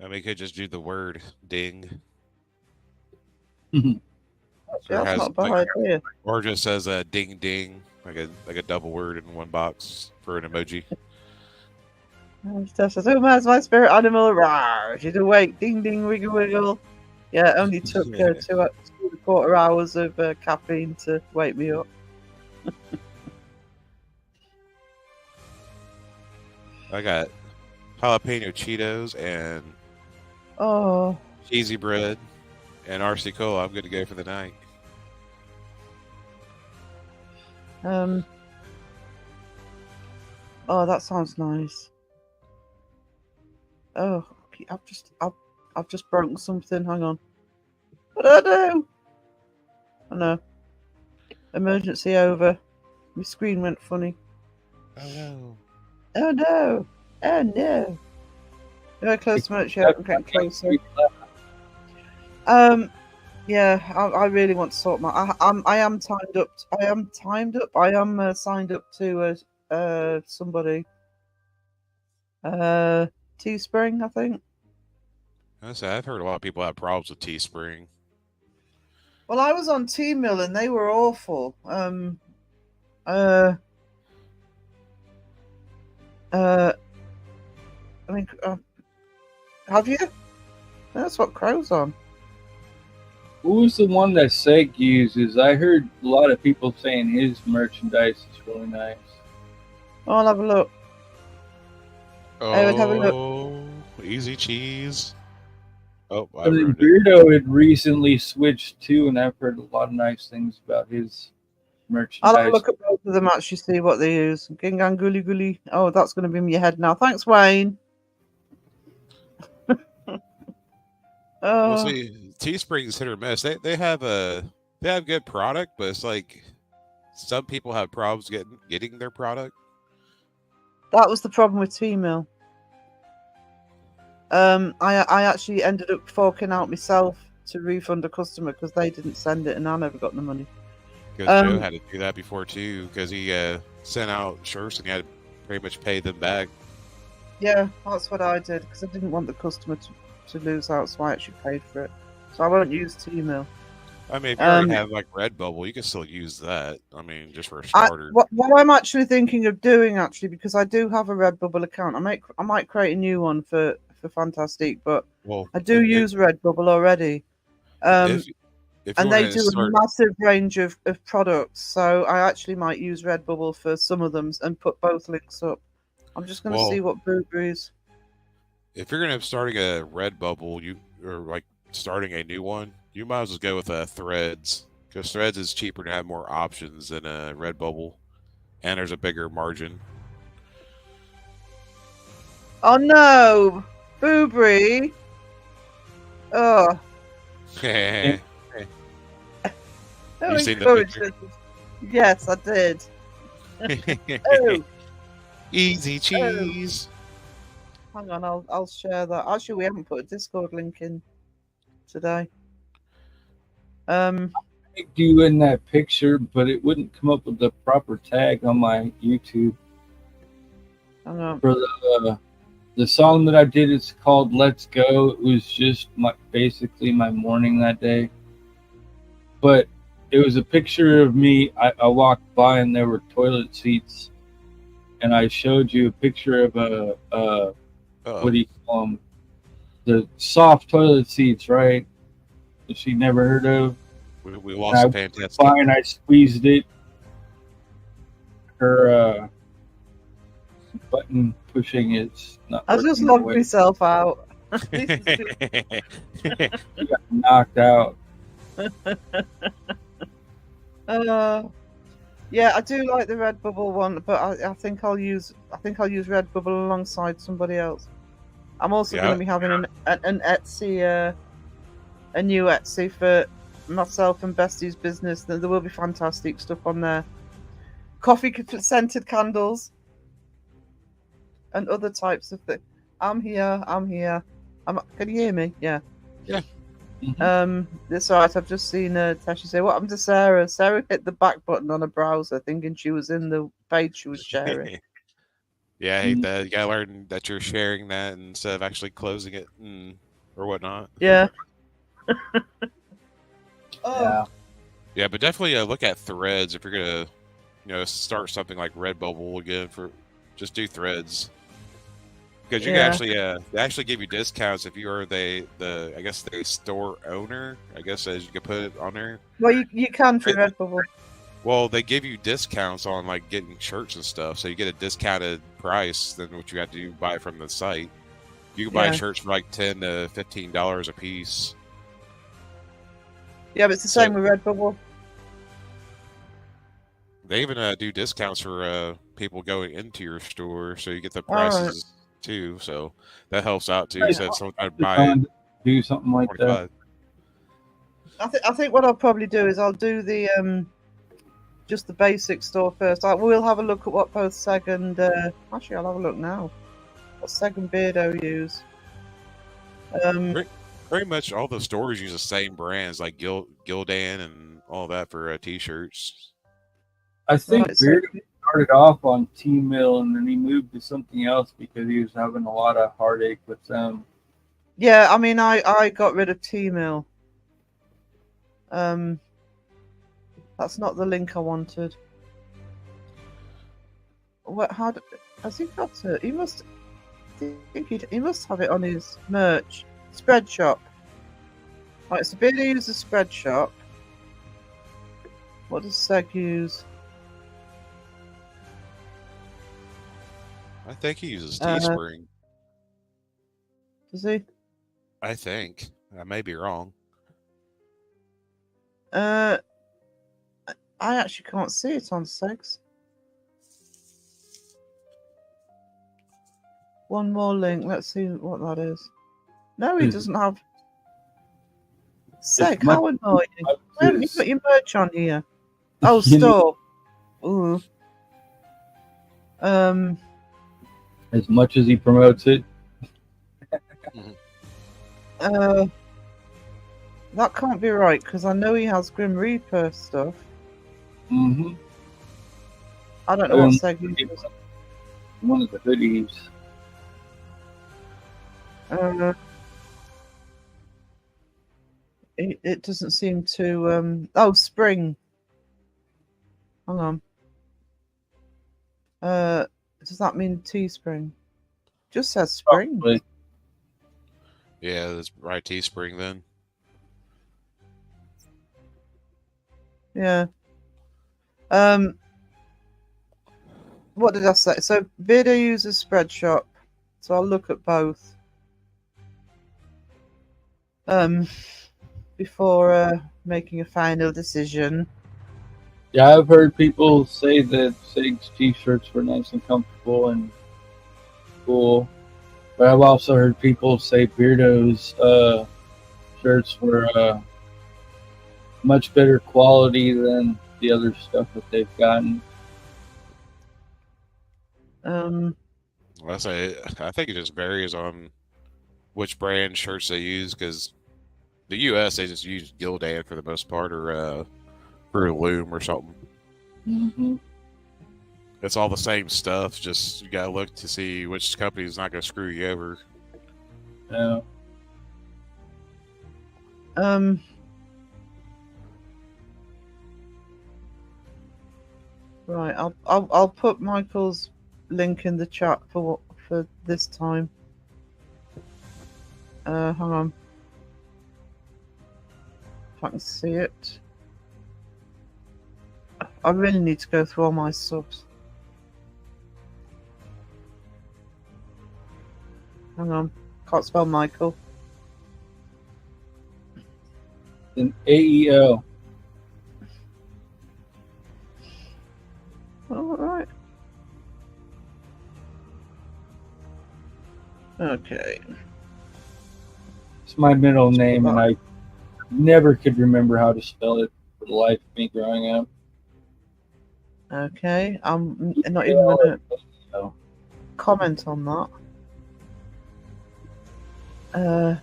I mean, you could just do the word ding. Actually, that's has, not a bad like, idea. Or just says a ding ding, like a double word in one box for an emoji. And Steph says, "Oh, man's my spirit animal. Rawr, she's awake. Ding, ding, wiggle, wiggle." Yeah, it only took 2.25 hours of caffeine to wake me up. I got jalapeno Cheetos and Oh, cheesy bread and RC Cola. I'm good to go for the night. Oh, that sounds nice. Oh, I've just broken something. Hang on. What did I do? Oh no. Emergency over. My screen went funny. Oh no. Oh no. Oh no. Very close to much. Yeah, I'm getting closer. Yeah, I really want to sort my. I am timed up. I am timed up. I am signed up to somebody. Teespring, I think. I've heard a lot of people have problems with Teespring. Well, I was on T-Mill and they were awful. I mean, have you? That's what Crow's on. Who's the one that Seg uses? I heard a lot of people saying his merchandise is really nice. I'll have a look. I would have a look. Oh, easy cheese. Oh, I And then ruined it. Beardo had recently switched too, and I've heard a lot of nice things about his merchandise. I'll have a look at both of them, actually, see what they use. Gingang Gully Gully. Oh, that's going to be in your head now. Thanks, Wayne. Well, Oh, see, Teespring's hit or miss. They have good product, but it's like some people have problems getting their product. that was the problem with T-Mill. I actually ended up forking out myself to refund a customer because they didn't send it and I never got the money. Because Joe had to do that before too, because he sent out shirts and he had to pretty much pay them back. Yeah, that's what I did because I didn't want the customer to lose out, so I actually paid for it. So I won't use T-Mill. I mean, if you already have like Redbubble, you can still use that. I mean, just for a starter. What I'm actually thinking of doing, actually, because I do have a Redbubble account, I might create a new one for Fantastic, but I do use Redbubble already. If and they do a massive range of products, so I actually might use Redbubble for some of them and put both links up. I'm just going to see what Booberries. If you're going to starting a Redbubble, starting a new one, you might as well go with Threads, because Threads is cheaper to have more options than Redbubble, and there's a bigger margin. Oh no, Booberry! Oh, You Oh, seen the encouraged picture? us. Yes, I did. Oh, Easy cheese. hang on, I'll share that. Actually, we haven't put a Discord link in today. Tagged you in that picture, but it wouldn't come up with the proper tag on my YouTube. Hang on. For the song that I did, it's called "Let's Go." It was just basically my morning that day, but it was a picture of me. I walked by and there were toilet seats, and I showed you a picture of what do you call them? The soft toilet seats, right? That she never heard of. We And lost I fantastic. fine, I squeezed it. Her button pushing is not I just working logged away. myself out. She got knocked out. Yeah, I do like the Redbubble one, but I think I'll use Redbubble alongside somebody else. I'm also going to be having an Etsy, a new Etsy for myself and Bestie's business. There will be fantastic stuff on there. Coffee scented candles and other types of things. I'm here. Can you hear me? Yeah. Yeah. That's all right. I've just seen Tashi say, "What happened to Sarah?" Sarah hit the back button on a browser, thinking she was in the page she was sharing. Yeah, I hate that. You gotta learn that you're sharing that instead of actually closing it or whatnot. Yeah. Yeah. Yeah, but definitely look at Threads if you're gonna, start something like Redbubble again. Just do Threads because you can actually they actually give you discounts if you are the I guess the store owner. I guess as you can put it on there. Well, you can for Redbubble. Well, they give you discounts on like getting shirts and stuff, so you get a discounted price than what you have to buy from the site. You can buy shirts for like $10 to $15 a piece. Yeah, but it's the same with Redbubble. They even do discounts for people going into your store, so you get the prices too. So that helps out too. So if someone tried to buy it, do something like that. I think what I'll probably do is I'll do the just the basic store first. We'll have a look at what both Seg and actually I'll have a look now. What Seg and Beardo use. Pretty much all the stores use the same brands like Gildan and all that for t-shirts. I think Beardo started off on T-Mill and then he moved to something else because he was having a lot of heartache with them. Yeah, I mean, I got rid of T-Mill. That's not the link I wanted. What? Has he got it? He must have it on his merch spread shop. Right, so Beardo uses spread shop. What does Seg use? I think he uses Teespring. Does he? I think. I may be wrong. I actually can't see it on Seg's. One more link. Let's see what that is. No, he doesn't have. Seg, how annoying. Why haven't you got your merch on here? Oh, store. Ooh. As much as he promotes it. That can't be right because I know he has Grim Reaper stuff. Mm-hmm. I don't know what Seg uses. One of the hoodies. It doesn't seem to. Oh, spring. Hang on. Does that mean Teespring? Just says spring. Probably. Yeah, that's right. Teespring then. Yeah. What did I say? So Beardo uses Spreadshop, so I'll look at both. Before making a final decision. Yeah, I've heard people say that Seg's t-shirts were nice and comfortable and cool. But I've also heard people say Beardo's shirts were much better quality than the other stuff that they've gotten. I say I think it just varies on which brand shirts they use because the U.S. they just use Gildan for the most part or Loom or something. Mm-hmm. It's all the same stuff. Just you gotta look to see which company's not gonna screw you over. Yeah. Right. I'll put Michael's link in the chat for this time. Hang on. If I can see it. I really need to go through all my subs. Hang on. Can't spell Michael. An AEO. All right. Okay. It's my middle name, and I never could remember how to spell it for the life of me growing up. Okay. I'm not even going to comment on that.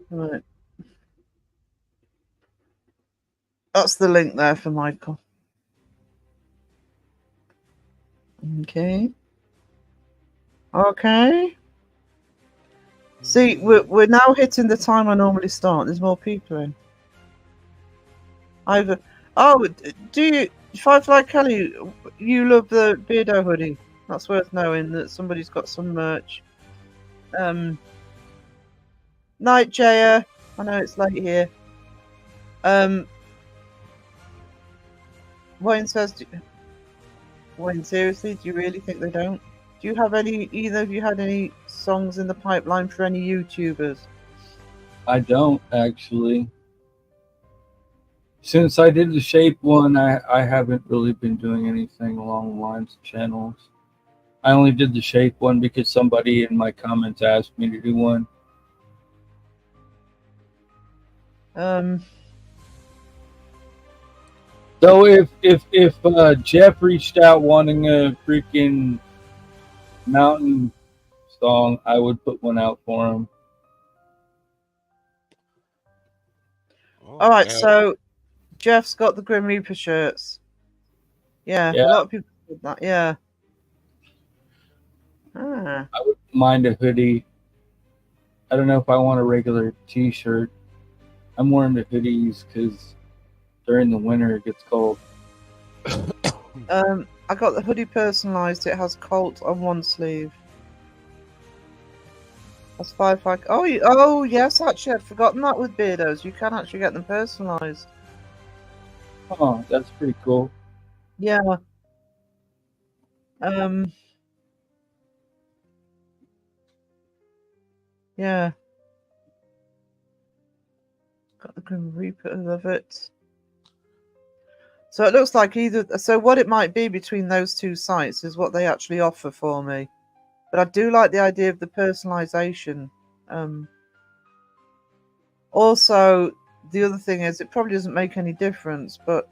Right. That's the link there for Michael. Okay. Okay. See, we're now hitting the time I normally start. There's more people in. Do you, Firefly Kelly? You love the Beardo hoodie. That's worth knowing that somebody's got some merch. Night, Jaya. I know it's late here. Wayne says, Wayne, seriously, do you really think they don't? Do you have either of you had any songs in the pipeline for any YouTubers? I don't actually. Since I did the shape one, I haven't really been doing anything along the lines of channels. I only did the shape one because somebody in my comments asked me to do one. So if Jeff reached out wanting a freaking mountain song, I would put one out for him. Oh, All right, yeah. so Jeff's got the Grim Reaper shirts. Yeah, Yeah. a lot of people did that. Yeah. Ah. I wouldn't mind a hoodie. I don't know if I want a regular T-shirt. I'm more into hoodies because during the winter it gets cold. I got the hoodie personalized. It has Colt on one sleeve. That's 5 Oh, yes, actually, I'd forgotten that with Beardos. You can actually get them personalized. Oh, that's pretty cool. Yeah. Yeah. Got the Grim Reaper. I love it. So it looks like so what it might be between those two sites is what they actually offer for me. But I do like the idea of the personalization. Also, the other thing is it probably doesn't make any difference, but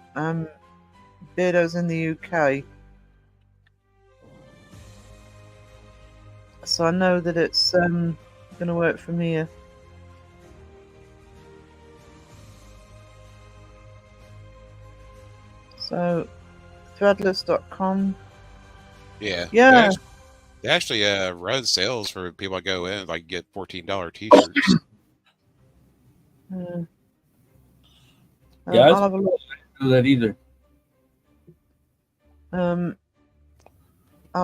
Beardo's in the UK. So I know that it's going to work from here. So, threadless.com. Yeah. Yeah. They actually run sales for people that go in, like get $14 T-shirts. Yeah, I'll have a look. I don't do that either. I'll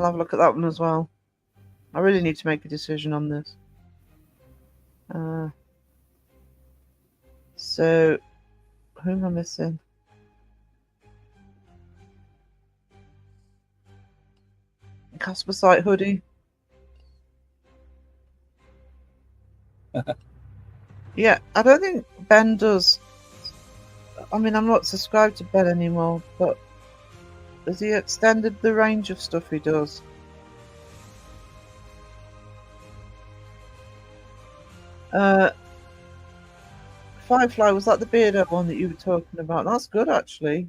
have a look at that one as well. I really need to make a decision on this. So, who am I missing? Casper site hoodie. Yeah, I don't think Ben does. I mean, I'm not subscribed to Ben anymore, but has he extended the range of stuff he does? Firefly, was that the bearded one that you were talking about? That's good, actually.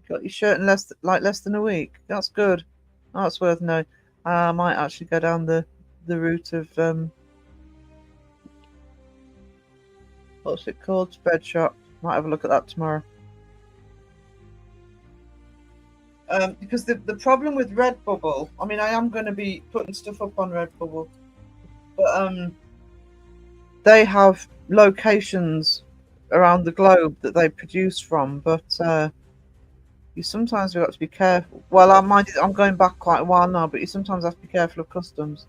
Got your shirt in less than a week. That's good. That's worth knowing. I might actually go down the route of what's it called? Spread shop. Might have a look at that tomorrow. Because the problem with Redbubble, I mean, I am going to be putting stuff up on Redbubble, but they have locations around the globe that they produce from, but you sometimes have got to be careful. Well, I'm going back quite a while now, but you sometimes have to be careful of customs.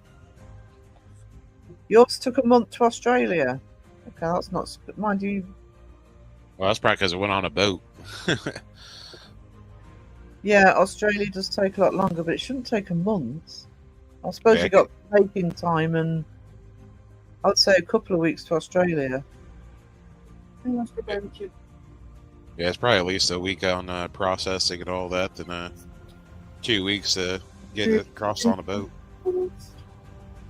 Yours took a month to Australia. Okay, that's not, mind you. Well, that's probably because it went on a boat. Yeah, Australia does take a lot longer, but it shouldn't take a month. I suppose you got making time, and I'd say a couple of weeks to Australia. Yeah, it's probably at least a week on processing and all that, and 2 weeks to get it across on a boat.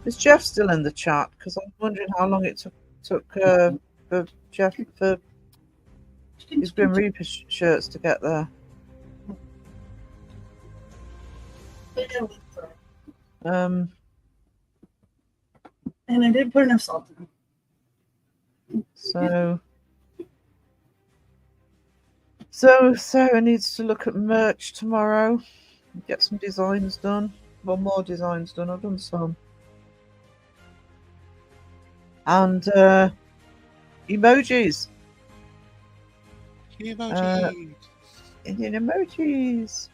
Is Jeff still in the chat? Because I'm wondering how long it took for Jeff for his Grim Reaper shirts to get there. And I did put enough salt in them. So Sarah needs to look at merch tomorrow, get some designs done. Well, more designs done. I've done some. And emojis. Indian emojis.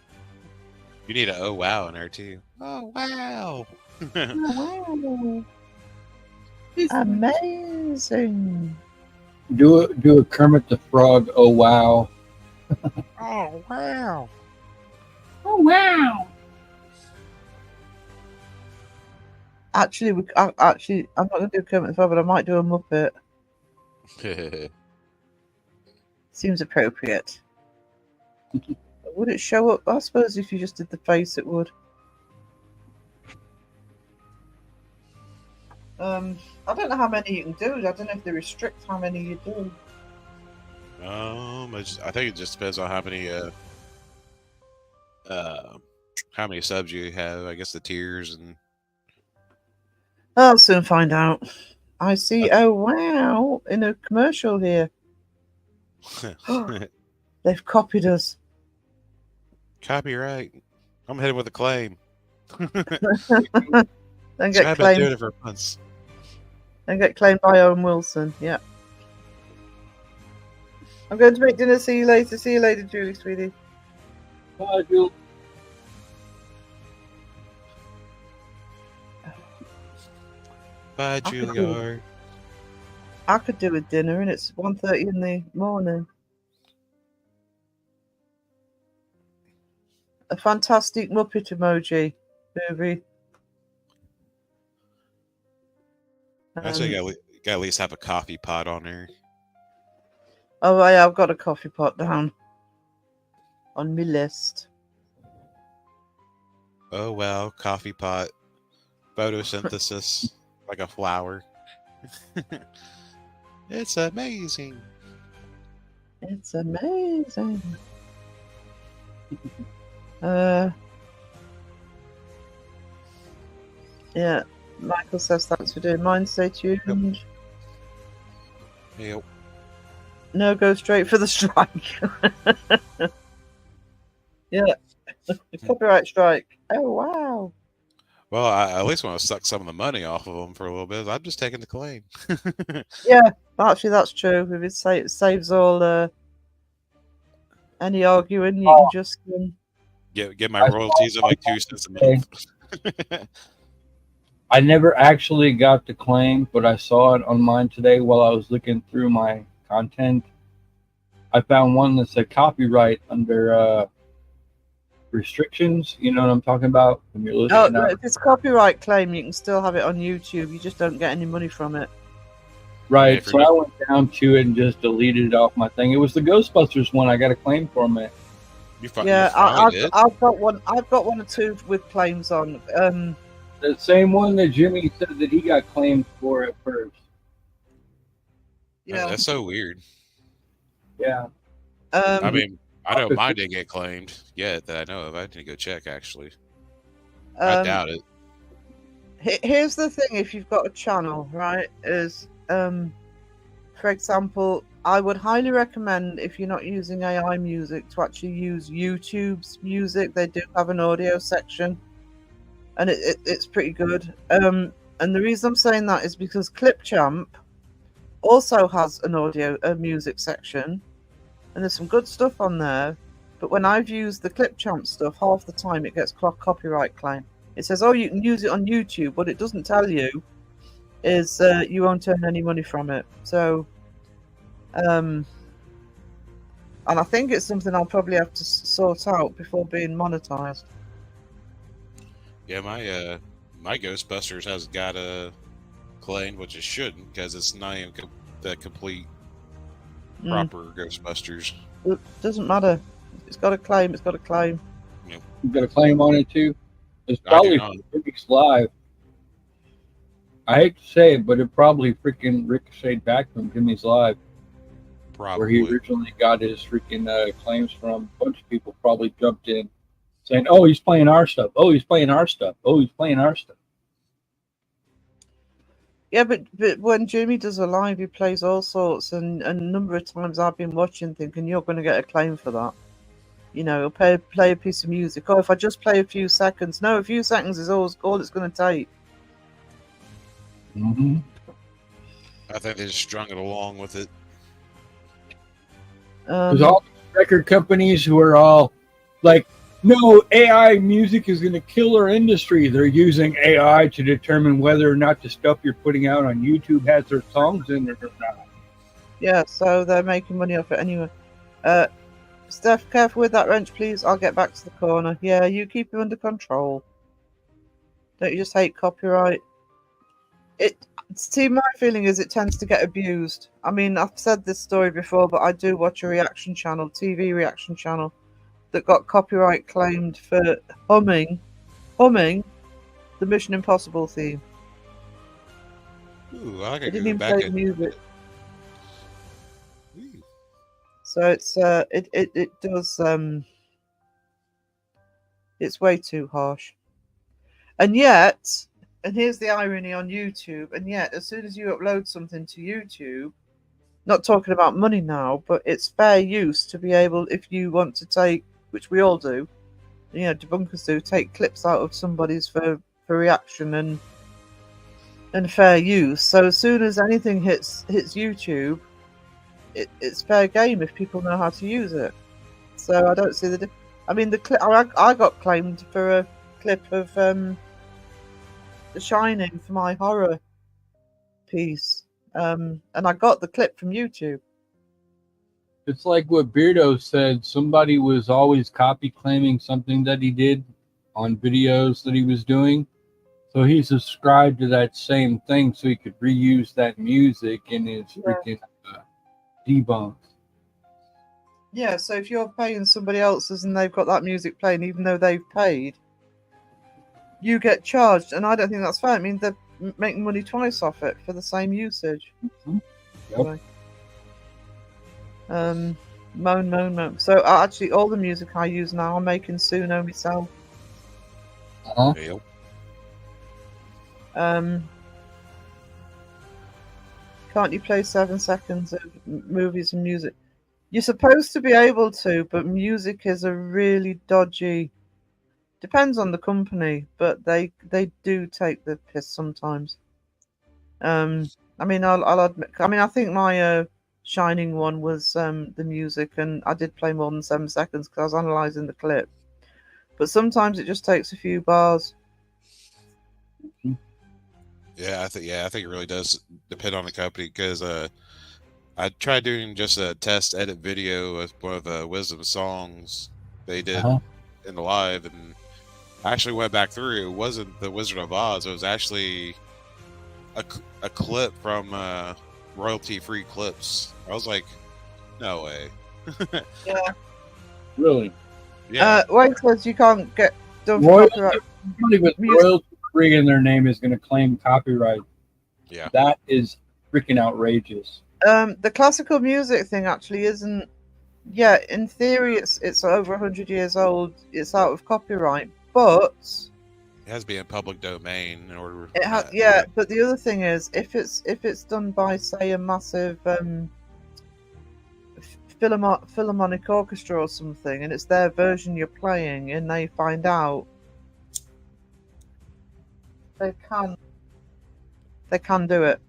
You need an oh wow in there too. Oh wow! Oh, wow. Amazing. Do a Kermit the Frog. Oh wow! Oh wow! Oh wow! Actually, I'm not going to do Kermit the Frog, but I might do a Muppet. Seems appropriate. Would it show up? I suppose if you just did the face, it would. I don't know how many you can do. I don't know if they restrict how many you do. I think it just depends on how many subs you have. I guess the tiers and. I'll soon find out. I see. Oh wow! In a commercial here, they've copied us. Copyright. I'm headed with a claim. Then get claimed. Doing it for months. Then get claimed by Owen Wilson. Yeah. I'm going to make dinner. See you later. See you later, Julie, sweetie. Bye, Julie. Bye, Juilliard. I could do a dinner, and it's 1:30 in the morning. A fantastic Muppet emoji, baby. Actually, you got at least have a coffee pot on there. Oh, yeah, I've got a coffee pot down on my list. Oh well, coffee pot, photosynthesis, like a flower. It's amazing. It's amazing. Yeah, Michael says thanks for doing mine. Stay tuned. Yep. No, go straight for the strike. Yeah, copyright strike. Oh wow. Well, I at least want to suck some of the money off of them for a little bit. I'm just taking the claim. Yeah, actually, that's true. If it saves all any arguing, you can just get my royalties of like 2 cents a month. I never actually got the claim, but I saw it on mine today while I was looking through my content. I found one that said copyright under restrictions. You know what I'm talking about? When you're listening. if it's copyright claim, you can still have it on YouTube. You just don't get any money from it. Right. So I went down to it and just deleted it off my thing. It was the Ghostbusters one. I got a claim from it. I've got one. I've got one or two with claims on. The same one that Jimmy said that he got claimed for at first. Yeah. That's so weird. Yeah. I Um, mean, I know mine didn't get claimed yet that I know of. I need to go check, actually. I um, doubt it. here's the thing: if you've got a channel, right, is for example, I would highly recommend if you're not using AI music to actually use YouTube's music. They do have an audio section, and it's pretty good. And the reason I'm saying that is because Clipchamp also has an a music section, and there's some good stuff on there. But when I've used the Clipchamp stuff, half the time it gets copyright claim. It says, "Oh, you can use it on YouTube," but it doesn't tell you is you won't earn any money from it. So, and I think it's something I'll probably have to sort out before being monetized. Yeah, my Ghostbusters has got a claim, which it shouldn't, because it's not even the complete proper Ghostbusters. It doesn't matter. It's got a claim. It's got a claim. You got a claim on it too? It's I do probably not. Phoenix Live. I hate to say it, but it probably freaking ricocheted back from Jimmy's Live, where he Probably. originally got his freaking claims from. A bunch of people probably jumped in saying, "Oh, he's playing our stuff. Oh, he's playing our stuff. Oh, he's playing our stuff." Yeah, but when Jimmy does a live, he plays all sorts, and a number of times I've been watching, thinking you're going to get a claim for that. You know, he'll play a piece of music. Oh, if I just play a few seconds. No, a few seconds is all it's going to take. Mm-hmm. I think they just strung it along with it. Because all these record companies who are all like, "No, AI music is going to kill our industry." They're using AI to determine whether or not the stuff you're putting out on YouTube has their songs in it or not. Yeah, so they're making money off it anyway. Steph, careful with that wrench, please. I'll get back to the corner. Yeah, you keep him under control. Don't you just hate copyright? See, my feeling is it tends to get abused. I mean, I've said this story before, but I do watch a reaction channel, TV reaction channel, that got copyright claimed for humming the Mission Impossible theme. Ooh, I They could didn't go even back play the and music. Ooh. So it's it does it's way too harsh. And yet, and here's the irony on YouTube, and yet as soon as you upload something to YouTube, not talking about money now, but it's fair use to be able, if you want to take, which we all do, you know, debunkers do, take clips out of somebody's for reaction and fair use. So as soon as anything hits YouTube, it's fair game if people know how to use it. So I don't see the. I mean, the clip I got claimed for a clip of The Shining for my horror piece, and I got the clip from YouTube. It's like what Beardo said. Somebody was always copy claiming something that he did on videos that he was doing. So he subscribed to that same thing so he could reuse that music in his freaking debunks. Yeah, so if you're paying somebody else's and they've got that music playing, even though they've paid, you get charged, and I don't think that's fair. I mean, they're making money twice off it for the same usage. Mm-hmm. Yep. So, moan. So actually, all the music I use now, I'm making Suno myself. Yep. Can't you play 7 seconds of movies and music? You're supposed to be able to, but music is a really dodgy. Depends on the company, but they do take the piss sometimes. I mean, I'll admit. I mean, I think my Shining one was the music, and I did play more than 7 seconds because I was analysing the clip. But sometimes it just takes a few bars. Yeah, I think it really does depend on the company, because I tried doing just a test edit video with one of the Wisdom songs they did in the live, and I actually went back through. It wasn't the Wizard of Oz. It was actually a clip from royalty-free clips. I was like, no way. Yeah. Really? Yeah. Wayne says you can't get done for Royalty, copyright. somebody with royalty free in their name is going to claim copyright. Yeah. That is freaking outrageous. The classical music thing actually isn't. Yeah, in theory, it's over 100 years old. It's out of copyright, but It has to be in public domain in order. it has. Yeah, but the other thing is, if it's done by, say, a massive philharmonic orchestra or something, and it's their version you're playing, and they find out, they can do it.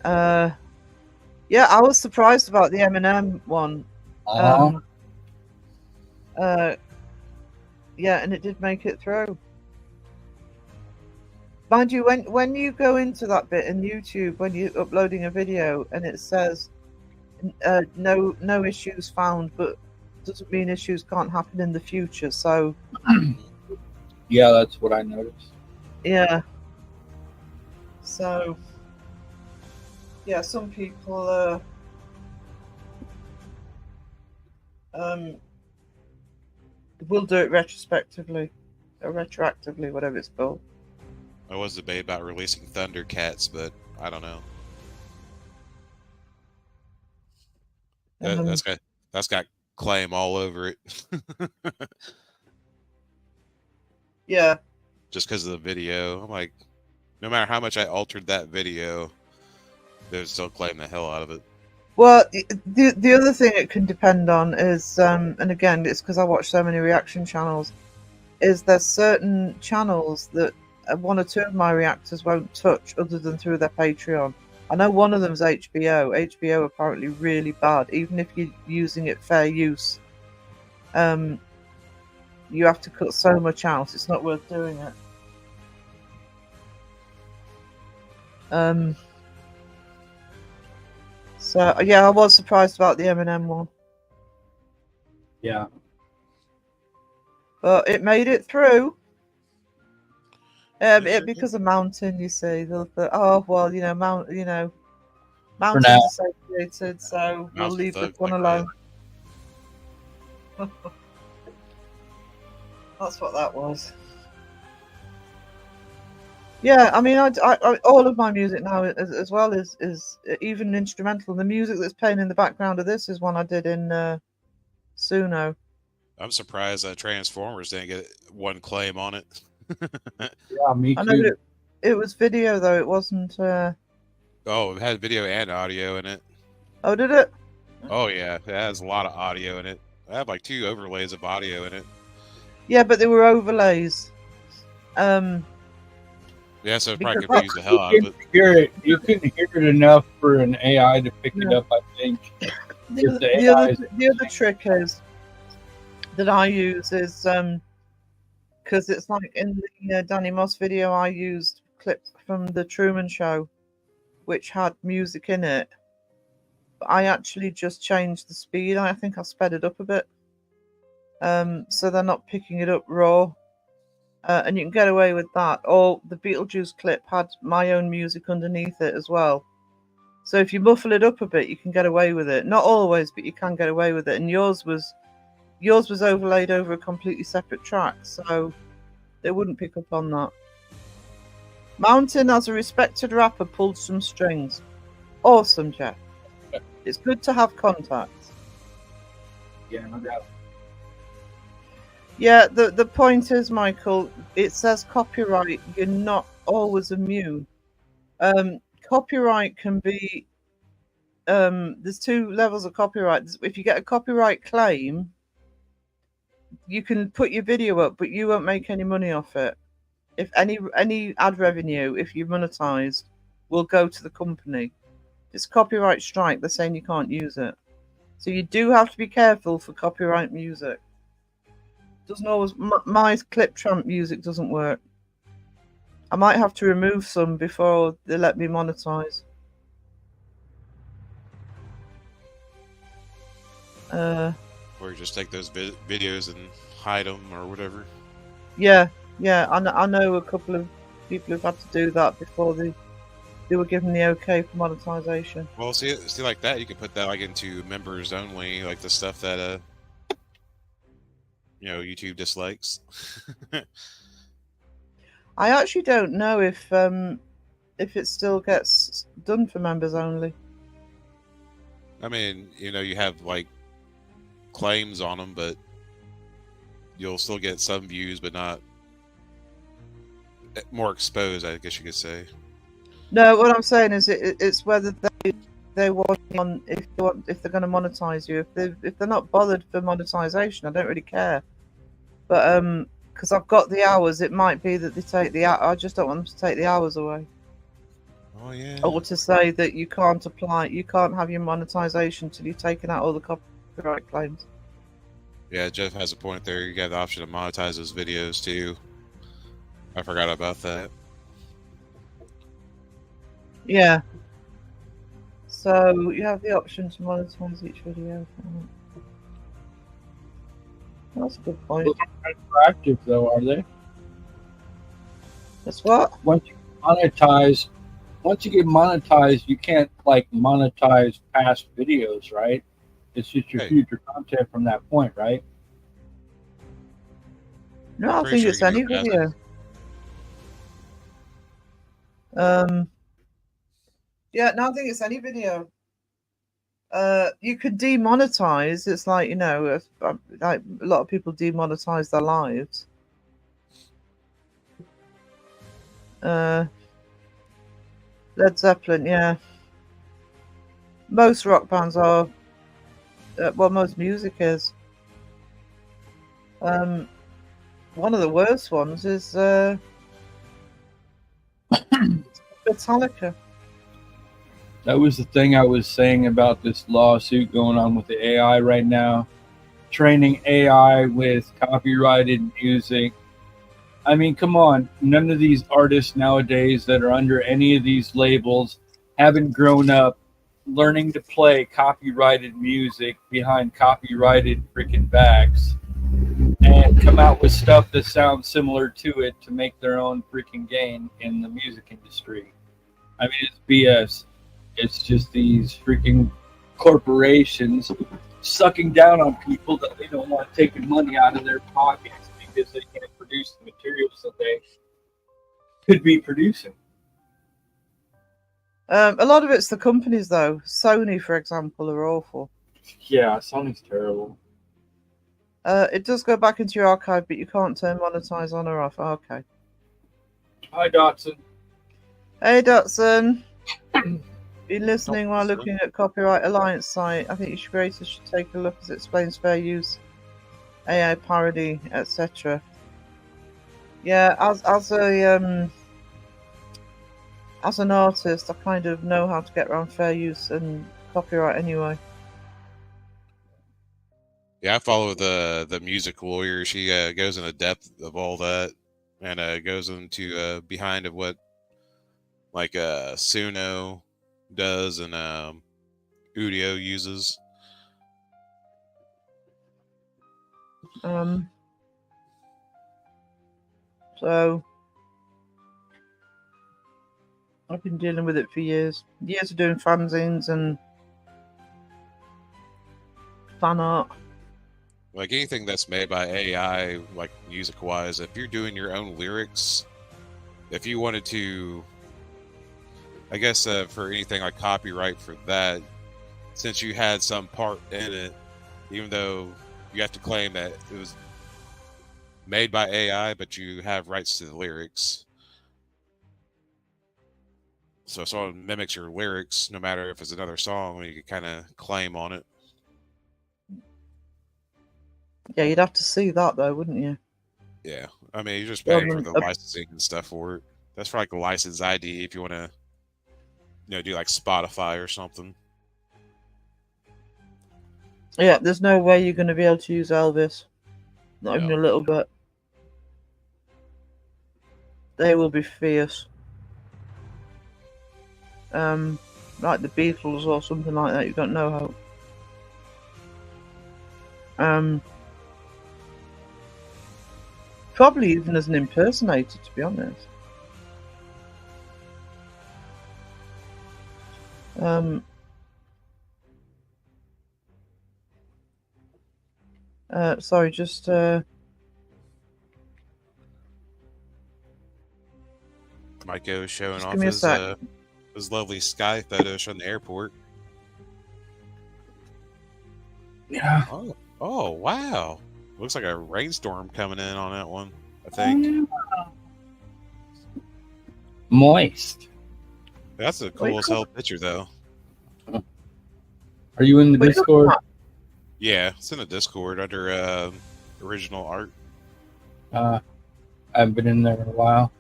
Yeah, I was surprised about the Eminem one. Yeah, and it did make it through. Mind you, when you go into that bit in YouTube, when you're uploading a video, and it says no issues found, but doesn't mean issues can't happen in the future. So yeah, that's what I noticed. yeah. So yeah, some people will do it retrospectively or retroactively, whatever it's called. I was debating about releasing Thundercats, but I don't know. That's got claim all over it. Yeah. Just because of the video, I'm like, no matter how much I altered that video, they would still claim the hell out of it. Well, the other thing it can depend on is, and again, it's because I watch so many reaction channels, is there's certain channels that one or two of my reactors won't touch other than through their Patreon. I know one of them is HBO. HBO apparently really bad. Even if you're using it fair use, you have to cut so much out. It's not worth doing it. So yeah, I was surprised about the Eminem one. Yeah. But it made it through. Because of Mountain, you see. Oh well, Mountain's associated, so we'll leave this one alone. That's what that was. Yeah, I mean, I all of my music now, as well as even instrumental. The music that's playing in the background of this is one I did in Suno. I'm surprised that Transformers didn't get one claim on it. Yeah, me too. I know it was video though. It wasn't. Oh, it had video and audio in it. Oh, did it? Oh yeah, it has a lot of audio in it. I have like 2 overlays of audio in it. Yeah, but they were overlays. Yeah, so it probably Because- confused the hell out of it. You couldn't hear it enough for an AI to pick it up, I think. The other trick is that I use is because it's like in the Danny Moss video, I used clips from the Truman Show, which had music in it. But I actually just changed the speed. I think I sped it up a bit, so they're not picking it up raw. And you can get away with that. Or the Beetlejuice clip had my own music underneath it as well. So if you muffle it up a bit, you can get away with it. Not always, but you can get away with it. And yours was overlaid over a completely separate track, so they wouldn't pick up on that. Mountain, as a respected rapper, pulled some strings. Awesome, Jeff. It's good to have contacts. Yeah, no doubt. Yeah, the point is, Michael, it says copyright. You're not always immune. Copyright can be... there's 2 levels of copyright. If you get a copyright claim, you can put your video up, but you won't make any money off it. If any ad revenue, if you monetized, will go to the company. It's copyright strike. They're saying you can't use it. So you do have to be careful for copyright music. Doesn't always. My clip tramp music doesn't work. I might have to remove some before they let me monetize. Or you just take those videos and hide them or whatever. Yeah. I know a couple of people who've had to do that before they were given the okay for monetization. Well, see, like that, you can put that like into members only, like the stuff that YouTube dislikes. I actually don't know if if it still gets done for members only. I mean, you have like claims on them, but you'll still get some views, but not more exposed, I guess you could say. No, what I'm saying is it's whether they want if they're going to monetize you. If they're not bothered for monetization, I don't really care. But because I've got the hours, it might be that they take the. I just don't want them to take the hours away. Oh yeah. Or to say that you can't have your monetization till you've taken out all the copyright claims. Yeah, Jeff has a point there. You got the option to monetize those videos too. I forgot about that. Yeah. So you have the option to monetize each video. That's a good point. Interactive though, are they? That's what? Once you get monetized, you can't like monetize past videos, right? It's just your future content from that point, right? No, I think it's any video. Yeah, no, I think it's any video. You could demonetize. It's like, like a lot of people demonetize their lives. Led Zeppelin, yeah. Most rock bands are. Well, most music is. One of the worst ones is Metallica. That was the thing I was saying about this lawsuit going on with the AI right now. Training AI with copyrighted music. I mean, come on. None of these artists nowadays that are under any of these labels haven't grown up learning to play copyrighted music behind copyrighted freaking backs and come out with stuff that sounds similar to it to make their own freaking gain in the music industry. I mean, it's BS. It's just these freaking corporations sucking down on people that they don't want taking money out of their pockets because they can't produce the materials that they could be producing. A lot of it's the companies, though. Sony, for example, are awful. Yeah, Sony's terrible. It does go back into your archive, but you can't turn monetize on or off. Okay. Hi, Dotson. Hey, Dotson. Been listening while looking at Copyright Alliance site. I think your creators should take a look as it explains fair use, AI parody, etc. Yeah, as an artist, I kind of know how to get around fair use and copyright anyway. Yeah, I follow the music lawyer. She goes into depth of all that and goes into behind of what like Suno does and Udio uses. So I've been dealing with it for years. Years of doing fanzines and fan art. Like anything that's made by AI, like music wise, if you're doing your own lyrics, if you wanted to, I guess for anything like copyright for that, since you had some part in it, even though you have to claim that it was made by AI, but you have rights to the lyrics. So if someone mimics your lyrics, no matter if it's another song, you can kind of claim on it. Yeah, you'd have to see that though, wouldn't you? Yeah, I mean, you're just paying for the licensing and stuff for it. That's for like the license ID if you want to, do like Spotify or something. Yeah, there's no way you're going to be able to use Elvis. Not even a little bit. They will be fierce. Like the Beatles or something like that. You've got no hope. Probably even as an impersonator, to be honest. Sorry, just Maiko showing Just off give me a sec. his lovely sky photos from the airport. Yeah. Oh, wow! Looks like a rainstorm coming in on that one. I think Moist. that's a cool as hell picture, though. Are you in the Wait, Discord? Yeah, it's in the Discord under original art. I haven't been in there in a while.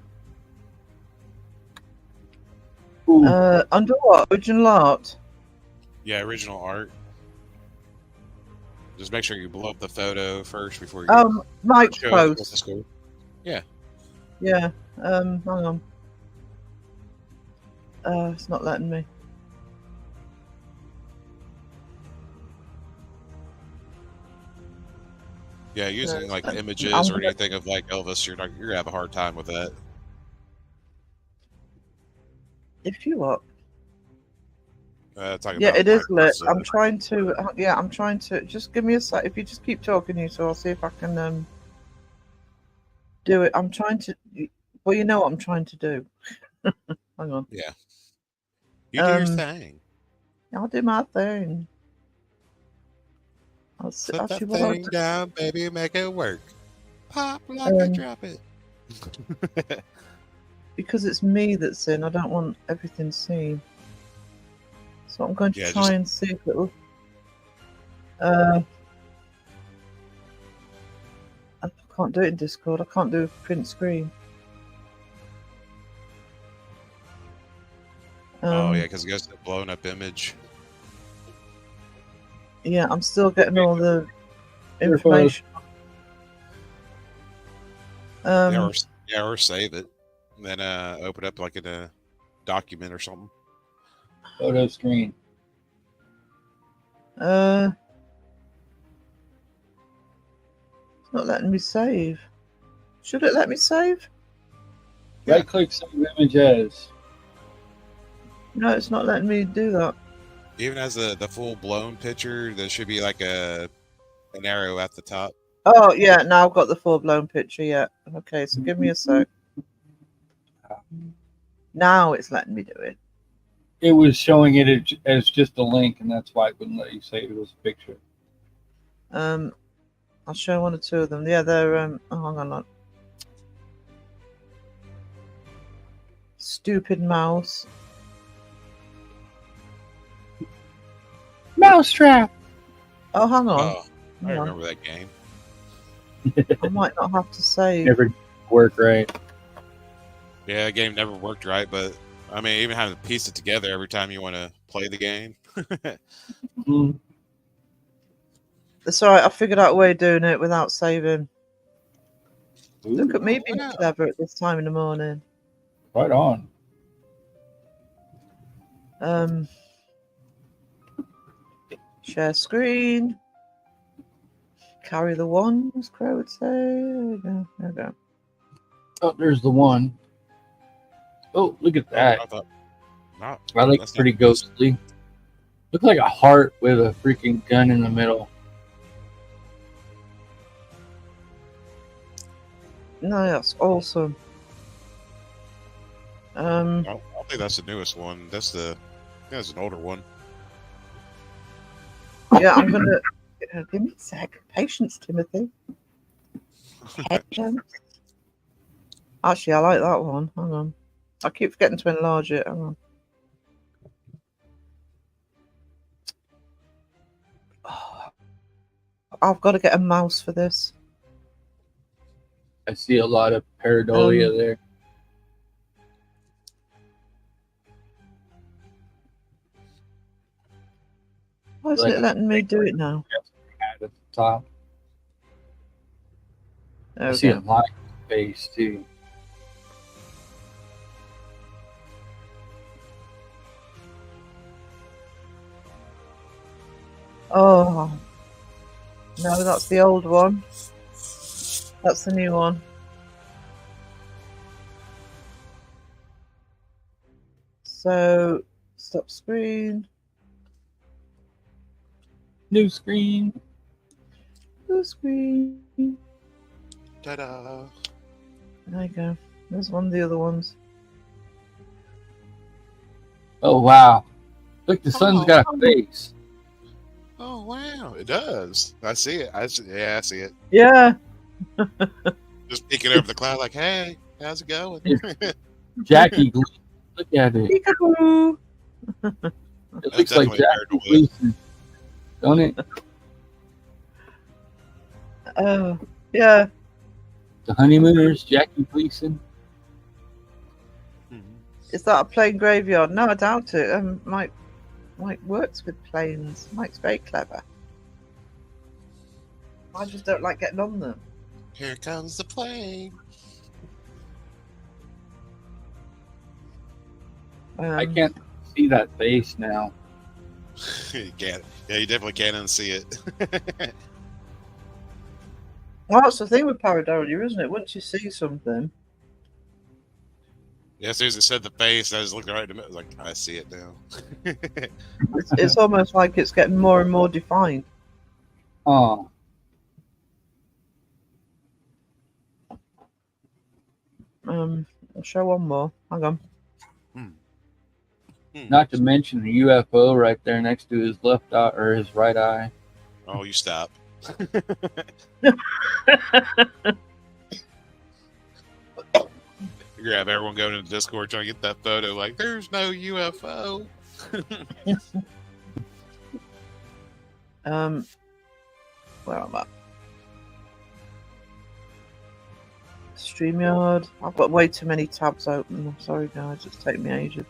Ooh, Under what? Original art? Yeah, original art. Just make sure you blow up the photo first before you Mike's show it on the post. Discord. Yeah. Hang on. It's not letting me. Yeah, using like images or anything of like Elvis, you're gonna have a hard time with that. If you what? Talking Yeah, about it is lit. Micro's, I'm trying to. I'm trying to. Just give me a sec. If you just keep talking, you, so I'll see if I can do it. I'm trying to. Well, you know what I'm trying to do. Hang on. Yeah. You do your thing. I'll do my thing. I'll see. Put that thing down, baby, make it work. Pop like I drop it. Because it's me that's in, I don't want everything seen. So I'm going to try and see if it'll. I can't do it in Discord. I can't do a print screen. Oh yeah, because it goes to blown up image. Yeah, I'm still getting all the information. Or save it, and then open up like in a document or something. Photo screen. It's not letting me save. Should it let me save? Right click save image as. No, it's not letting me do that. Even as the full blown picture, there should be like an arrow at the top. Oh yeah, now I've got the full blown picture. Yeah. Okay, so give me a sec. Now it's letting me do it. It was showing it as just a link, and that's why it wouldn't let you save it as a picture. I'll show one or two of them. Yeah, they're oh, hang on. Stupid mouse. Mousetrap. Oh, hang on. Oh, I remember that game. I might not have to save. Never work right. Yeah, the game never worked right, but I mean, even having to piece it together every time you want to play the game. That's all right. I figured out a way of doing it without saving. Ooh, Look at me being clever at this time in the morning. Right on. Share screen. Carry the ones, Crow would say. There we go. There we go. Oh, there's the one. Oh, look at that. I like pretty ghostly. Look like a heart with a freaking gun in the middle. No, that's awesome. I don't think that's the newest one. That's an older one. Yeah, I'm gonna give me a sec. Patience, Timothy. Patience. Actually, I like that one. Hang on. I keep forgetting to enlarge it. Hang on. Oh, I've got to get a mouse for this. I see a lot of pareidolia there. Why isn't it letting me do it now? At the top. I see a lot of space too. Oh no, that's the old one. That's the new one. So stop screen. New screen. New screen. Ta-da! There you go. There's one of the other ones. Oh wow! Look, the sun's Oh. got a face. Oh wow, it does. I see it. I see it. Yeah. Just peeking over the cloud, like, hey, how's it going? Jackie Gleason. Look at it. Peekaboo. It That's looks like definitely Jackie paranoid. Gleason, don't it? Oh, yeah. The honeymooners, Jackie Gleason. Is that a plane graveyard? No, I doubt it. Mike works with planes. Mike's very clever. I just don't like getting on them. Here comes the plane. I can't see that face now. You can't. Yeah, you definitely can't unsee it. Well, that's the thing with pareidolia, isn't it? Once you see something, Yeah, as soon as it said the face, I just looked right in the middle. Like, I see it now. it's almost like it's getting more and more defined. Oh, I'll show one more. Hang on. not to mention the UFO right there next to his left eye or his right eye. Oh, you stop. You're gonna have everyone going into Discord trying to get that photo. Like, there's no UFO. Where am I? StreamYard. I've got way too many tabs open. I'm sorry, guys. It's taking me ages.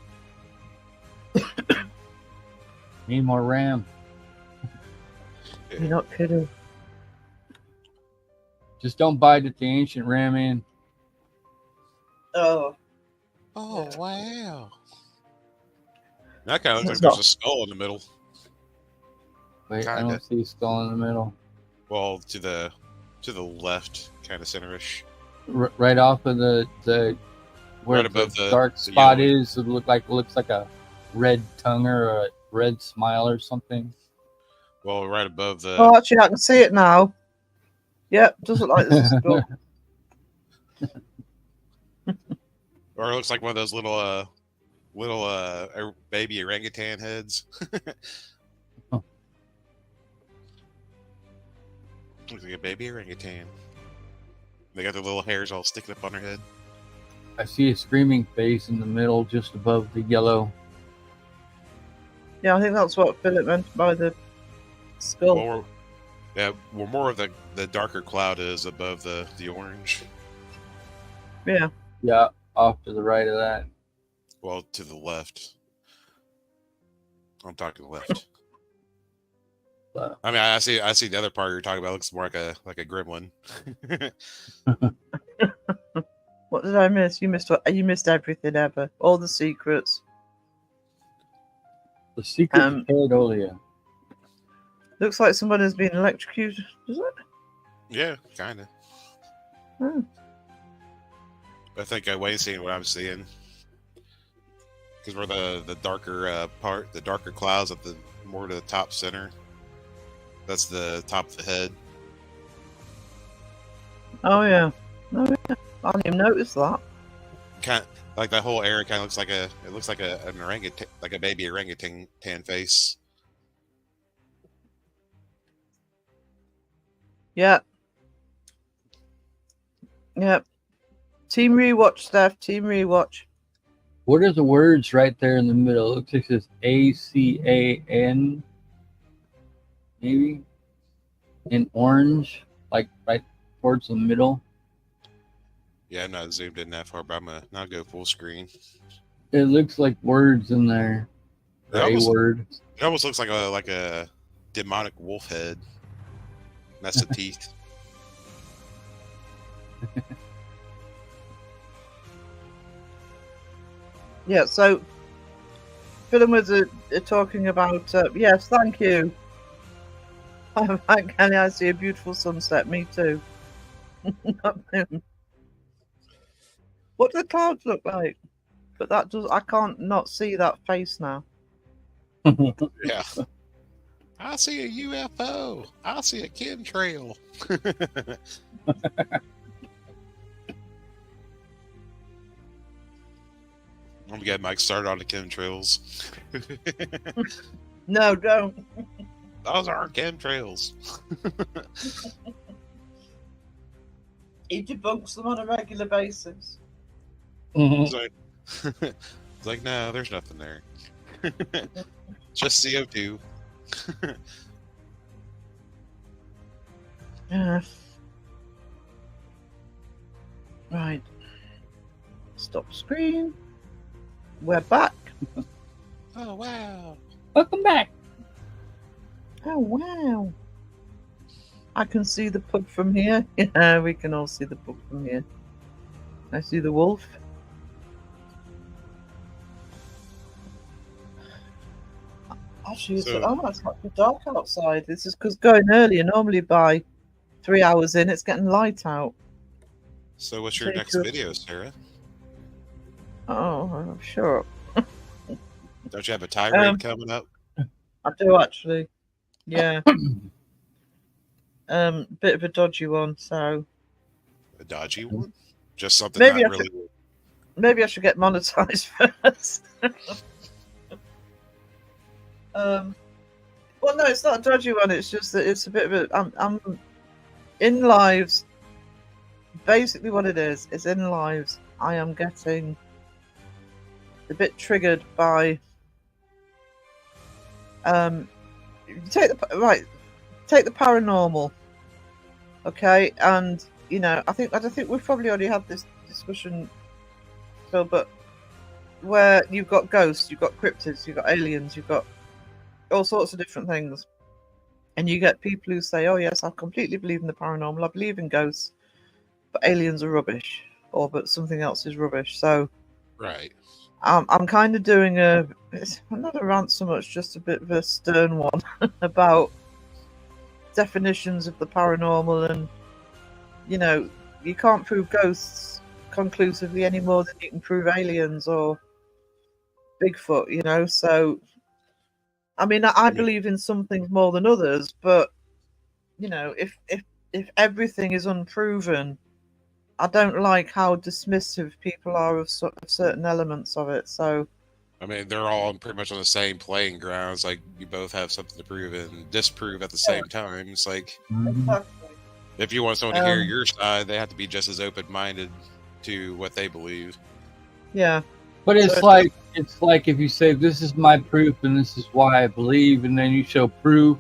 Need more RAM. You're not kidding. Just don't bite at the ancient RAM in. Oh. Oh, wow. That kind of looks like It's there's not. a skull in the middle. Wait, I Kinda. don't see a skull in the middle. Well, to the left, kind of centerish. Right off of the where Right above the the- dark the spot yellow. is. It looks like a red tongue or a red smile or something. Well, right above the. Oh, actually, I can see it now. Yep, does look like there's a skull. Or it looks like one of those little baby orangutan heads. Oh. Looks like a baby orangutan. They got their little hairs all sticking up on their head. I see a screaming face in the middle, just above the yellow. Yeah, I think that's what Philip meant by the skull. Well, more of the darker cloud is above the orange. Yeah. Yeah, off to the right of that. Well, to the left. I'm talking left. But I mean, I see the other part you're talking about. It looks more like a gremlin. What did I miss? You missed everything ever. All the secrets. the secret of pareidolia. Looks like someone has been electrocuted, does it? Yeah, kind of. Hmm. I think Wayne's seeing what I'm seeing. Because we're the darker part, the darker clouds at the more to the top center. That's the top of the head. Oh yeah. Oh yeah. I didn't even notice that. Kind like that whole area kind of looks like an orangutan, like a baby orangutan face. Yeah. Yep. Team rewatch, Steph. Team rewatch. What are the words right there in the middle? It looks like it says ACAN, maybe in orange, like right towards the middle. Yeah, I'm not zoomed in that far, but I'm gonna now go full screen. It looks like words in there. It A almost- word. It almost looks like a demonic wolf head. That's the teeth. Yeah, so Philip was talking about, yes, thank you. Kenny, I see a beautiful sunset. Me too. What do the clouds look like? But that does, I can't not see that face now. Yeah. I see a UFO. I see a chemtrail. I'm gonna get Mike started on the chemtrails. No, don't. Those aren't chemtrails. He debunks them on a regular basis. It's like, it's like, no, there's nothing there. Just CO2. Right. Stop screen. We're back. Oh wow! Welcome back. Oh, wow. I can see the pug from here. Yeah, we can all see the pug from here. I see the wolf. Actually, it's like dark outside. This is because going earlier. Normally by 3 hours in, it's getting light out. So, what's your Pretty next good. video, Sarah? Oh, I'm sure. Don't you have a tirade coming up? I do actually. Yeah. Bit of a dodgy one. So A dodgy one? Just something Maybe not I really. maybe I should get monetized first. Well, no, it's not a dodgy one. It's just that it's a bit of a. I'm in lives. Basically, what it is in lives. I am getting a bit triggered by. Take the paranormal. Okay, and I think we've probably already had this discussion, Phil. But where you've got ghosts, you've got cryptids, you've got aliens, you've got all sorts of different things. And you get people who say, oh yes, I completely believe in the paranormal, I believe in ghosts, but aliens are rubbish, or but something else is rubbish. So Right. I'm kind of doing it's not a rant so much, just a bit of a stern one about definitions of the paranormal. And you can't prove ghosts conclusively any more than you can prove aliens or Bigfoot. So I mean, I believe in some things more than others, but if everything is unproven, I don't like how dismissive people are of certain elements of it. So I mean, they're all pretty much on the same playing grounds. Like, you both have something to prove and disprove at the same time. It's like, exactly. if you want someone to hear your side, they have to be just as open-minded to what they believe. Yeah. But it's like if you say, this is my proof and this is why I believe, and then you show proof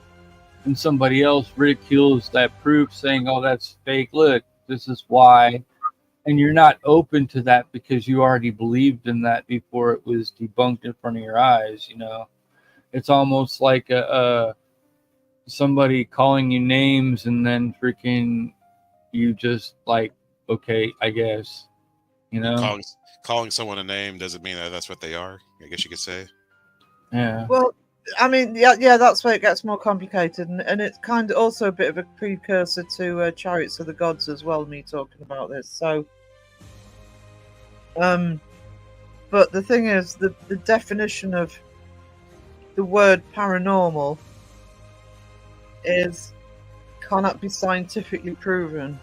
and somebody else ridicules that proof saying, oh, that's fake, look, this is why. And you're not open to that because you already believed in that before it was debunked in front of your eyes. It's almost like somebody calling you names and then freaking you just like, okay, I guess, Calling someone a name doesn't mean that that's what they are, I guess you could say. Yeah. Well, I mean, yeah, that's where it gets more complicated, and it's kind of also a bit of a precursor to Chariots of the Gods as well. Me talking about this, so, but the thing is, the definition of the word paranormal cannot be scientifically proven.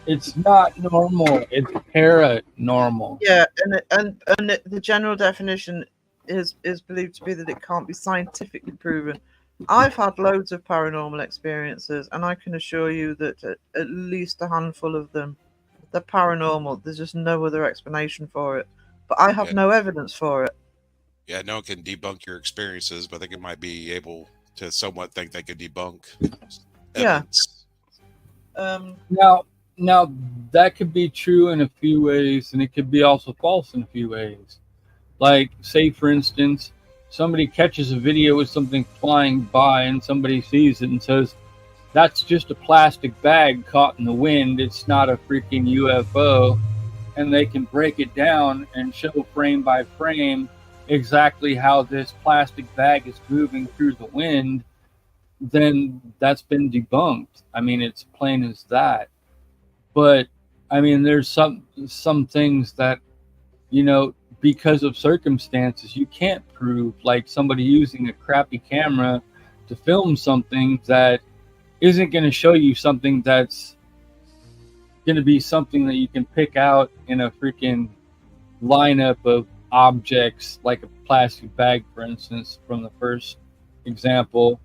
It's not normal. It's paranormal. Yeah, and the general definition is believed to be that it can't be scientifically proven. I've had loads of paranormal experiences, and I can assure you that at least a handful of them, they're paranormal. There's just no other explanation for it. But I have no evidence for it. Yeah, no one can debunk your experiences, but they might be able to somewhat think they could debunk evidence. Yeah. Now that could be true in a few ways, and it could be also false in a few ways. Like, say for instance, somebody catches a video with something flying by and somebody sees it and says, that's just a plastic bag caught in the wind, it's not a freaking UFO. And they can break it down and show frame by frame exactly how this plastic bag is moving through the wind, then that's been debunked. I mean, it's plain as that. But I mean, there's some things that, because of circumstances, you can't prove, like somebody using a crappy camera to film something that isn't going to show you something that's going to be something that you can pick out in a freaking lineup of objects, like a plastic bag, for instance, from the first example.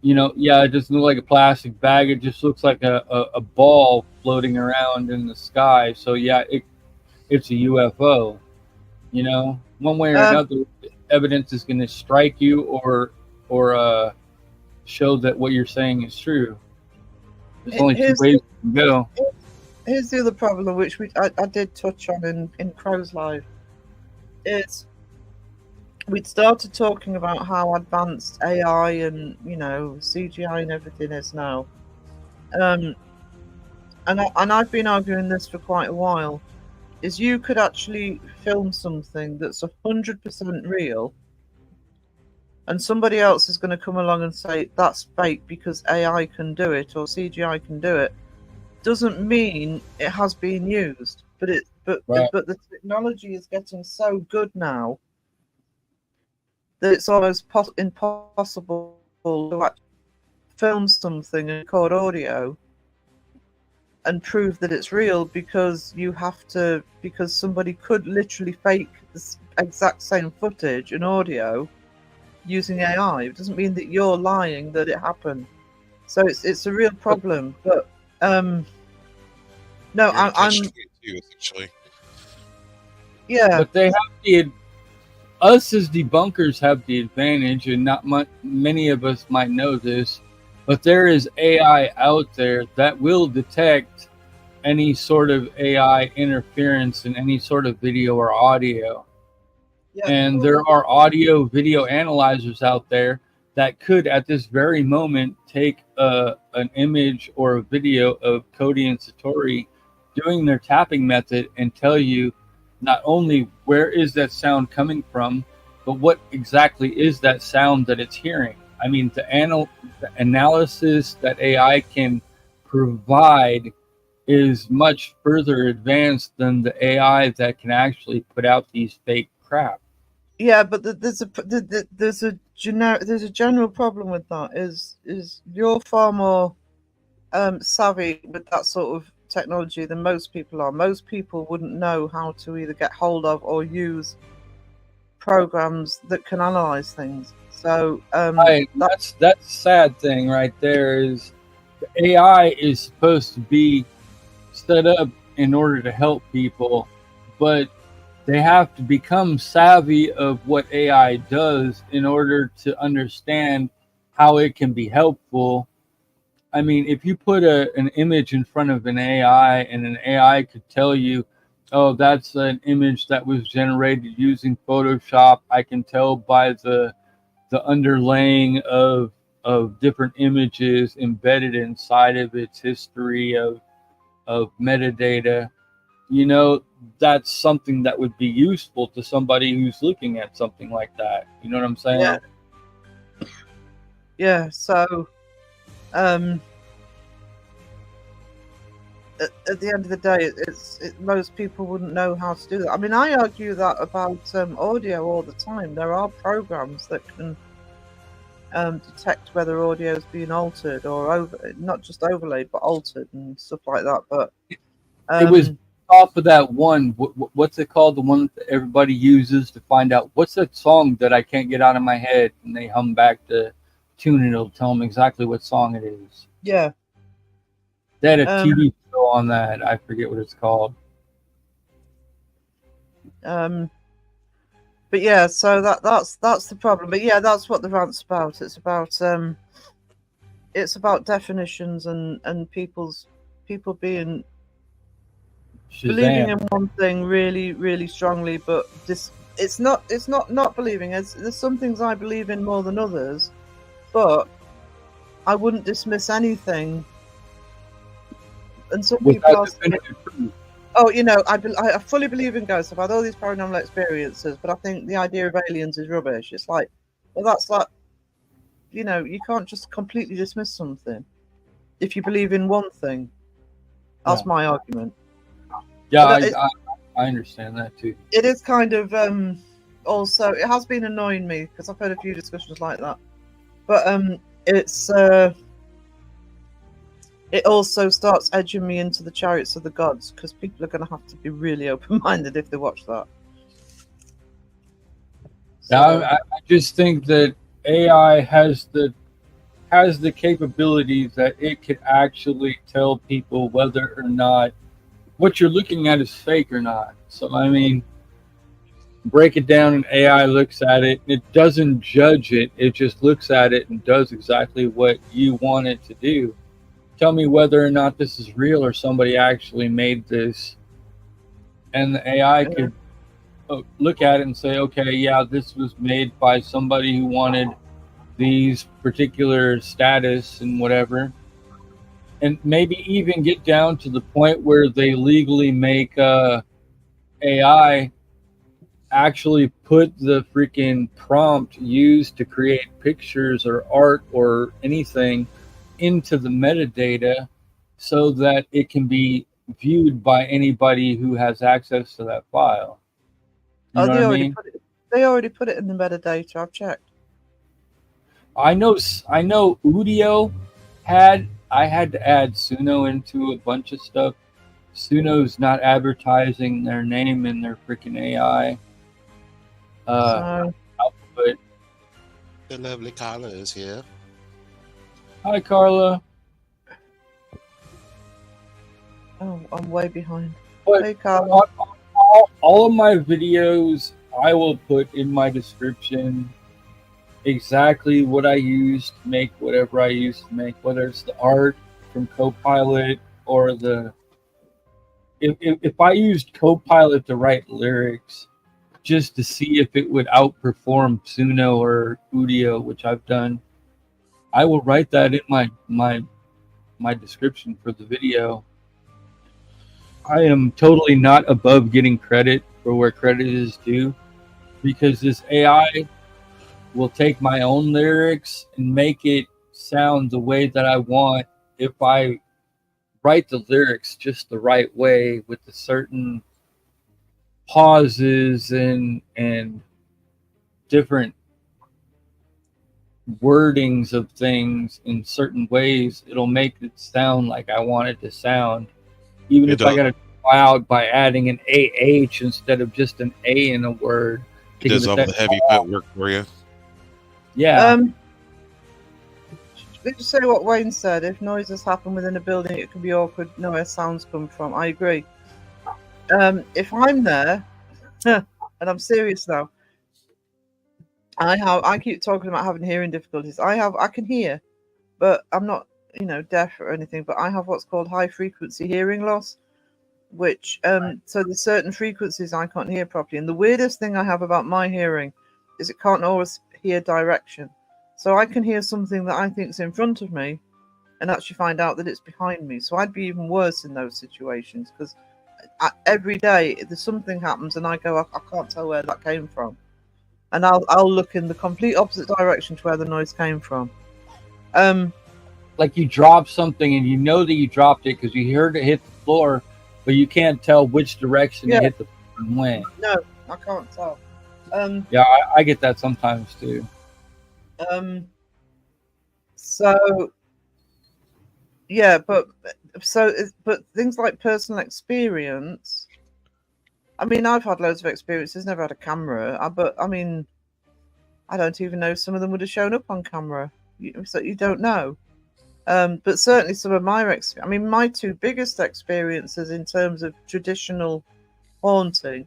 Yeah, it doesn't look like a plastic bag. It just looks like a ball floating around in the sky. So yeah, it's a UFO. One way or Um, another, evidence is going to strike you or show that what you're saying is true. There's only two here's ways you can go. here's the other problem, which I did touch on in Crow's Live, is we'd started talking about how advanced AI and CGI and everything is now, and I've been arguing this for quite a while. Is you could actually film something that's 100% real, and somebody else is going to come along and say that's fake because AI can do it or CGI can do it. Doesn't mean it has been used, but Right. the technology is getting so good now that it's almost impossible to actually film something and record audio and prove that it's real, because somebody could literally fake the exact same footage and audio using AI. It doesn't mean that you're lying that it happened. So it's a real problem. But no, You're in a I'm catch-22, essentially. yeah. But they have us as debunkers have the advantage, and not many of us might know this, but there is AI out there that will detect any sort of AI interference in any sort of video or audio. Yeah. And there are audio video analyzers out there that could, at this very moment, take an image or a video of Cody and Satori doing their tapping method and tell you not only where is that sound coming from, but what exactly is that sound that it's hearing. I mean, the analysis that AI can provide is much further advanced than the AI that can actually put out these fake crap. Yeah, but there's a general problem with that. Is you're far more savvy with that sort of technology than most people are. Most people wouldn't know how to either get hold of or use programs that can analyze things. So That's the sad thing right there. Is the AI is supposed to be set up in order to help people, but they have to become savvy of what AI does in order to understand how it can be helpful. I mean, if you put an image in front of an AI and an AI could tell you, oh, that's an image that was generated using Photoshop, I can tell by the underlaying of different images embedded inside of its history of metadata, that's something that would be useful to somebody who's looking at something like that. You know what I'm saying? Yeah. So at the end of the day, most people wouldn't know how to do that. I mean, I argue that about audio all the time. There are programs that can detect whether audio is being altered or not just overlaid, but altered and stuff like that. But it was off of that one. What's it called? The one that everybody uses to find out what's that song that I can't get out of my head, and they hum back the tune, and it'll tell them exactly what song it is. Yeah. They had a TV show on that. I forget what it's called. But yeah, so that's the problem. But yeah, that's what the rant's about. It's about definitions and people being believing in one thing really, really strongly, but it's not believing. There's some things I believe in more than others, but I wouldn't dismiss anything. And some people are saying, oh, I fully believe in ghosts. I've had all these paranormal experiences, but I think the idea of aliens is rubbish. It's like, well, that's like, you can't just completely dismiss something if you believe in one thing. That's my argument. Yeah, I understand that too. It is kind of also, it has been annoying me because I've had a few discussions like that, but it also starts edging me into the chariots of the gods, because people are going to have to be really open-minded if they watch that. Now, So, I just think that AI has the capabilities that it could actually tell people whether or not what you're looking at is fake or not. So I mean, break it down and AI looks at it. It doesn't judge it. It just looks at it and does exactly what you want it to do. Tell me whether or not this is real or somebody actually made this. And the AI yeah. could look at it and say, okay, yeah, this was made by somebody who wanted these particular status and whatever. And maybe even get down to the point where they legally make AI actually put the freaking prompt used to create pictures or art or anything into the metadata so that it can be viewed by anybody who has access to that file. You Oh, know what I mean? they already put it in the metadata. I've checked. I know Udio I had to add Suno into a bunch of stuff. Suno's not advertising their name in their freaking AI. So, Output. The lovely Carla is here. Hi, Carla. oh, I'm way behind. But Hey, Carla. all of my videos, I will put in my description exactly what I use to make whatever I use to make, whether it's the art from Copilot or if I used Copilot to write lyrics just to see if it would outperform Suno or Udio, which I've done, I will write that in my description for the video. I am totally not above getting credit for where credit is due, because this AI will take my own lyrics and make it sound the way that I want if I write the lyrics just the right way with the certain pauses and different wordings of things in certain ways. It'll make it sound like I want it to sound, even It if I does. got to out by adding an AH instead of just an A in a word. It does all the heavy footwork for you. Yeah. Did you say what Wayne said? If noises happen within a building, it can be awkward. Know where sounds come from. I agree. If I'm there, and I'm serious now, I keep talking about having hearing difficulties. I can hear, but I'm not, deaf or anything. But I have what's called high frequency hearing loss, which so there's certain frequencies I can't hear properly. And the weirdest thing I have about my hearing is it can't always hear direction. So I can hear something that I think is in front of me and actually find out that it's behind me. So I'd be even worse in those situations, because every day there's something happens and I go, I can't tell where that came from. And I'll look in the complete opposite direction to where the noise came from. Like you drop something and you know that you dropped it because you heard it hit the floor, but you can't tell which direction it hit the floor and when. No, I can't tell. Yeah, I get that sometimes too. So yeah, but things like personal experience. I mean, I've had loads of experiences, never had a camera, but I mean, I don't even know if some of them would have shown up on camera. So you don't know. But certainly some of my two biggest experiences in terms of traditional haunting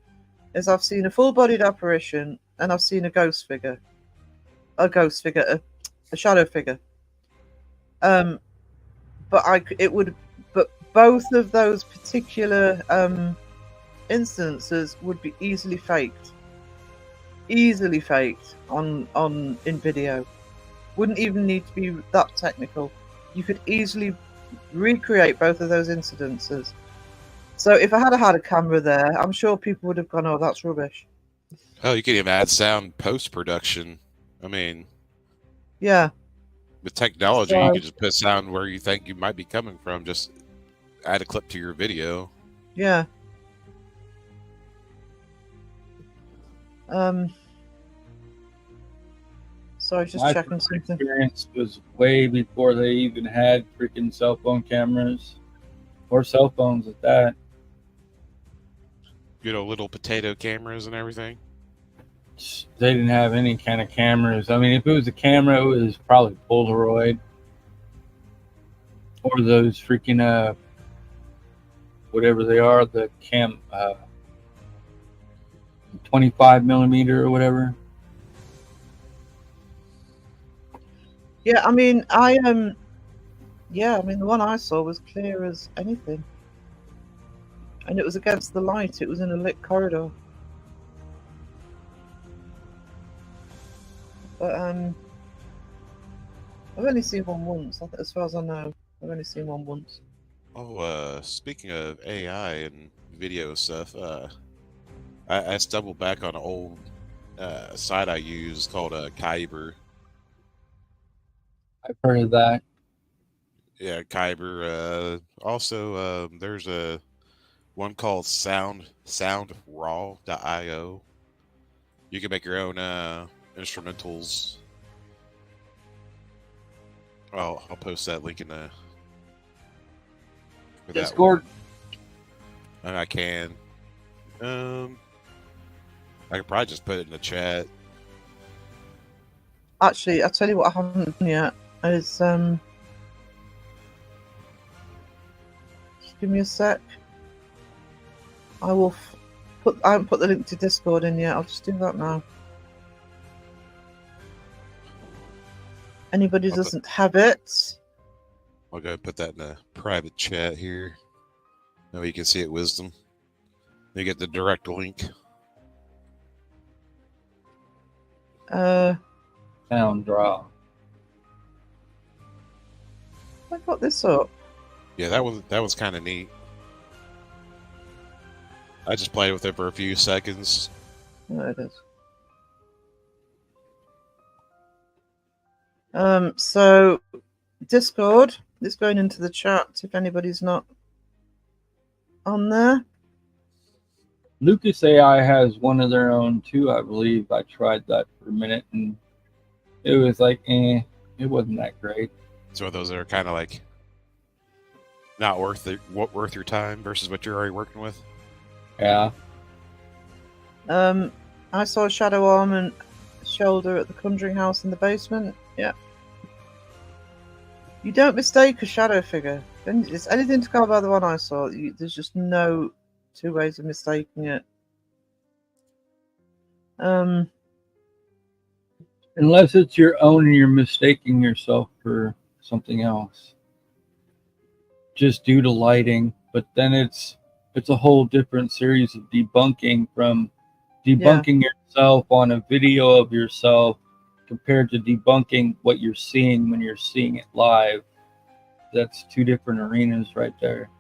is I've seen a full-bodied apparition and I've seen a shadow figure. But both of those particular instances would be easily faked on in video. Wouldn't even need to be that technical. You could easily recreate both of those incidences. So if I had a camera there, I'm sure people would have gone, "Oh, that's rubbish." Oh, you can even add sound post-production. I mean, yeah. With technology, you can just put sound where you think you might be coming from. Just add a clip to your video. Yeah. So I was just checking something. Experience was way before they even had freaking cell phone cameras or cell phones at that. Little potato cameras and everything. They didn't have any kind of cameras. I mean, if it was a camera, it was probably Polaroid or those freaking whatever they are, the 25 millimeter or whatever. Yeah, I mean, yeah, I mean, the one I saw was clear as anything, and it was against the light. It was in a lit corridor. But I've only seen one once. As far as I know, I've only seen one once. Oh, speaking of AI and video stuff, I stumbled back on an old site I use called Kyber. I've heard of that. Yeah, Kyber. Also, there's a one called soundraw.io. You can make your own instrumentals. I'll post that link in the for that Discord. one. I can. I could probably just put it in the chat. Actually, I'll tell you what I haven't done yet is just give me a sec. I haven't put the link to Discord in yet. I'll just do that now. Anybody who doesn't have it, I'll go put that in a private chat here. Now you can see it, Wisdom. You get the direct link. Sound draw. I got this up. Yeah, that was kind of neat. I just played with it for a few seconds. There it is. So Discord is going into the chat if anybody's not on there. Lucas AI has one of their own too, I believe. I tried that for a minute and it was like, it wasn't that great. So those are kind of like not worth your time versus what you're already working with. Yeah. I saw a shadow arm and shoulder at the Conjuring House in the basement. Yeah. You don't mistake a shadow figure. It's anything to go by the one I saw. There's just no two ways of mistaking it. Unless it's your own and you're mistaking yourself for something else. Just due to lighting. But then it's a whole different series of debunking, from debunking yourself on a video of yourself compared to debunking what you're seeing when you're seeing it live. That's two different arenas right there.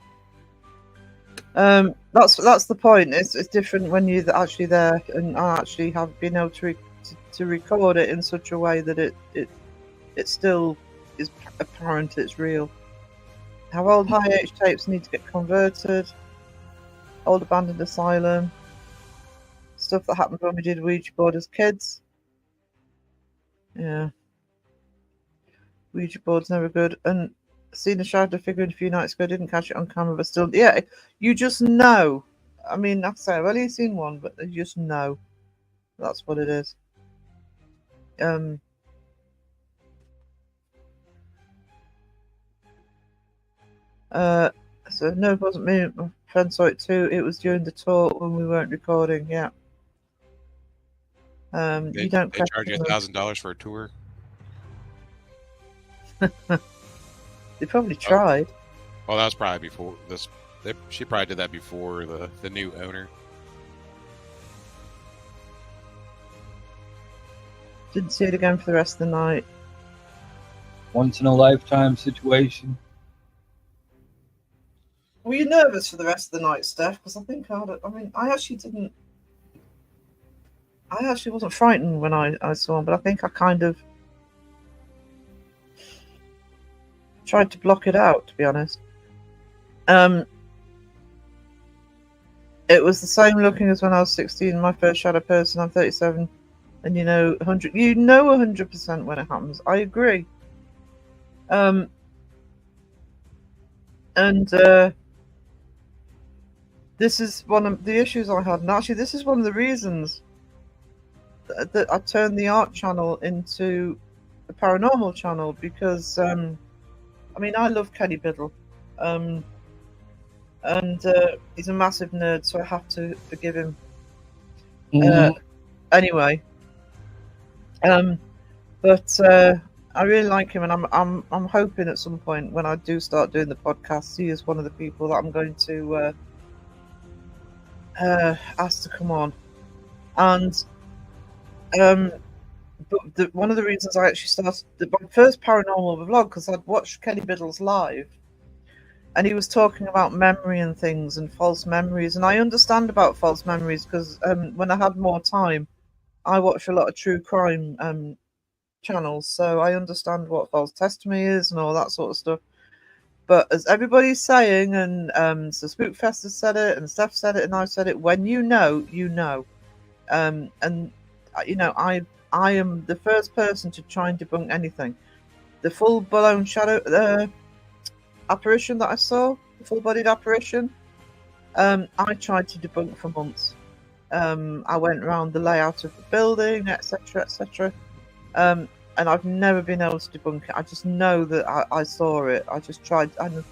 That's the point. It's different when you're actually there and actually have been able to record it in such a way that it still is apparent it's real. How old high H tapes need to get converted. Old abandoned asylum. Stuff that happened when we did Ouija board as kids. Yeah. Ouija board's never good. And seen a shadow figure a few nights ago, didn't catch it on camera, but still, yeah, you just know. I mean, like I say, I've only seen one, but you just know. That's what it is. So no, it wasn't me. My friend saw it too. It was during the tour when we weren't recording. Yeah. They charge you $1,000 for a tour. They probably tried. Well, that was probably before this. She probably did that before the new owner. Didn't see it again for the rest of the night. Once in a lifetime situation. Were you nervous for the rest of the night, Steph? Because I think I actually wasn't frightened when I saw him, but I think I kind of tried to block it out, to be honest. It was the same looking as when I was 16, my first shadow person. I'm 37, and 100% when it happens. I agree. This is one of the issues I had, and actually this is one of the reasons that I turned the art channel into a paranormal channel because I mean I love Kenny Biddle, and he's a massive nerd, so I have to forgive him. Anyway, but I really like him, and I'm hoping at some point when I do start doing the podcast, he is one of the people that I'm going to ask to come on. And but one of the reasons I actually started my first paranormal vlog because I'd watched Kenny Biddle's live, and he was talking about memory and things and false memories, and I understand about false memories because when I had more time, I watch a lot of true crime channels, so I understand what false testimony is and all that sort of stuff. But as everybody's saying, and so Spookfest has said it, and Steph said it, and I've said it, when you know, you know. And you know, I am the first person to try and debunk anything. The full blown shadow apparition that I saw, the full bodied apparition, I tried to debunk for months. I went around the layout of the building, etc., etc. And I've never been able to debunk it. I just know that I saw it. I just tried. And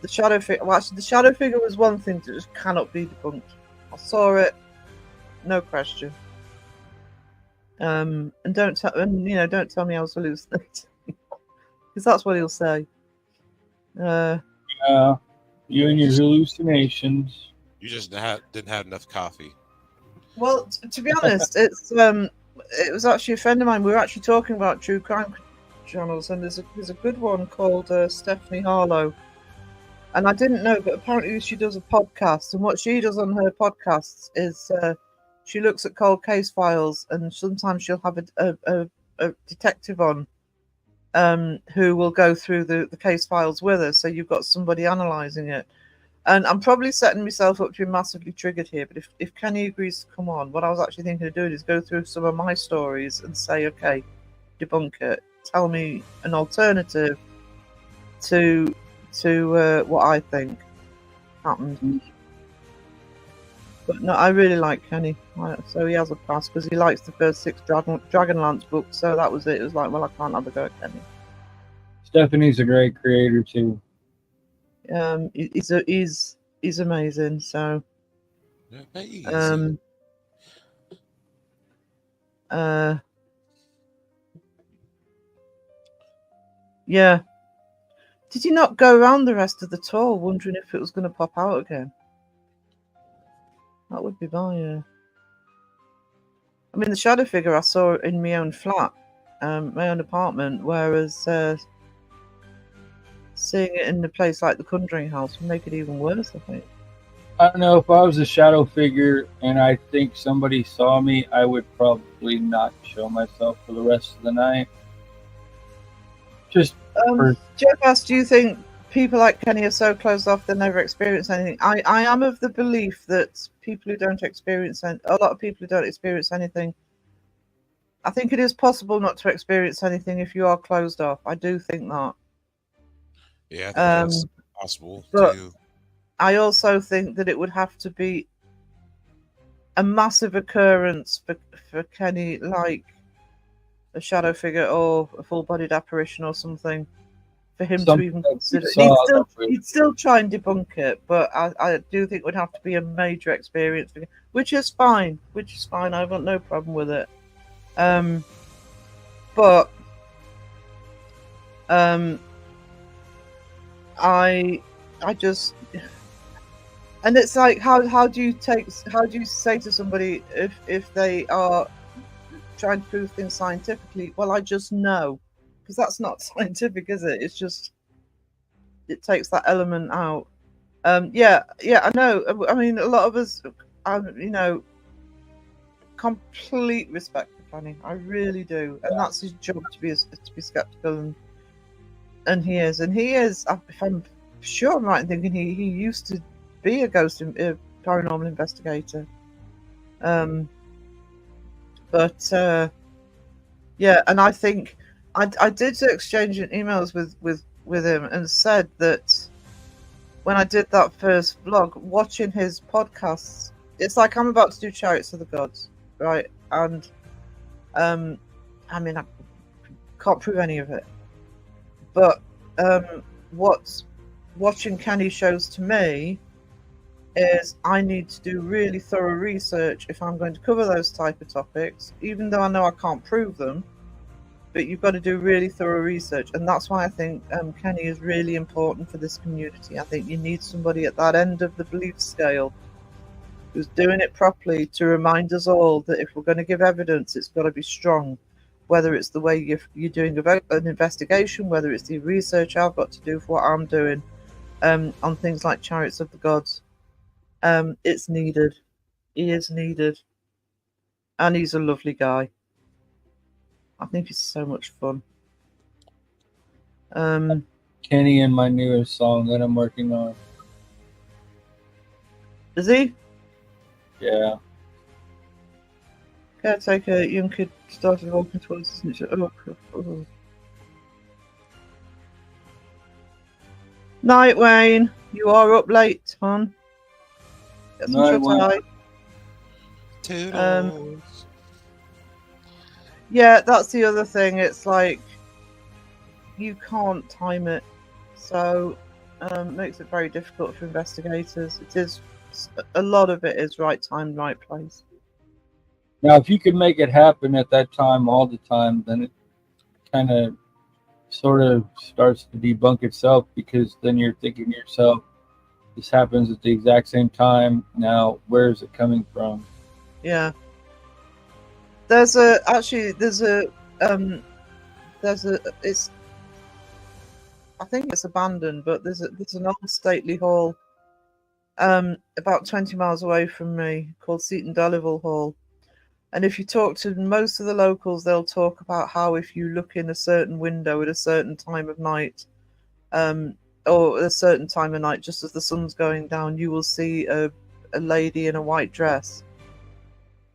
the shadow figure. Well, actually, the shadow figure was one thing that just cannot be debunked. I saw it, no question. And don't tell me I was hallucinating, because that's what he'll say. Yeah, you and your hallucinations. You just didn't have enough coffee. Well, to be honest, it was actually a friend of mine. We were actually talking about true crime channels, and there's a good one called Stephanie Harlow, and I didn't know, but apparently she does a podcast, and what she does on her podcasts is she looks at cold case files, and sometimes she'll have a detective on who will go through the case files with her, so you've got somebody analysing it. And I'm probably setting myself up to be massively triggered here, but if Kenny agrees to come on, what I was actually thinking of doing is go through some of my stories and say, okay, debunk it. Tell me an alternative to what I think happened. But no, I really like Kenny. So he has a pass because he likes the first 6 Dragonlance books. So that was it. It was like, well, I can't have a go at Kenny. Stephanie's a great creator too. He's amazing. So yeah. Did you not go around the rest of the tour wondering if it was going to pop out again? That would be my I mean, the shadow figure I saw in my own flat, my own apartment, whereas seeing it in a place like the Conjuring House would make it even worse, I think. I don't know, if I was a shadow figure and I think somebody saw me, I would probably not show myself for the rest of the night. Just Jeff asked, do you think people like Kenny are so closed off they never experience anything? I am of the belief that people who don't experience a lot of people who don't experience anything, I think it is possible not to experience anything if you are closed off. I do think that. Yeah, I think that's possible too. I also think that it would have to be a massive occurrence for Kenny, like a shadow figure or a full-bodied apparition or something, for him to even consider. He'd still try and debunk it, but I do think it would have to be a major experience, which is fine. I've got no problem with it. But I just, and it's like, how do you say to somebody if they are trying to prove things scientifically? Well, I just know, because that's not scientific, is it? It's just, it takes that element out. Yeah, I know. I mean, a lot of us, complete respect for Kenny. I really do, and that's his job to be skeptical, and he is. If I'm sure I'm right in thinking he used to be a paranormal investigator. Yeah, and I think I did exchange emails with him and said that when I did that first vlog, watching his podcasts, it's like I'm about to do Chariots of the Gods, right? And I mean, I can't prove any of it. But what's watching Kenny shows to me is I need to do really thorough research if I'm going to cover those type of topics, even though I know I can't prove them. But you've got to do really thorough research, and that's why I think Kenny is really important for this community. I think you need somebody at that end of the belief scale who's doing it properly to remind us all that if we're going to give evidence, it's got to be strong. Whether it's the way you're doing an investigation, whether it's the research I've got to do for what I'm doing on things like Chariots of the Gods, it's needed. He is needed, and he's a lovely guy. I think he's so much fun. Kenny and my newest song that I'm working on. Is he? Yeah. Caretaker, young kid started walking towards us. And oh. Night, Wayne. You are up late, hon. Get some Night, shut eye. Toodles. Yeah, that's the other thing. It's like you can't time it, so makes it very difficult for investigators. It is a lot of it is right time, right place. Now, if you could make it happen at that time all the time, then it kind of sort of starts to debunk itself, because then you're thinking to yourself, this happens at the exact same time. Now, where is it coming from? Yeah. There's a it's I think it's abandoned, but there's an old stately hall about 20 miles away from me called Seaton Delival Hall. And if you talk to most of the locals, they'll talk about how if you look in a certain window at a certain time of night, or a certain time of night, just as the sun's going down, you will see a lady in a white dress.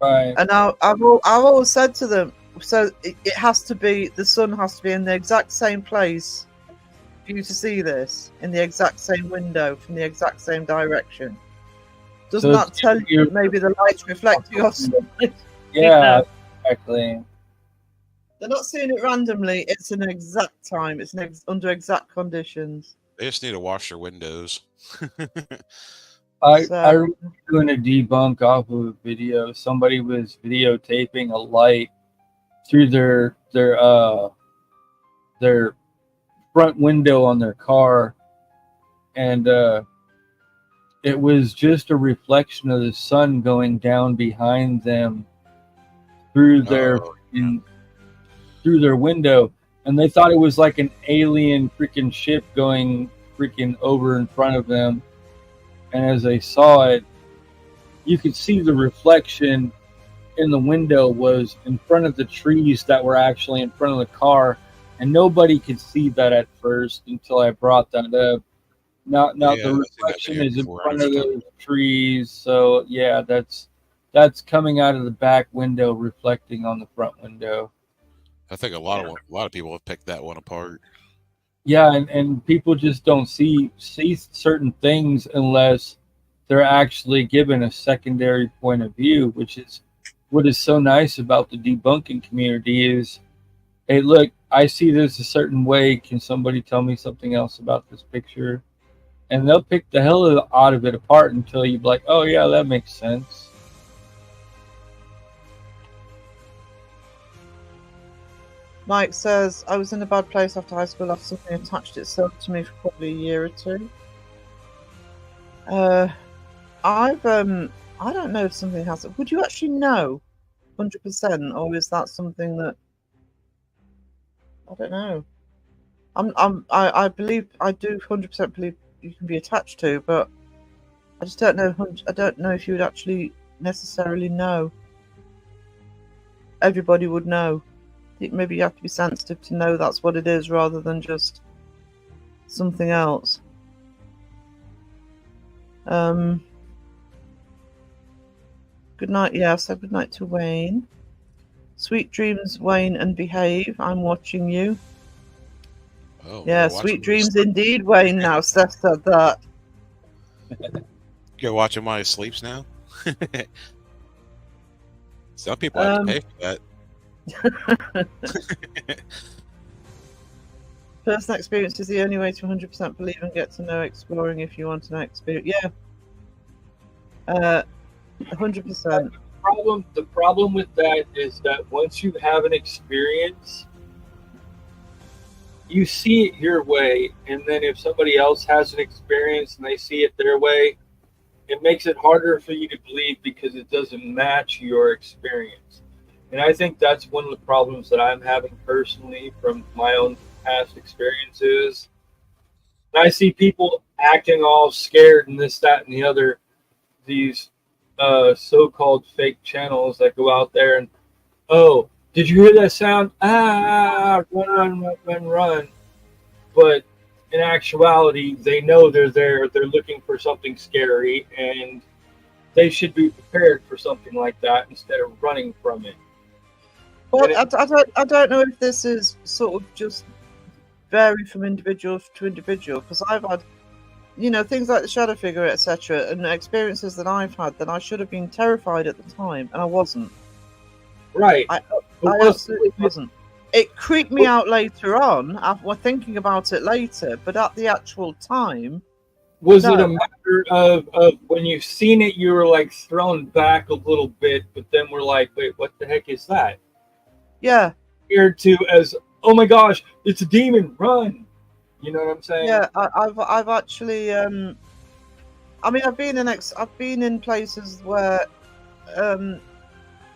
Right. And I've always said to them, so it has to be, the sun has to be in the exact same place for you to see this, in the exact same window, from the exact same direction. Doesn't So that tell you that maybe the light's reflecting off something? Yeah, exactly. They're not seeing it randomly. It's an exact time. It's under exact conditions. They just need to wash their windows. I So- remember doing a debunk off of a video. Somebody was videotaping a light through their front window on their car, and it was just a reflection of the sun going down behind them through their through their window, and they thought it was like an alien freaking ship going freaking over in front of them. And as they saw it, you could see the reflection in the window was in front of the trees that were actually in front of the car, and nobody could see that at first until I brought that up. Now Yeah, the I've seen that reflection video is in before. front of those trees, so yeah, that's coming out of the back window, reflecting on the front window. I think a lot of people have picked that one apart. Yeah, and people just don't see certain things unless they're actually given a secondary point of view, which is what is so nice about the debunking community is, hey, look, I see this a certain way. Can somebody tell me something else about this picture? And they'll pick the hell out of it apart until you're like, oh yeah, that makes sense. Mike says, I was in a bad place after high school after something attached itself to me for probably a year or two. I don't know if something has. Would you actually know 100%, or is that something that I don't know? I believe, I do 100% believe you can be attached to, but I just don't know. I don't know if you would actually necessarily know. Everybody would know. I think maybe you have to be sensitive to know that's what it is, rather than just something else. Good night. Yeah, so good night to Wayne. Sweet dreams, Wayne, and behave. I'm watching you. Oh, Yeah, we're watching sweet this. dreams indeed, Wayne. Now, Steph said that. You're watching my sleeps now. Some people have to pay for that. Personal experience is the only way to 100% believe and get to know exploring if you want an experience. Yeah. 100%. The problem with that is that once you have an experience, you see it your way, and then if somebody else has an experience and they see it their way, it makes it harder for you to believe because it doesn't match your experience. And I think that's one of the problems that I'm having personally from my own past experiences. And I see people acting all scared and this, that, and the other, these so-called fake channels that go out there and, oh, did you hear that sound? Ah, run, run, run, run. But in actuality, they know they're there. They're looking for something scary, and they should be prepared for something like that instead of running from it. Well, I don't know if this is sort of just vary from individual to individual, because I've had, things like the shadow figure, etc., and experiences that I've had that I should have been terrified at the time, and I wasn't. Right. I absolutely wasn't. It creeped me out later on. We're thinking about it later, but at the actual time, was it a matter of when you've seen it, you were like thrown back a little bit, but then we're like, wait, what the heck is that? Yeah. Compared to as, oh my gosh, it's a demon, run. You know what I'm saying? Yeah, I've actually I've been in places where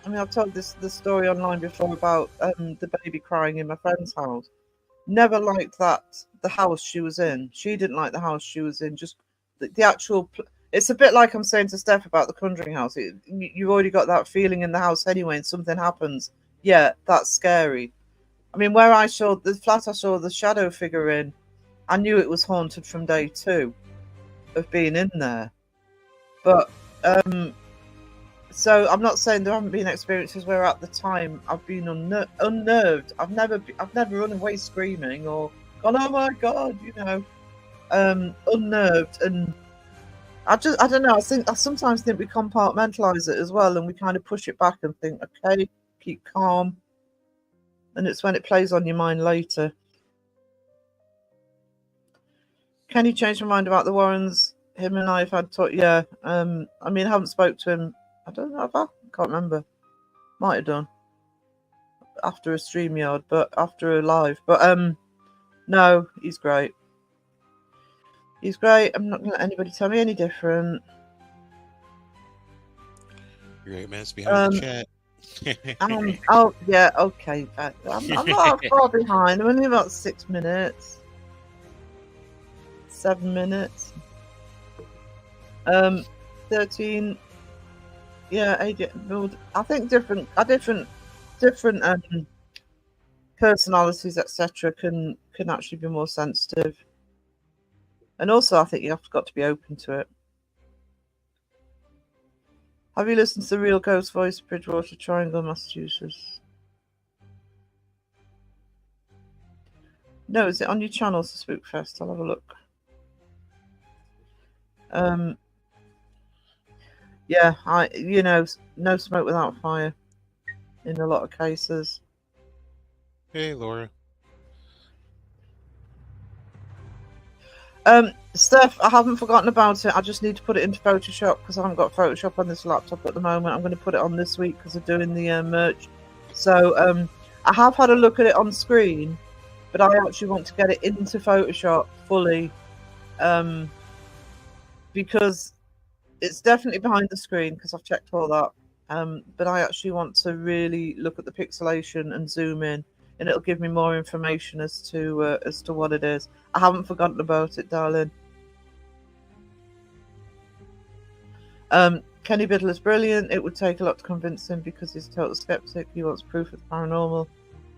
I've told this story online before about the baby crying in my friend's house. Never liked the house she was in. She didn't like the house she was in. Just the actual. It's a bit like I'm saying to Steph about the Conjuring house. You've already got that feeling in the house anyway, and something happens. Yeah, that's scary. I mean, where I saw the flat, I saw the shadow figure in. I knew it was haunted from day 2 of being in there. But so I'm not saying there haven't been experiences where at the time I've been unnerved. I've never run away screaming or gone, oh my god, unnerved. And I don't know. I sometimes think we compartmentalize it as well, and we kind of push it back and think, okay, keep calm. And it's when it plays on your mind later. Can you change my mind about the Warrens? Him and I have had talk. Yeah. I haven't spoke to him. I don't know if I can't remember. Might have done after a StreamYard, but after a live. But no, he's great. He's great. I'm not gonna let anybody tell me any different. Great man's behind the chat. Oh yeah, okay. I'm not that far behind. I'm only about 6 minutes. 7 minutes. 13. Yeah, I think different personalities, etc., can actually be more sensitive, and also I think you have got to be open to it. Have you listened to the Real Ghost Voice, Bridgewater, Triangle, Massachusetts? No, is it on your channel, Spookfest? I'll have a look. Yeah, no smoke without fire in a lot of cases. Hey, Laura. Steph, I haven't forgotten about it. I just need to put it into Photoshop because I haven't got Photoshop on this laptop at the moment. I'm going to put it on this week because I'm doing the merch. So I have had a look at it on screen, but I actually want to get it into Photoshop fully because it's definitely behind the screen because I've checked all that. But I actually want to really look at the pixelation and zoom in, and it'll give me more information as to what it is. I haven't forgotten about it, darling. Kenny Biddle is brilliant. It would take a lot to convince him because he's a total skeptic. He wants proof of the paranormal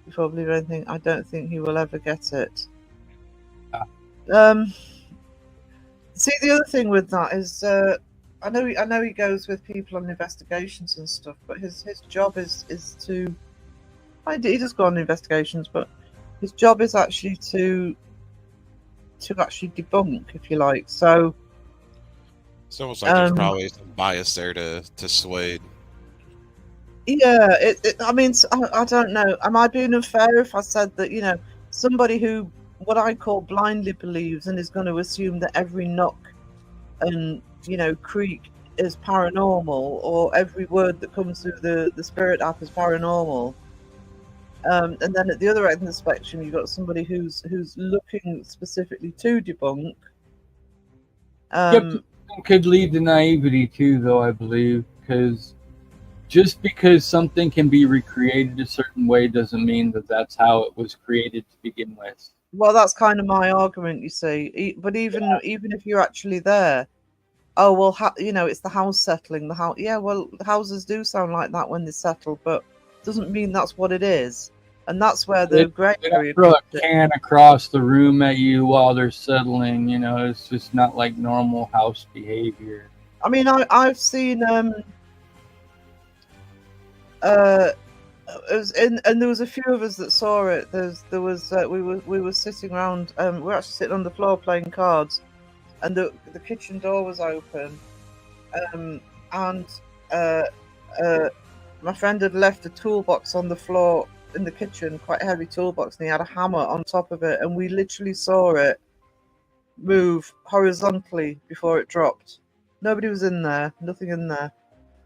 before believing anything. I don't think he will ever get it. See, the other thing with that is, I know he goes with people on investigations and stuff, but his job is to. He does go on investigations, but his job is actually to actually debunk, if you like. So it's almost like there's probably some bias there to Slade. Yeah, I mean, I don't know. Am I being unfair if I said that, somebody who, what I call blindly believes and is going to assume that every knock and, creak is paranormal, or every word that comes through the spirit app is paranormal. And then at the other end of the spectrum, you've got somebody who's looking specifically to debunk. Yep, could lead to naivety too, though, I believe, because just because something can be recreated a certain way doesn't mean that that's how it was created to begin with. Well, that's kind of my argument, you see. But even if you're actually there, oh well, it's the house settling. The house, yeah. Well, houses do sound like that when they settle, but doesn't mean that's what it is. And that's where the grey They don't area throw a comes in. can across the room at you while they're settling. It's just not like normal house behavior. I mean, I've seen and there was a few of us that saw it. There was we were sitting around. We were actually sitting on the floor playing cards, and the kitchen door was open, and my friend had left a toolbox on the floor in the kitchen, quite a heavy toolbox, and he had a hammer on top of it, and we literally saw it move horizontally before it dropped. Nobody was in there, nothing in there,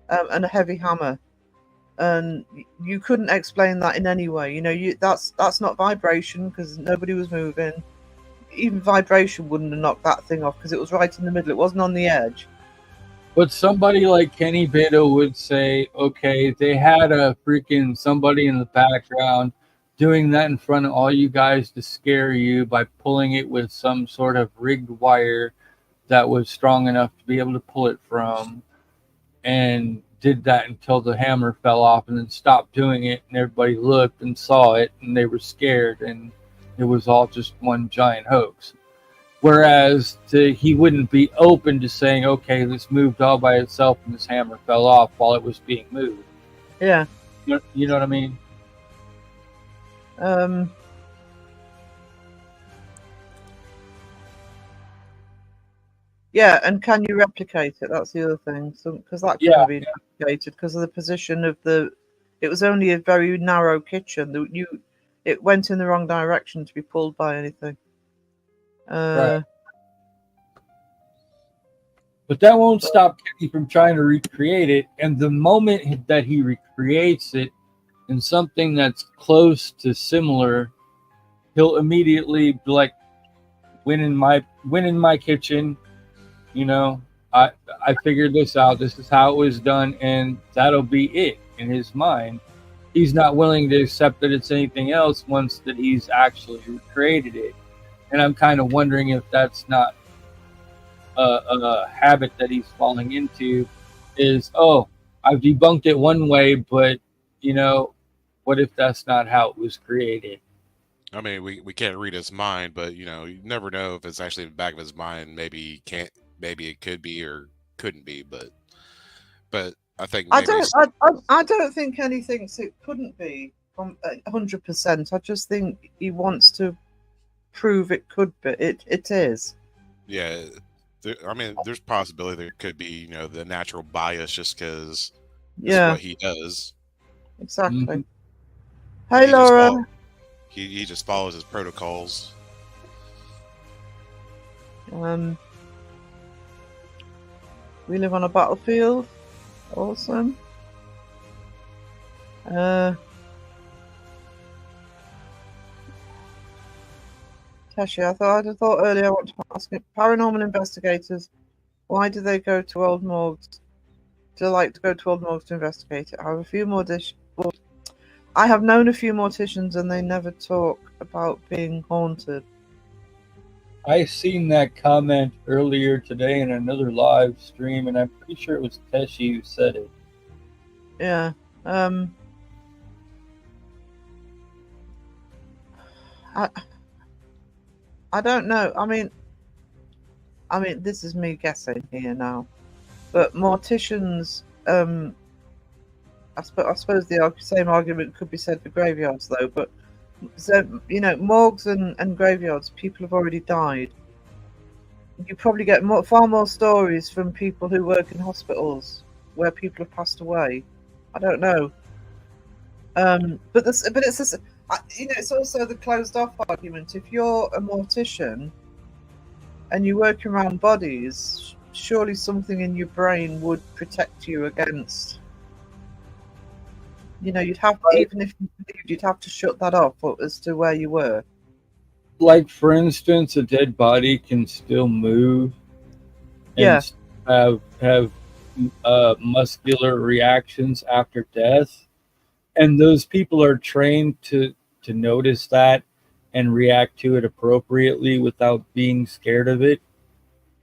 and a heavy hammer. And you couldn't explain that in any way. That's not vibration, because nobody was moving. Even vibration wouldn't have knocked that thing off, because it was right in the middle. It wasn't on the edge. But somebody like Kenny Bito would say, okay, they had a freaking somebody in the background doing that in front of all you guys to scare you by pulling it with some sort of rigged wire that was strong enough to be able to pull it from, and did that until the hammer fell off, and then stopped doing it, and everybody looked and saw it, and they were scared, and it was all just one giant hoax. Whereas he wouldn't be open to saying, okay, this moved all by itself and this hammer fell off while it was being moved. Yeah. You know what I mean? Yeah, and can you replicate it? That's the other thing. So, because that couldn't have been replicated because of the position of it was only a very narrow kitchen. It went in the wrong direction to be pulled by anything. Right. But that won't stop Kenny from trying to recreate it. And the moment that he recreates it in something that's close to similar, he'll immediately be like, win in my kitchen. I figured this out. This is how it was done, and that'll be it in his mind. He's not willing to accept that it's anything else once that he's actually recreated it. And I'm kind of wondering if that's not a habit that he's falling into, is, oh, I've debunked it one way, but, what if that's not how it was created? I mean, we can't read his mind, but, you never know if it's actually in the back of his mind. Maybe it could be or couldn't be, but I think maybe I don't think Kenny thinks it couldn't be 100%. I just think he wants to prove it could be. It is. Yeah, I mean, there's possibility there could be, the natural bias just because it's what he does. Exactly. Mm-hmm. Hey, Laura. He just follows his protocols. We live on a battlefield. Awesome. Tashi, I'd have thought earlier, I want to ask you, paranormal investigators, why do they go to old morgues? Do they like to go to old morgues to investigate it? I have known a few morticians and they never talk about being haunted. I seen that comment earlier today in another live stream, and I'm pretty sure it was Teshi who said it. Yeah. I don't know. I mean, this is me guessing here now, but morticians. I suppose the same argument could be said for graveyards, though. But so morgues and graveyards, people have already died. You probably get far more stories from people who work in hospitals where people have passed away. I don't know. But it's this, it's also the closed off argument. If you're a mortician and you work around bodies, surely something in your brain would protect you against. You'd have, even if you believed, you'd have to shut that off as to where you were. Like, for instance, a dead body can still move Yeah. and have muscular reactions after death, and those people are trained to notice that and react to it appropriately without being scared of it.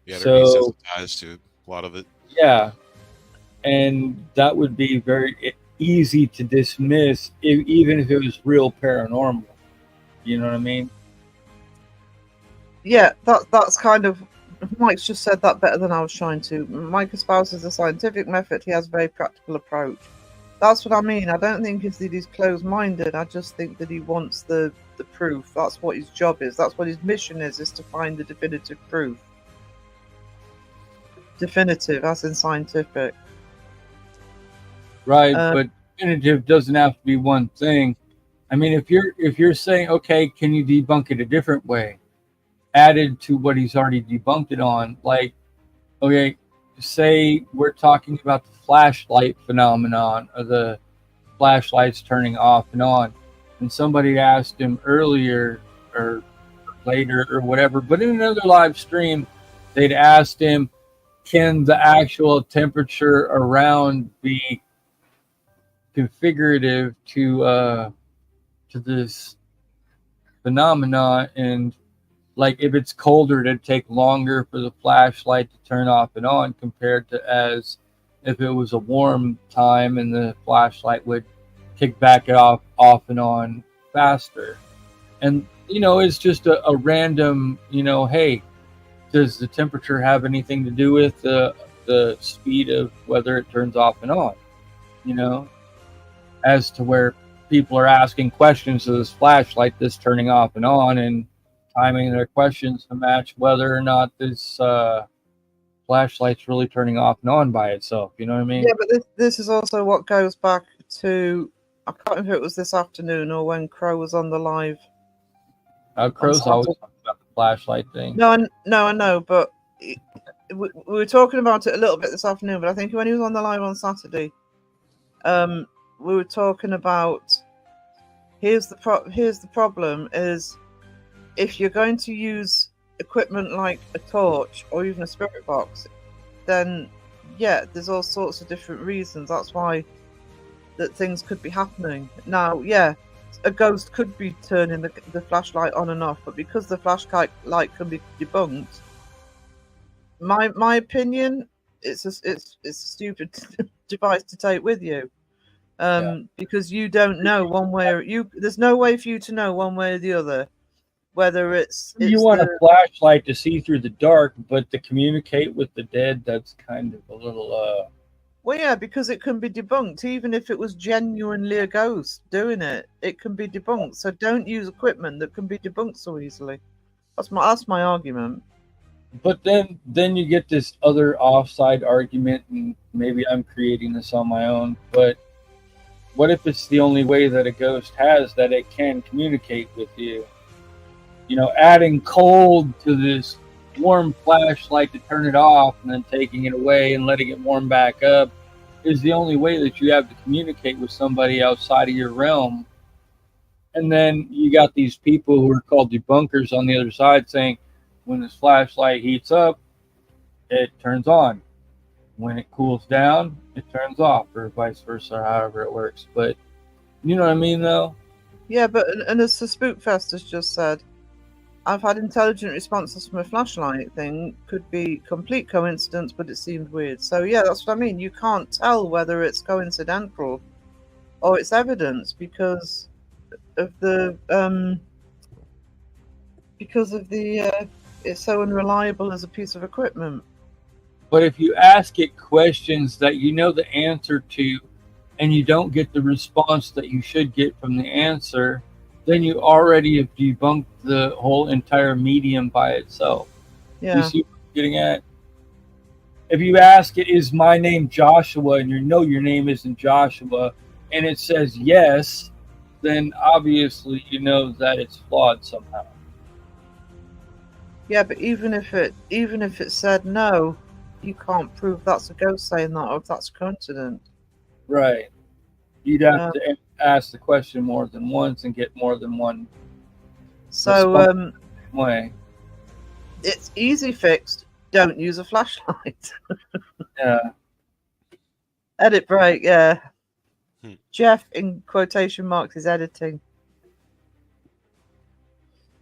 Yeah, they're So desensitized to a lot of it. yeah, and that would be very easy to dismiss, even if it was real paranormal. You know what I mean? Yeah, that's kind of, Mike's just said that better than I was trying to. Mike espouses a scientific method. He has a very practical approach. That's what I mean. I don't think it's that he's closed-minded. I just think that he wants the proof. That's what his job is. That's what his mission is to find the definitive proof. Definitive, as in scientific. Right, but definitive doesn't have to be one thing. I mean, if you're saying, okay, can you debunk it a different way, added to what he's already debunked it on, like, okay, say we're talking about the flashlight phenomenon, or the flashlights turning off and on, and somebody asked him earlier or later or whatever, but in another live stream, they'd asked him, can the actual temperature around be configurative to this phenomena, and like if it's colder, it'd take longer for the flashlight to turn off and on compared to as if it was a warm time and the flashlight would kick back off and on faster. And it's just a random, hey, does the temperature have anything to do with the speed of whether it turns off and on? As to where people are asking questions of this flashlight that's turning off and on, and timing their questions to match whether or not this flashlight's really turning off and on by itself. You know what I mean? Yeah, but this is also what goes back to, I can't remember if it was this afternoon or when Crow was on the live. Crow's always talking about the flashlight thing. No, I know, but we were talking about it a little bit this afternoon, but I think when he was on the live on Saturday, we were talking about, here's the problem is, if you're going to use equipment like a torch or even a spirit box, then yeah, there's all sorts of different reasons. That's why that things could be happening. Now, yeah, a ghost could be turning the flashlight on and off, but because the flashlight can be debunked, my opinion, it's a stupid device to take with you. Because you don't know one way or there's no way for you to know one way or the other whether it's you want a flashlight to see through the dark, but to communicate with the dead, that's kind of a little well, yeah, because it can be debunked. Even if it was genuinely a ghost doing it, it can be debunked. So don't use equipment that can be debunked so easily. That's my argument. But then you get this other offside argument, and maybe I'm creating this on my own, but what if it's the only way that a ghost has that it can communicate with you? Adding cold to this warm flashlight to turn it off and then taking it away and letting it warm back up is the only way that you have to communicate with somebody outside of your realm. And then you got these people who are called debunkers on the other side saying, when this flashlight heats up, it turns on. When it cools down, it turns off, or vice versa, or however it works. But you know what I mean, though? Yeah, but and as the Spookfest has just said, I've had intelligent responses from a flashlight thing. Could be complete coincidence, but it seemed weird. So yeah, that's what I mean. You can't tell whether it's coincidental or it's evidence because of the it's so unreliable as a piece of equipment. But if you ask it questions that you know the answer to, and you don't get the response that you should get from the answer, then you already have debunked the whole entire medium by itself. Yeah. You see what I'm getting at? If you ask it, is my name Joshua, and you know your name isn't Joshua, and it says yes, then obviously you know that it's flawed somehow. Yeah, but even if it said no, you can't prove that's a ghost saying that or if that's a coincidence. Right. You'd have to ask the question more than once and get more than one So way. it's easy fixed. Don't use a flashlight. Yeah. Edit break, yeah. Hmm. Jeff in quotation marks is editing.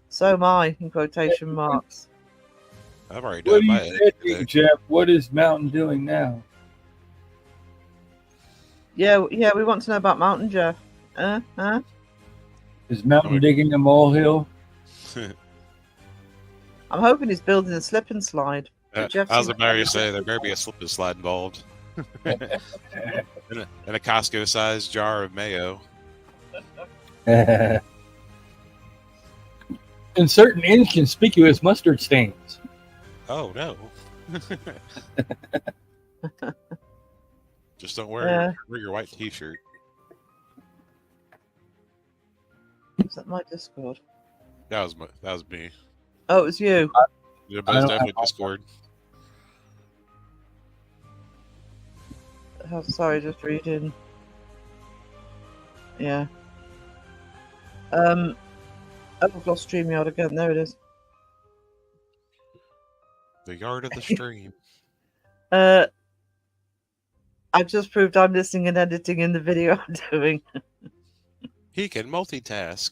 So am I in quotation marks. I've already What are done my you editing editing, today. Jeff? What is Mountain doing now? Yeah, we want to know about Mountain Jeff. Huh? Is Mountain digging a molehill? I'm hoping he's building a slip and slide. I was about to say there better be a slip and slide involved. and a Costco-sized jar of mayo. And certain inconspicuous mustard stains. Oh no! Just don't wear your white T-shirt. Is that my Discord? That was me. Oh, it was you. Yeah, but it's definitely Discord. Oh, sorry, just reading. Yeah. Oh, I've lost StreamYard again. There it is. The yard of the stream. I've just proved I'm listening and editing in the video I'm doing. He can multitask.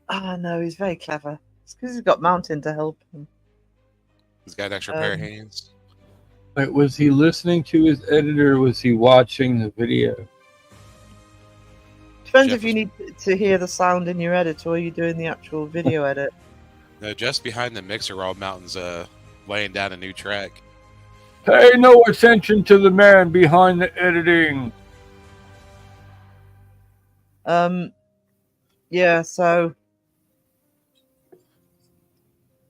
Ah, no, he's very clever. It's because he's got Mountain to help him. He's got an extra pair of hands. Wait, was he listening to his editor or was he watching the video? Depends if you need to hear the sound in your edit or you're doing the actual video edit. No, just behind the mixer while Mountain's laying down a new track. Pay no attention to the man behind the editing. Yeah, so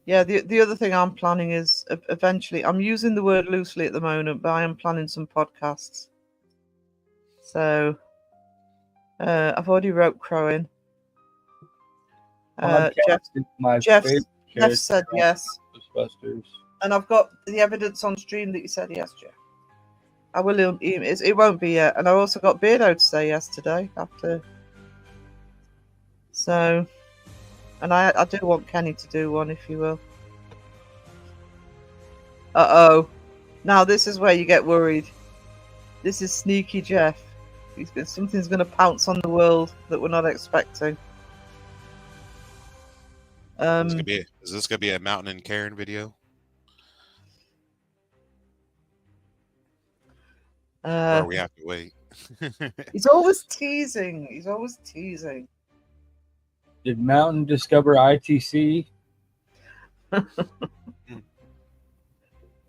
yeah, the other thing I'm planning is eventually, I'm using the word loosely at the moment, but I am planning some podcasts. So I've already wrote crowing. Jeff said yes. And I've got the evidence on stream that you said yes, Jeff. I will. It won't be yet. And I also got Beardo to say yes today after. So, and I do want Kenny to do one, if you will. Uh-oh. Now this is where you get worried. This is sneaky Jeff. Something's going to pounce on the world that we're not expecting. Is this gonna be a Mountain and Karen video? Or we have to wait. He's always teasing. Did Mountain discover ITC?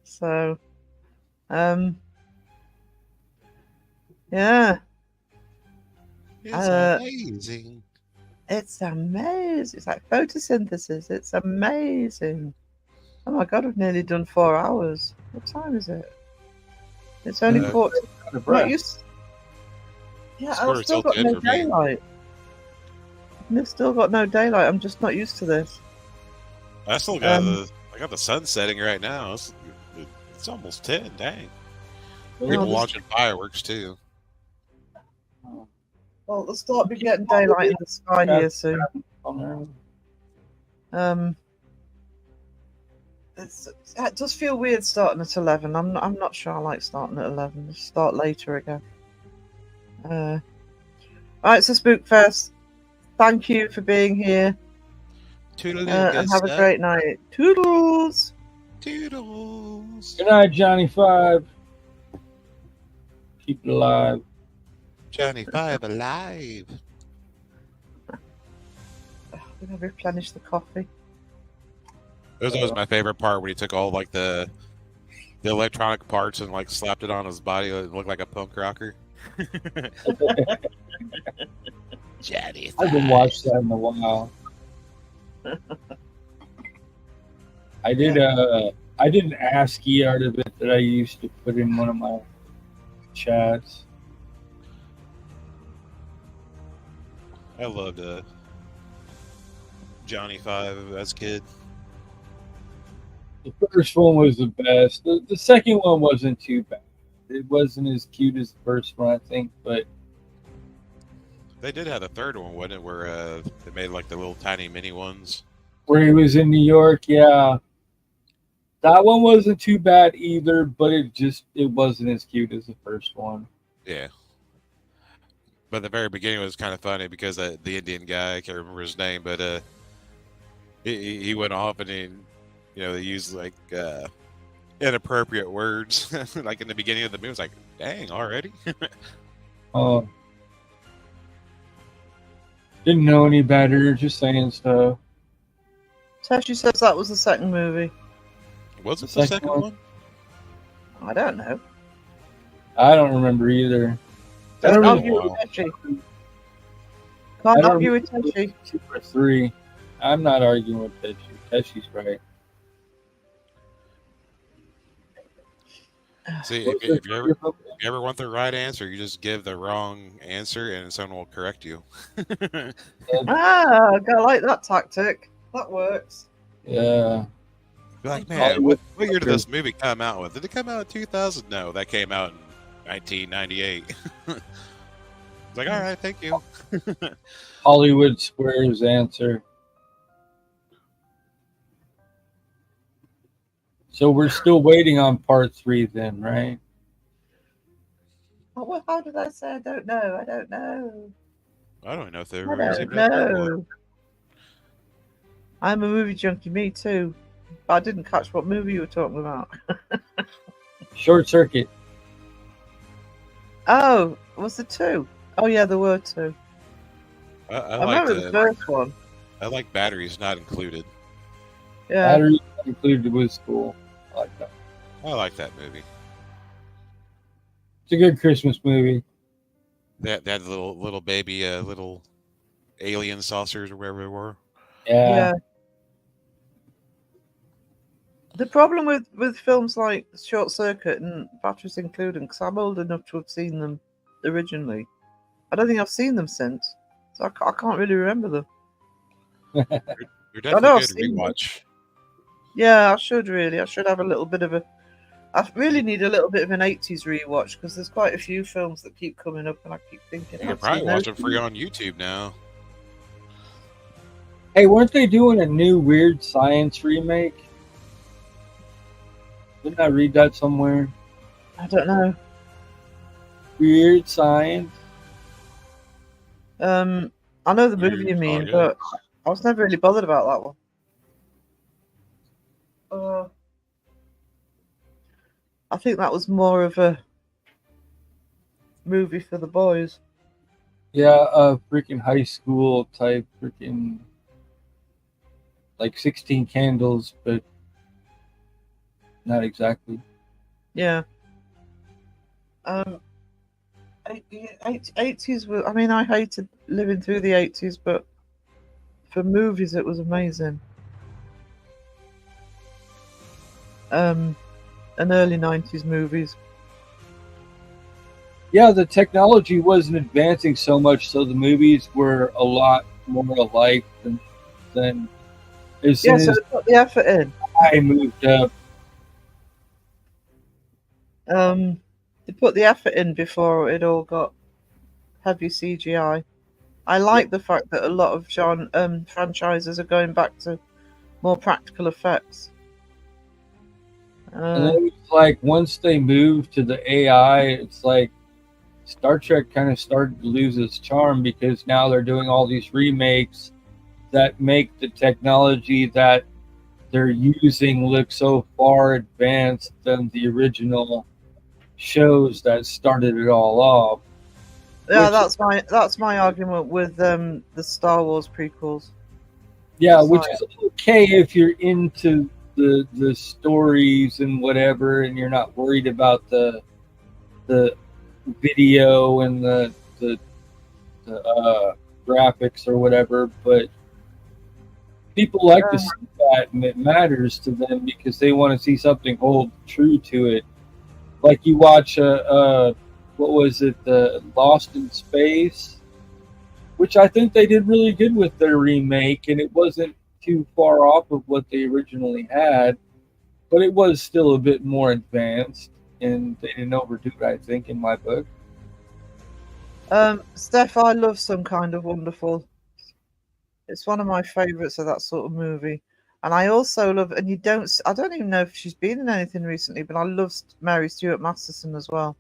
So, yeah. It's amazing. It's amazing. It's like photosynthesis. It's amazing. Oh my God, we've nearly done 4 hours. What time is it? It's only 4. Yeah, I've still got no daylight. I've still got no daylight. I'm just not used to this. I still got I got the sun setting right now. It's almost 10. Dang. People launching fireworks too. Well, they'll start be getting daylight in the sky here soon. It does feel weird starting at 11. I'm not sure I like starting at 11. Just start later again. All right, so Spookfest. Thank you for being here. And have a great night. Toodles. Toodles. Good night, Johnny 5. Keep it alive. Johnny 5 alive. We're gonna replenish the coffee. That was always my favorite part when he took all like the electronic parts and like slapped it on his body. It looked like a punk rocker. Johnny 5. I haven't watched that in a while. I did an ASCII art of it that I used to put in one of my chats. I loved Johnny Five as a kid. The first one was the best. The second one wasn't too bad. It wasn't as cute as the first one, I think, but They did have a third one, wasn't it? Where they made like the little tiny mini ones. where he was in New York, yeah. That one wasn't too bad either, but it wasn't as cute as the first one. Yeah. But the very beginning was kind of funny because the Indian guy, I can't remember his name, but he went off and they used like inappropriate words like in the beginning of the movie. It's like, dang, already? Oh. Didn't know any better, just saying stuff. Tashi says that was the second movie. Was it the second one? I don't know. I don't remember either. I Don't don't argue with know. Tashi. I Can't don't argue with Tashi. 2 or 3. I'm not arguing with Teshy. Teshy's right. See, What's if the- you ever want the right answer, you just give the wrong answer and someone will correct you. Ah, I like that tactic. That works. Yeah. Be like, man, what year did this movie come out with? Did it come out in 2000? No, that came out in 1998. It's like, all right, thank you. Hollywood Squares answer. So we're still waiting on part 3 then, right? Oh, well, how did I say I don't know? I don't know. I don't know if they I ever don't even had that one. know. I'm a movie junkie, me too. But I didn't catch what movie you were talking about. Short Circuit. Oh, was there 2? Oh yeah, there were 2. I remember the first one. I like batteries not included. Yeah. Battery included was cool. I like that. I like that movie. It's a good Christmas movie. That little baby, little alien saucers or wherever they were. Yeah. The problem with films like Short Circuit and Batteries Included, because I'm old enough to have seen them originally, I don't think I've seen them since, so I can't really remember them. You're I know definitely I've good seen them. rewatch. Yeah, I should really. I should have a little bit of a. I really need a little bit of an 80s rewatch because there's quite a few films that keep coming up, and I keep thinking. You can probably watch them free on YouTube now. Hey, weren't they doing a new Weird Science remake? Didn't I read that somewhere? I don't know. Weird Science? I know the movie you Oh, mean, yeah. but I was never really bothered about that one. I think that was more of a movie for the boys. Yeah, freaking high school type, freaking like 16 Candles, but not exactly. Yeah. 80s were. I mean, I hated living through the 80s, but for movies, it was amazing. And early 90s movies. Yeah, the technology wasn't advancing so much, so the movies were a lot more alike than as soon Yeah, so as they put the effort in. I moved up. They put the effort in before it all got heavy CGI. I like the fact that a lot of franchises are going back to more practical effects. And then it was like once they moved to the AI, it's like Star Trek kind of started to lose its charm because now they're doing all these remakes that make the technology that they're using look so far advanced than the original shows that started it all off. Yeah, Which- that's my argument with the Star Wars prequels. Yeah, It's which like- is okay if you're into the stories and whatever, and you're not worried about the video and the graphics or whatever. But people like to see that, and it matters to them because they want to see something hold true to it. Like you watch what was it, the Lost in Space? which I think they did really good with their remake, and it wasn't too far off of what they originally had, but it was still a bit more advanced, and they didn't overdo it, I think, in my book. Steph, I love Some Kind of Wonderful. It's one of my favourites of that sort of movie. And I also love, and I don't even know if she's been in anything recently, but I love Mary Stuart Masterson as well.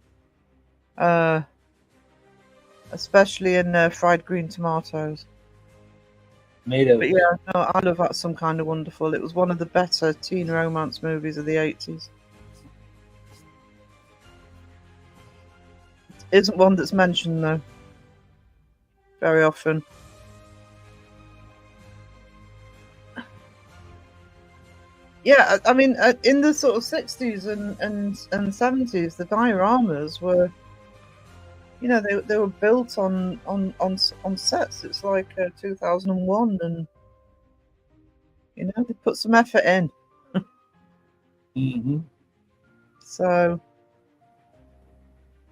Especially in Fried Green Tomatoes. But yeah, no, I love that Some Kind of Wonderful. It was one of the better teen romance movies of the 80s. It isn't one that's mentioned, though, very often. Yeah, I mean, in the sort of 60s and 70s, the dioramas were, you know, they were built on sets. It's like 2001, and you know, they put some effort in. Mm-hmm. So,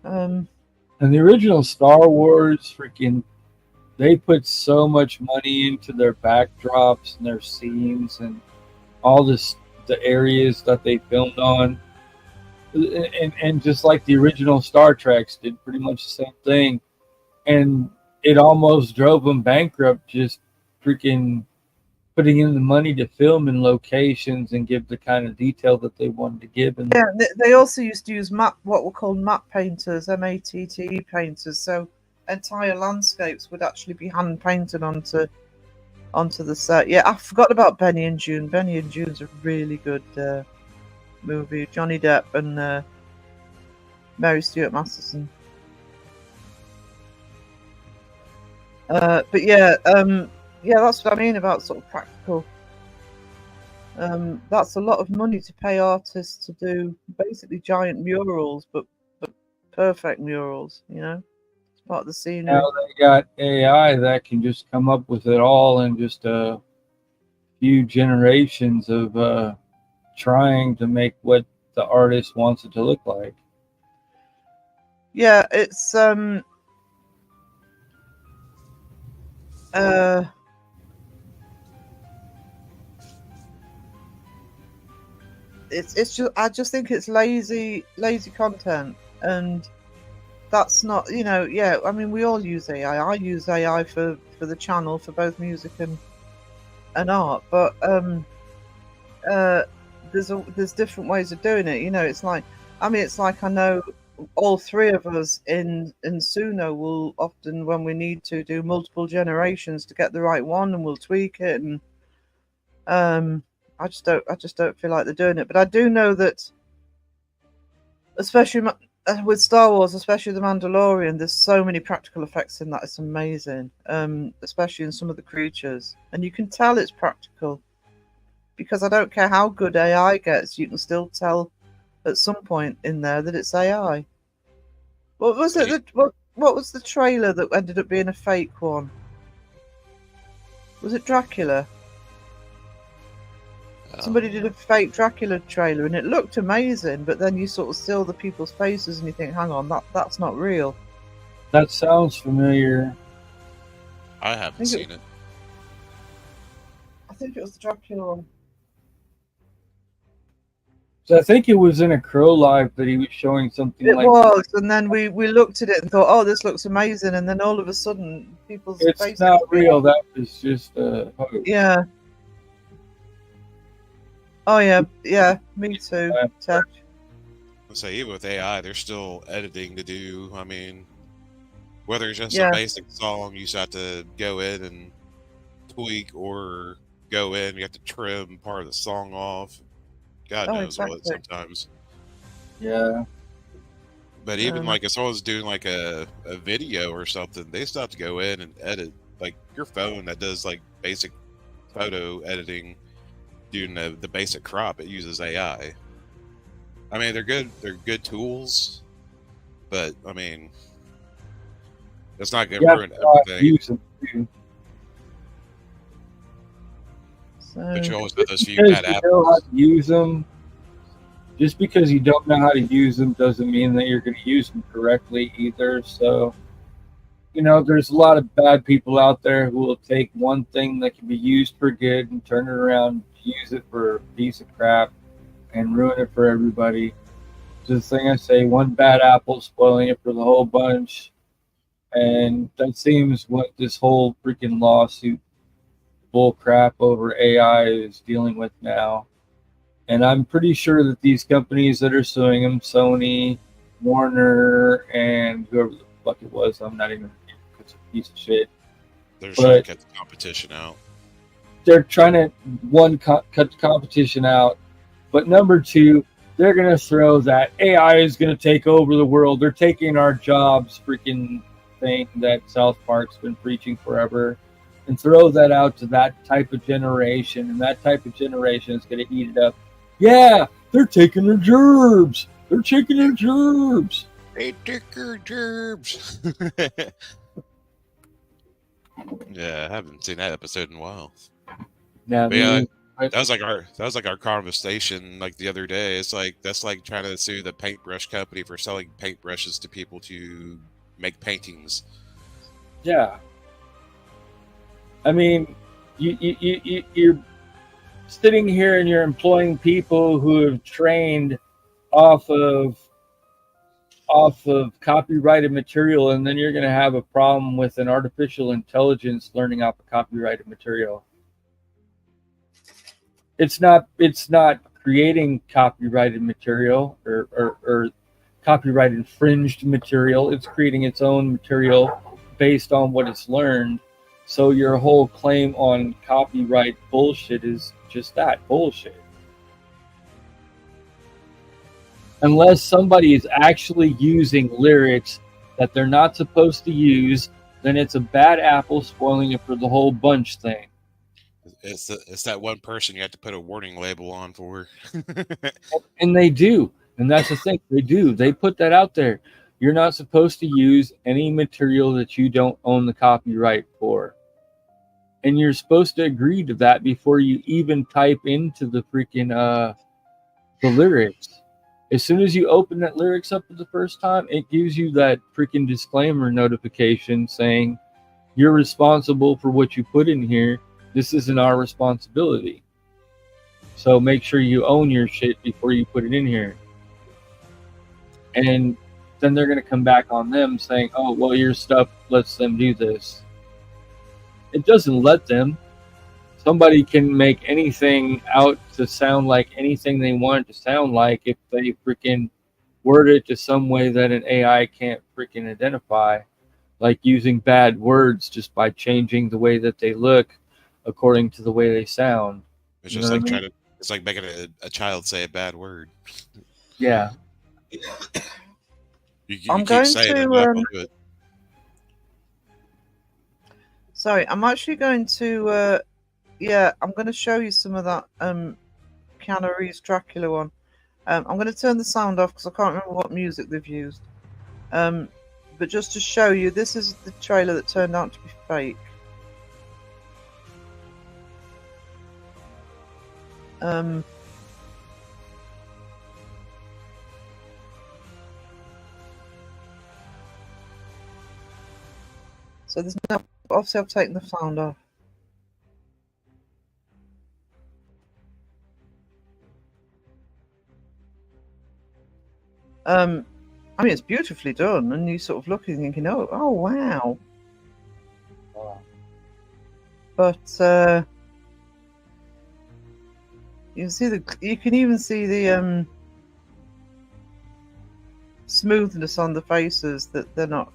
and the original Star Wars, freaking, they put so much money into their backdrops and their scenes and all this, the areas that they filmed on. And just like the original Star Treks did pretty much the same thing. And it almost drove them bankrupt, just freaking putting in the money to film in locations and give the kind of detail that they wanted to give. And yeah, they also used to use what were called matte painters, MATTE painters. So entire landscapes would actually be hand painted onto the set. Yeah, I forgot about Benny and June. Benny and June's a really good movie. Johnny Depp and Mary Stuart Masterson. But yeah, that's what I mean about sort of practical. That's a lot of money to pay artists to do basically giant murals, but perfect murals. You know, it's part of the scenery. now they got AI that can just come up with it all in just a few generations of trying to make what the artist wants it to look like. Yeah, it's it's just, I just think it's lazy content, and that's not, you know. Yeah, I mean, we all use AI. I use AI for the channel for both music and art, but there's different ways of doing it. You know, it's like, I know all three of us in Suno will often, when we need to, do multiple generations to get the right one, and we'll tweak it. And I just don't feel like they're doing it. But I do know that, especially with Star Wars, especially The Mandalorian, there's so many practical effects in that. It's amazing, especially in some of the creatures, and you can tell it's practical, because I don't care how good AI gets, you can still tell at some point in there that it's AI. What was it? What was the trailer that ended up being a fake one? Was it Dracula? Somebody did a fake Dracula trailer, and it looked amazing, but then you sort of see all the people's faces and you think, hang on, that's not real. That sounds familiar. I haven't seen it. I think it was the Dracula one. So I think it was in a Crow Live that he was showing something It like was, and then we looked at it and thought, oh, this looks amazing, and then all of a sudden, people's it's faces. not real. That was just a hoax. Yeah. Oh yeah, me too. Tech. I say, even with AI, there's still editing to do. I mean, whether it's just Yeah. a basic song, you just have to go in and tweak, or go in, you have to trim part of the song off. God knows what sometimes. Yeah. But even like if someone's doing like a video or something, they still have to go in and edit. Like your phone that does like basic photo editing, doing the basic crop, it uses AI. I mean, they're good tools, but I mean, it's not going to ruin everything. Use them too. But you always have those few Because bad you apples. know how to use them. Just because you don't know how to use them doesn't mean that you're going to use them correctly either. So there's a lot of bad people out there who will take one thing that can be used for good and turn it around, use it for a piece of crap, and ruin it for everybody. Just the thing I say, one bad apple spoiling it for the whole bunch. And that seems what this whole freaking lawsuit bull crap over AI is dealing with now. And I'm pretty sure that these companies that are suing him, Sony, Warner, and whoever the fuck it was, I'm not even, it's a piece of shit. They're just trying to cut the competition out. They're trying to, one, cut the competition out, but number two, they're going to throw that AI is going to take over the world. They're taking our jobs, freaking thing that South Park's been preaching forever, and throw that out to that type of generation, and that type of generation is going to eat it up. Yeah, they're taking their gerbs. They're taking their gerbs. They took your gerbs. Yeah, I haven't seen that episode in a while. Now, that was like our conversation like the other day. It's like that's like trying to sue the paintbrush company for selling paintbrushes to people to make paintings. Yeah. I mean, you're sitting here and you're employing people who have trained off of copyrighted material, and then you're going to have a problem with an artificial intelligence learning off of copyrighted material. It's not creating copyrighted material or copyright infringed material. It's creating its own material based on what it's learned. So your whole claim on copyright bullshit is just that, bullshit. Unless somebody is actually using lyrics that they're not supposed to use, then it's a bad apple spoiling it for the whole bunch thing. It's that one person you have to put a warning label on for. And they do. And that's the thing. They do. They put that out there. You're not supposed to use any material that you don't own the copyright for. And you're supposed to agree to that before you even type into the freaking the lyrics. As soon as you open that lyrics up for the first time, it gives you that freaking disclaimer notification saying you're responsible for what you put in here. This isn't our responsibility. So make sure you own your shit before you put it in here. And then they're going to come back on them saying, oh, well, your stuff lets them do this. It doesn't let them. Somebody can make anything out to sound like anything they want it to sound like if they freaking word it to some way that an AI can't freaking identify. Like using bad words just by changing the way that they look according to the way they sound. It's just like it's like making a child say a bad word. Yeah. I'm going to. Sorry, I'm actually going to. I'm going to show you some of that Keanu Reeves Dracula one. I'm going to turn the sound off because I can't remember what music they've used. But just to show you, this is the trailer that turned out to be fake. So there's no. Obviously, I've taken the sound off. I mean, it's beautifully done, and you sort of look and thinking, oh, wow. But you can even see the smoothness on the faces that they're not.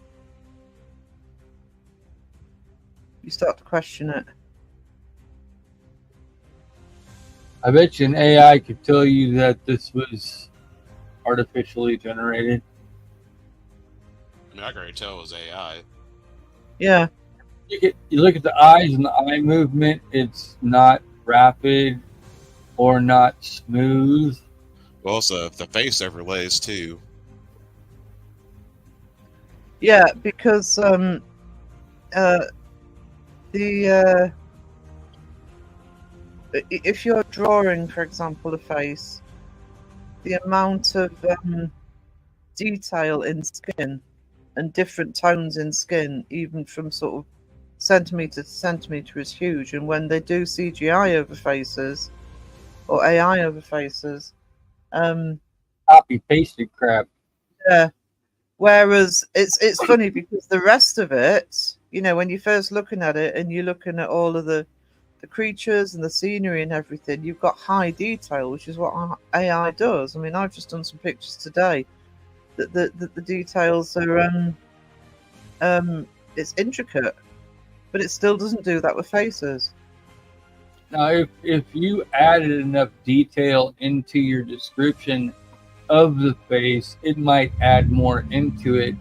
You start to question it. I bet you an AI could tell you that this was artificially generated. I mean, I can already tell it was AI. Yeah. You look at the eyes and the eye movement, it's not rapid or not smooth. Well, also the face overlays too. Yeah, because if you're drawing, for example, a face, the amount of detail in skin and different tones in skin, even from sort of centimetre to centimetre, is huge. And when they do CGI over faces or AI over faces, Copy pasted crap. yeah. Whereas it's funny because the rest of it, you know, when you're first looking at it and you're looking at all of the creatures and the scenery and everything, you've got high detail, which is what AI does. I mean, I've just done some pictures today. The details are it's intricate, but it still doesn't do that with faces. Now, if you added enough detail into your description of the face, it might add more into it.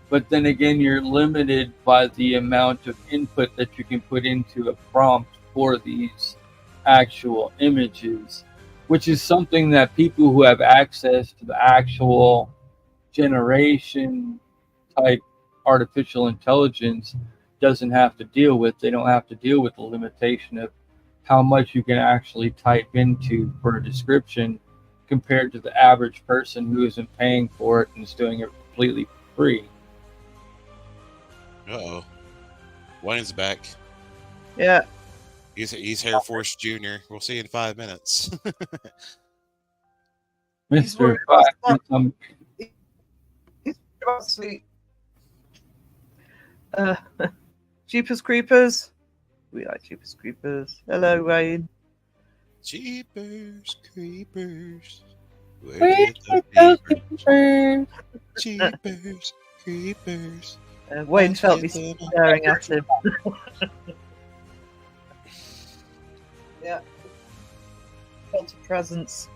But then again, you're limited by the amount of input that you can put into a prompt for these actual images, which is something that people who have access to the actual generation type artificial intelligence doesn't have to deal with. They don't have to deal with the limitation of how much you can actually type into for a description compared to the average person who isn't paying for it and is doing it completely free. Uh-oh. Wayne's back. Yeah. He's Air Force Junior. We'll see you in 5 minutes. Mr. He's about to sleep. Jeepers Creepers. We like Jeepers Creepers. Hello, Wayne. Jeepers Creepers. Where did the creepers? Jeepers Creepers. Wayne felt me staring at him. Yeah. Felt a presence.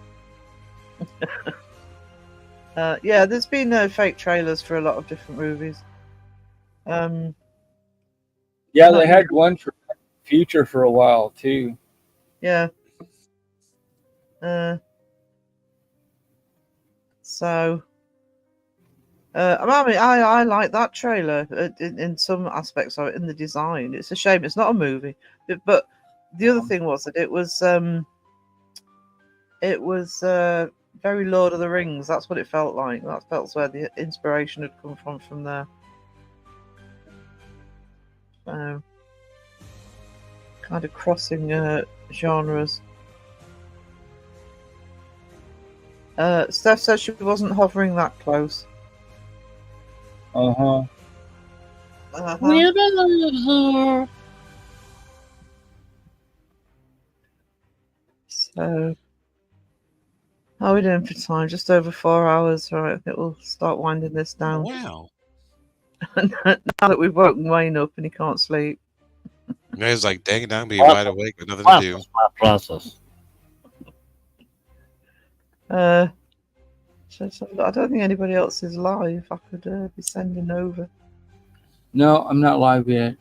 Yeah, there's been fake trailers for a lot of different movies. Yeah, they had one for Future for a while too. Yeah. So, I mean, I like that trailer in some aspects of it, in the design. It's a shame it's not a movie, but the other thing was that it was very Lord of the Rings. That's what it felt like. That felt where the inspiration had come from there. Kind of crossing genres. Steph said she wasn't hovering that close. Uh-huh. So, how are we doing for time? Just over 4 hours. All right, I think we'll start winding this down. Wow. Now that we've woken Wayne up and he can't sleep. Guy's like, dang it, I'm be wide awake with nothing to do. Process. I don't think anybody else is live. I could be sending over. No, I'm not live yet.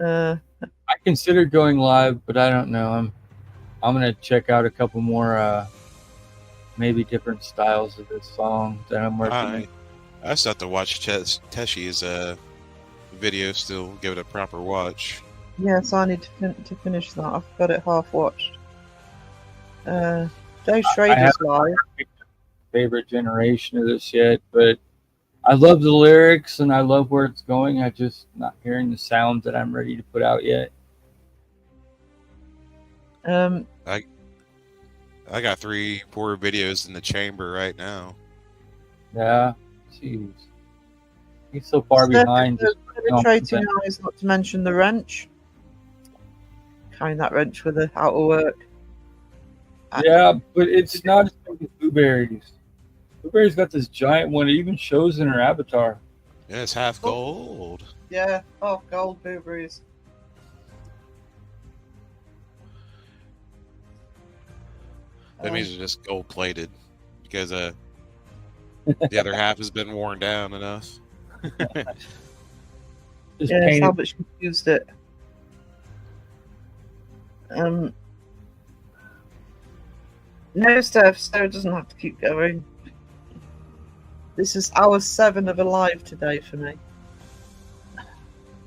Uh, I considered going live, but I don't know. I'm gonna check out a couple more maybe different styles of this song that I'm working on. I still have to watch Teshi's video still, give it a proper watch. yes, I need to finish that. I've got it half watched. Dave Schrader's live. Favorite generation of this yet, but I love the lyrics and I love where it's going. I just not hearing the sound that I'm ready to put out yet. I got 3 poor videos in the chamber right now. Yeah, jeez, he's so far behind. Penetrating eyes, not to mention the wrench. Carrying that wrench with her out of work. Yeah, but it's not as big as Blueberry's. Blueberry's got this giant one. It even shows in her avatar. Yeah, it's half gold. Yeah, gold blueberries. That means it's just gold plated because the other half has been worn down enough. Just Yeah, that's painted. how much she used it. No, Steph, Sarah doesn't have to keep going. This is hour 7 of a live today for me.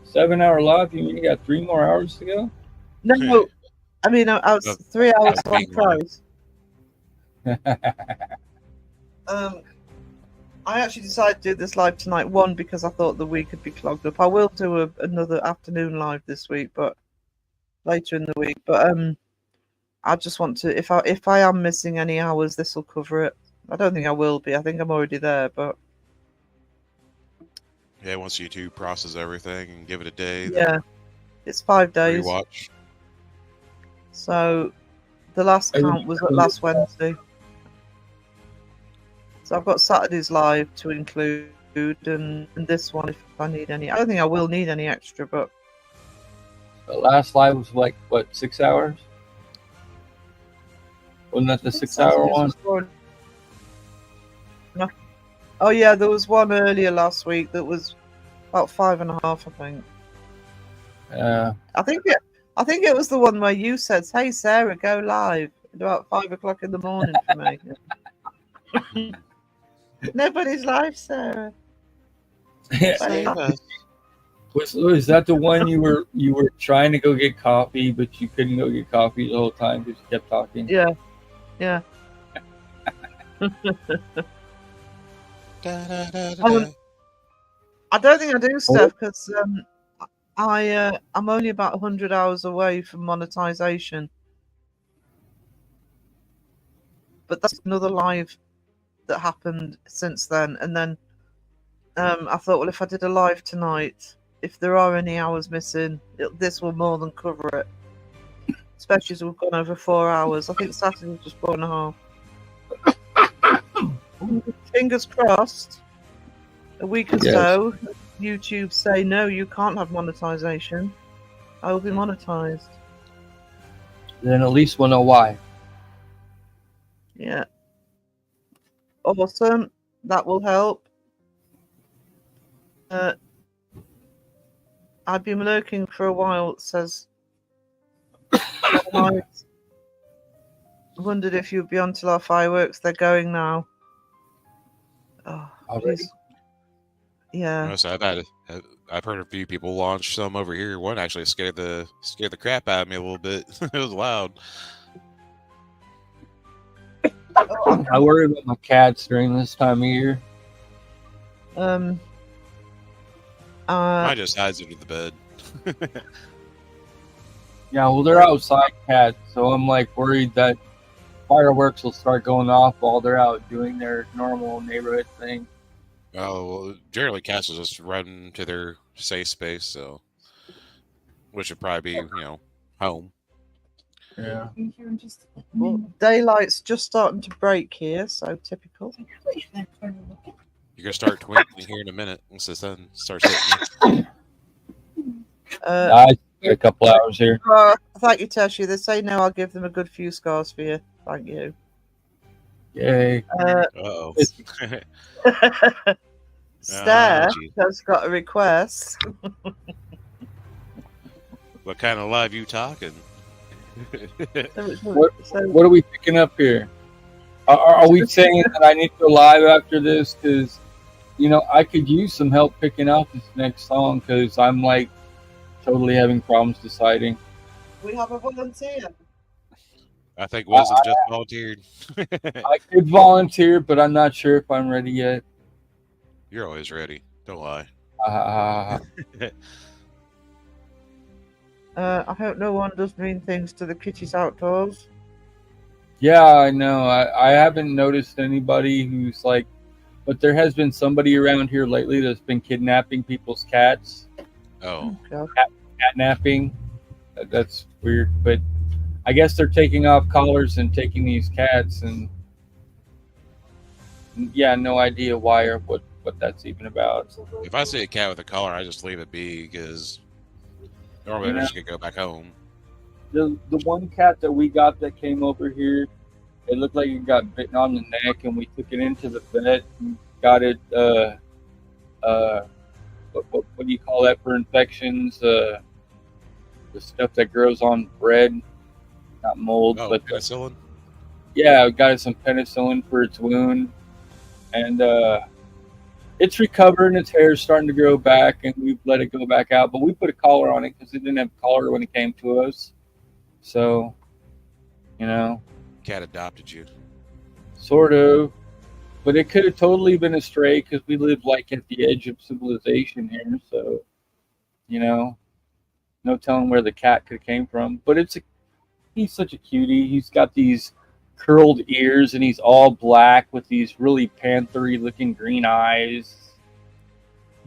7-hour live. You mean you got 3 more hours to go? No, I mean, I was 3 hours on being live. price. I actually decided to do this live tonight. One, because I thought the week would be clogged up. I will do another afternoon live this week, but later in the week. But I just want to. If I am missing any hours, this will cover it. I don't think I will be. I think I'm already there, but Yeah, once you two process everything and give it a day, yeah, then it's 5 days. rewatch. So the last count was last Wednesday. So I've got Saturday's live to include, and this one if I need any. I don't think I will need any extra, but The last live was like what, 6 hours? Wasn't that the 6 hour Saturday's one? was four- No. Oh yeah, there was one earlier last week that was about 5.5, I think. I think it was the one where you said, "Hey Sarah, go live," at about 5 o'clock in the morning for me. Nobody's live, Sarah. Save us. Was that the one you were trying to go get coffee, but you couldn't go get coffee the whole time because you kept talking? Yeah, yeah. I don't think I do, Steph, because I'm only about 100 hours away from monetization. But that's another live that happened since then. And then I thought, well, if I did a live tonight, if there are any hours missing, this will more than cover it. Especially as we've gone over 4 hours. I think Saturday was just 4.5. Fingers crossed. A week or so, YouTube say, no, you can't have monetization. I will be monetized. Then at least we'll know why. Yeah. Awesome. That will help. I've been lurking for a while, it says. I wondered if you'd be on till our fireworks. They're going now. Oh, Already? please. Yeah. Yes, I've heard a few people launch some over here. One actually scared the crap out of me a little bit. It was loud. I worry about my cats during this time of year. Mine just hides under the bed. Yeah, well, they're outside cats, so I'm like worried that fireworks will start going off while they're out doing their normal neighborhood thing. Oh, well, generally cats will just run to their safe space, so which would probably be, home. Yeah. Well, daylight's just starting to break here, so typical. You're gonna start twinkling here in a minute once the sun starts hitting I got a couple hours here. Thank you, Tessie. They say no, I'll give them a good few scars for you. Thank you. Yay. you. Steph gee. has got a request. What kind of live you talking? What are we picking up here? Are we saying that I need to go live after this? Because, I could use some help picking out this next song because I'm like totally having problems deciding. We have a volunteer. I think Wisdom just volunteered. I could volunteer, but I'm not sure if I'm ready yet. You're always ready. Don't lie. I hope no one does mean things to the kitties outdoors. Yeah, I know. I haven't noticed anybody who's like, but there has been somebody around here lately that's been kidnapping people's cats. Oh. Catnapping. That's weird, but I guess they're taking off collars and taking these cats, and yeah, no idea why or what that's even about. If I see a cat with a collar, I just leave it be because normally they're just gonna go back home. The one cat that we got that came over here, it looked like it got bitten on the neck, and we took it into the vet and got it. What do you call that for infections? The stuff that grows on bread, not mold, Oh, but penicillin. Yeah, we got it some penicillin for its wound, and it's recovering. Its hair is starting to grow back, and we've let it go back out. But we put a collar on it because it didn't have a collar when it came to us. So, Cat adopted you. sort of. But it could have totally been a stray because we live like at the edge of civilization here. So, you know, no telling where the cat could have came from. But he's such a cutie. He's got these curled ears and he's all black with these really panthery looking green eyes.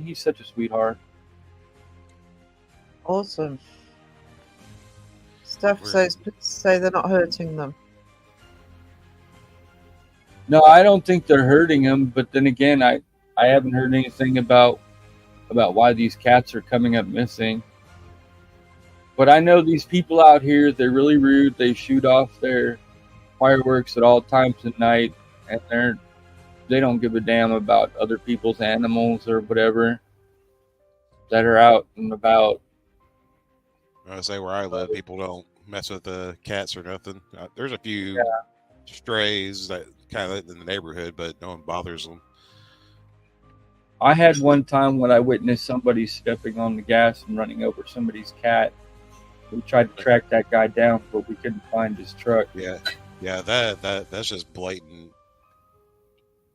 He's such a sweetheart. Awesome. Steph We're- says, please say they're not hurting them. No, I don't think they're hurting him. But then again, I haven't heard anything about why these cats are coming up missing. But I know these people out here, they're really rude. They shoot off their fireworks at all times of night, and they don't give a damn about other people's animals or whatever that are out and about. I say where I live, people don't mess with the cats or nothing. There's a few strays that kind of live in the neighborhood, but no one bothers them. I had one time when I witnessed somebody stepping on the gas and running over somebody's cat. We tried to track that guy down, but we couldn't find his truck. Yeah, that's just blatant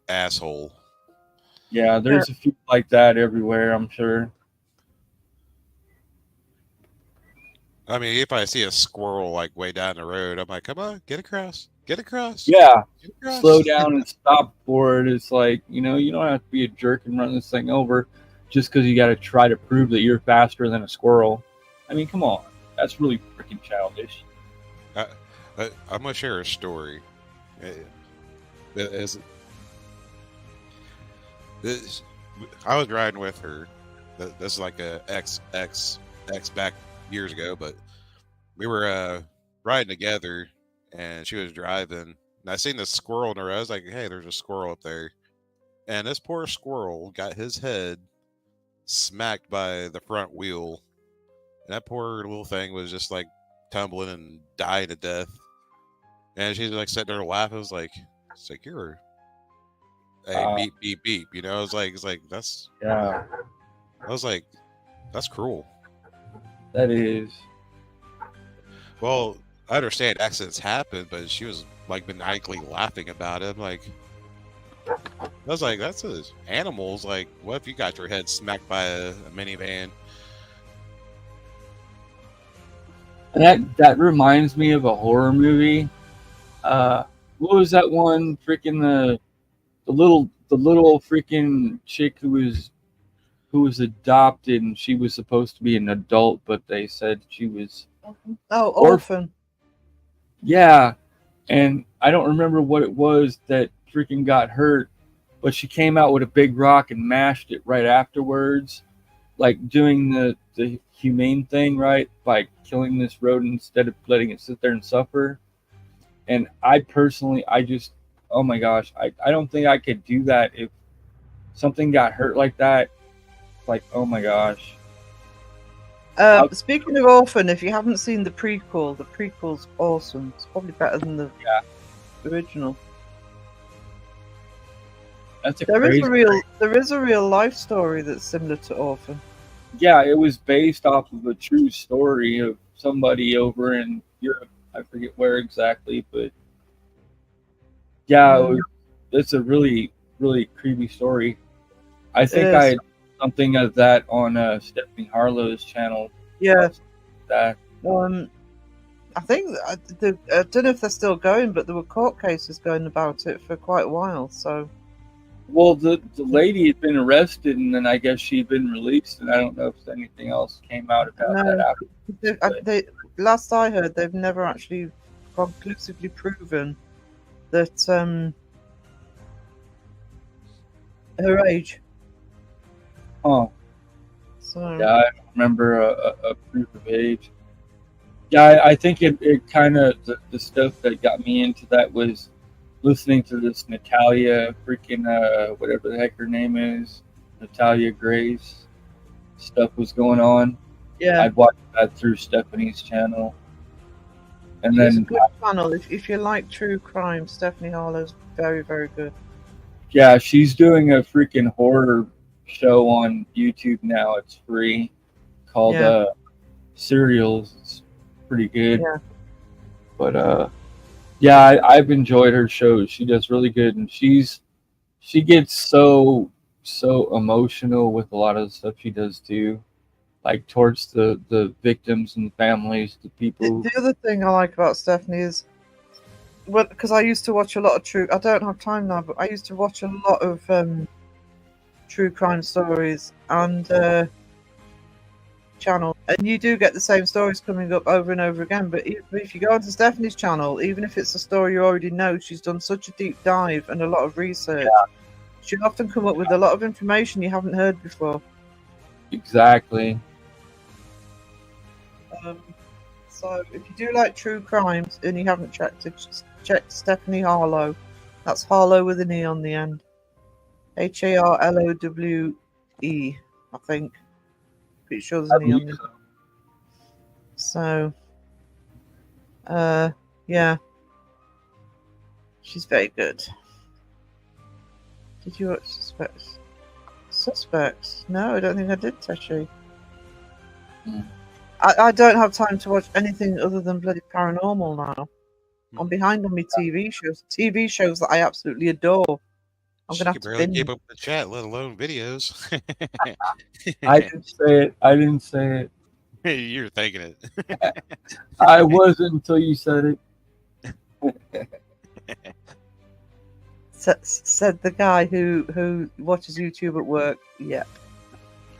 asshole. Yeah, there's a few like that everywhere, I'm sure. I mean, if I see a squirrel like way down the road, I'm like, come on, get across. Yeah, Get across. slow down and stop for it. It's like, you don't have to be a jerk and run this thing over just because you got to try to prove that you're faster than a squirrel. I mean, come on. That's really freaking childish. I'm gonna share a story. I was riding with her. This is like a ex back years ago, but we were riding together, and she was driving, and I seen this squirrel in the road. I was like, "Hey, there's a squirrel up there," and this poor squirrel got his head smacked by the front wheel, and that poor little thing was just like tumbling and dying to death. And she's like sitting there laughing. I was like, you're hey, beep beep beep. It's like that's. Yeah, I was like, that's cruel. that is. Well, I understand accidents happen, but she was like maniacally laughing about it. I'm like, I was like, that's animals. Like, what if you got your head smacked by a minivan? That reminds me of a horror movie. What was that one? Freaking the little freaking chick who was adopted, and she was supposed to be an adult, but they said she was Orphan. Yeah, and I don't remember what it was that freaking got hurt, but she came out with a big rock and mashed it right afterwards, like doing the humane thing, right, by killing this rodent instead of letting it sit there and suffer. And I personally, oh my gosh, I don't think I could do that if something got hurt like that. Like, oh my gosh. Speaking of Orphan, if you haven't seen the prequel's awesome. It's probably better than the original. That's There is a real life story that's similar to Orphan. Yeah, it was based off of a true story of somebody over in Europe. I forget where exactly, but yeah, it's a really, really creepy story. I think I had something of that on Stephanie Harlow's channel. Yeah. That. I think I don't know if they're still going, but there were court cases going about it for quite a while. So. Well, the lady had been arrested, and then I guess she'd been released, and I don't know if anything else came out about that after. Last I heard, they've never actually conclusively proven that her age. Oh. So. Yeah, I don't remember a proof of age. Yeah, I think it kind of, the stuff that got me into that was listening to this Natalia freaking, whatever the heck her name is, Natalia Grace stuff was going on. Yeah. I'd watch that through Stephanie's channel. And It's a then, good channel. If you like true crime, Stephanie Harlow's very, very good. yeah, she's doing a freaking horror show on YouTube now. It's free, called Serials. It's pretty good. Yeah. But yeah, I've enjoyed her shows. She does really good, and she's she gets so emotional with a lot of the stuff she does too, like towards the victims and families, the people. The other thing I like about Stephanie is, well, because I used to watch a lot of true. I don't have time now, but I used to watch a lot of true crime stories and channel, and you do get the same stories coming up over and over again. But if you go onto Stephanie's channel, even if it's a story you already know, she's done such a deep dive and a lot of research. She'll often come up with a lot of information you haven't heard before. Exactly. So if you do like true crimes and you haven't checked it, just check Stephanie Harlow. That's Harlow with an E on the end. Harlowe, I think. Pretty sure there's an E on the end. So, yeah. She's very good. Did you watch Suspects? Suspects? No, I don't think I did, Teshi. I don't have time to watch anything other than bloody paranormal now. I'm behind on my TV shows that I absolutely adore. I'm She gonna have could to barely binge. keep up with the chat, let alone videos. I didn't say it. I didn't say it. You're thinking it. I wasn't until you said it. Said the guy who watches YouTube at work. Yep.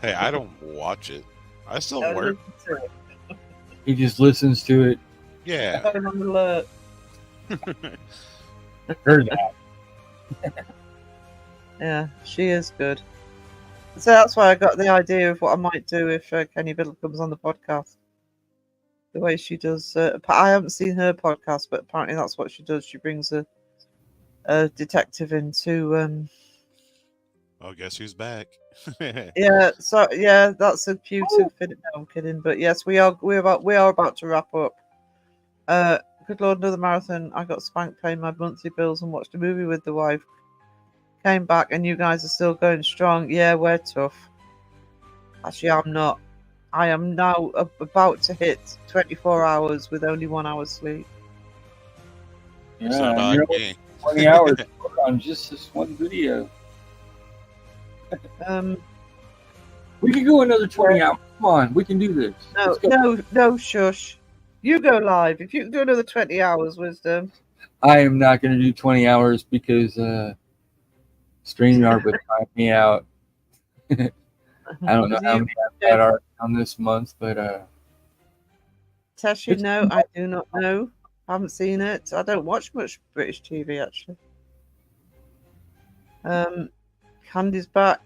Hey, I don't watch it. I still Don't work. listen to it. He just listens to it. Yeah. Phone on alert. Heard that. Yeah, she is good. So that's why I got the idea of what I might do if Kenny Biddle comes on the podcast. The way she does. I haven't seen her podcast, but apparently that's what she does. She brings a detective into. Oh, guess who's back? Yeah, so yeah, that's a cute fit. No, I'm kidding, but yes, we are about to wrap up. Good Lord, another marathon. I got spanked paying my monthly bills and watched a movie with the wife. Came back and you guys are still going strong. Yeah, we're tough. Actually, I'm not. I am now about to hit 24 hours with only 1 hour sleep. It's not Yeah, like you're me. 20 hours on just this one video. We can go another 20 hours. Come on, we can do this. No, Let's go. no, shush. You go live. If you can do another 20 hours, Wisdom. I am not going to do 20 hours because StreamYard would time me out. I don't know how many I've got on this month, but Tashi, no, I do not know. Haven't seen it. I don't watch much British TV actually. Candy's back.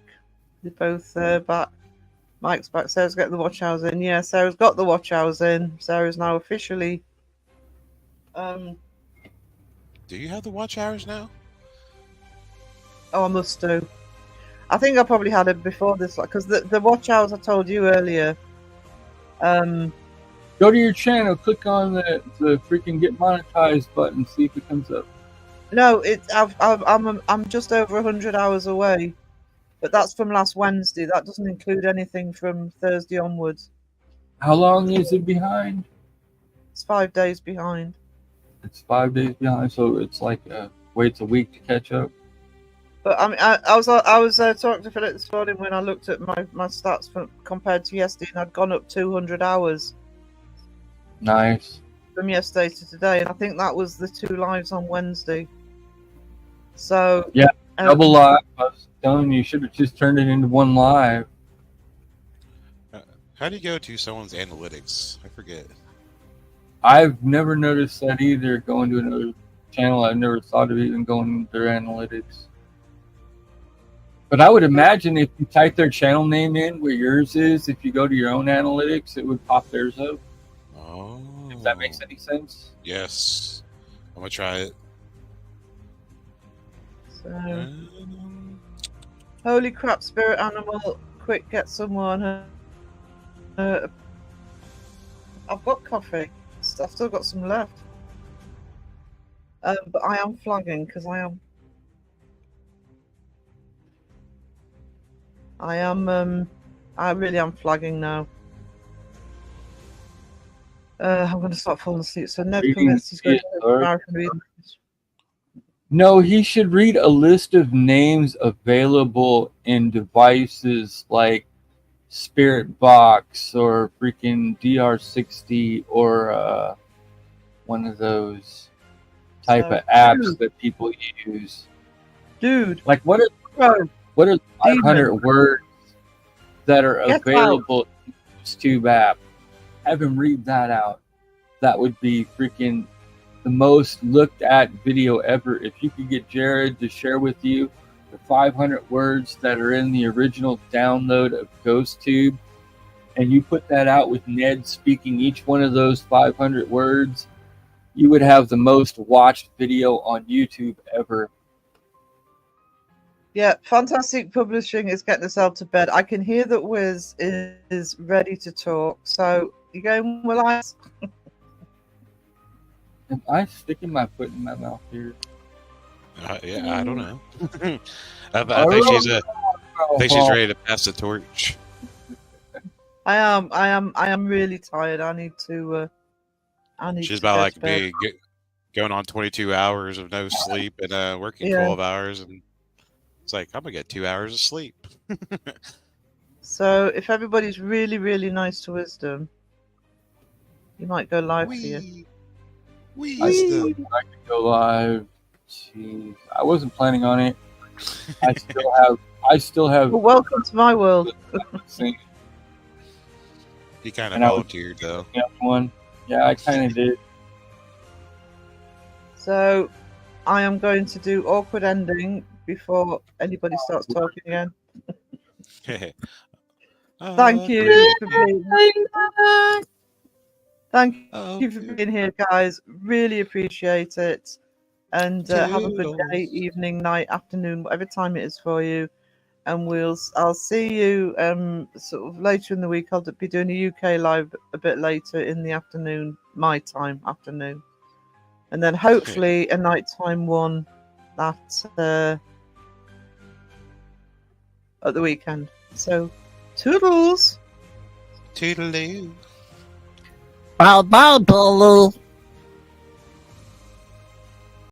They're both back. Mike's back. Sarah's getting the watch hours in. Yeah, Sarah's got the watch hours in. Sarah's now officially. Do you have the watch hours now? Oh, I must do. I think I probably had it before this, because the watch hours I told you earlier. go to your channel, click on the freaking get monetized button, see if it comes up. No, I'm just over 100 hours away, but that's from last Wednesday. That doesn't include anything from Thursday onwards. How long is it behind? It's 5 days behind. It's 5 days behind, so it's like waits a week to catch up. But I mean, I was talking to Philip this morning when I looked at my stats compared to yesterday, and I'd gone up 200 hours Nice. from yesterday to today, and I think that was the 2 lives on Wednesday. So Yeah, double live. I was telling you should have just turned it into one live. How do you go to someone's analytics? I forget. I've never noticed that either. Going to another channel, I've never thought of even going to their analytics. But I would imagine if you type their channel name in where yours is, if you go to your own analytics, it would pop theirs up. Oh. If that makes any sense. Yes. I'm going to try it. So, holy crap, spirit animal! Quick, get someone. I've got coffee. I've still got some left. But I am flagging because I really am flagging now. I'm going to start falling asleep. So Ned Reading commits. He's going is to marathon reading. No, he should read a list of names available in devices like Spirit Box or freaking DR60 or one of those type So, of apps that people use. dude, Like what are bro, what are 500 demon, words that are get out. available in the YouTube app? Have him read that out. That would be freaking the most looked at video ever. If you could get Jared to share with you the 500 words that are in the original download of GhostTube, and you put that out with Ned speaking each one of those 500 words, you would have the most watched video on YouTube ever. Yeah, Fantastic Publishing is getting herself to bed. I can hear that Wiz is ready to talk. So, you going, Will I? Am I sticking my foot in my mouth here? Yeah, I don't know. I think she's ready to pass the torch. I am really tired. I need to. She's to about go like to bed. me going on 22 hours of no sleep and working Yeah. 12 hours, and it's like I'm gonna get 2 hours of sleep. So, if everybody's really, really nice to Wisdom, you might go live for you. I could go live. Jeez, I wasn't planning on it. I still have Well, welcome to my world. He kind of And I was- volunteered though. one. Yeah, I kind of did. So, I am going to do awkward ending before anybody starts talking again. Thank you for being Thank you for being here, guys. Really appreciate it. And have a good day, evening, night, afternoon, whatever time it is for you. And I'll see you sort of later in the week. I'll be doing a UK live a bit later in the afternoon, my time, afternoon. And then hopefully a nighttime one that at the weekend. So, toodles. Toodaloo. Bye bye, Baloo.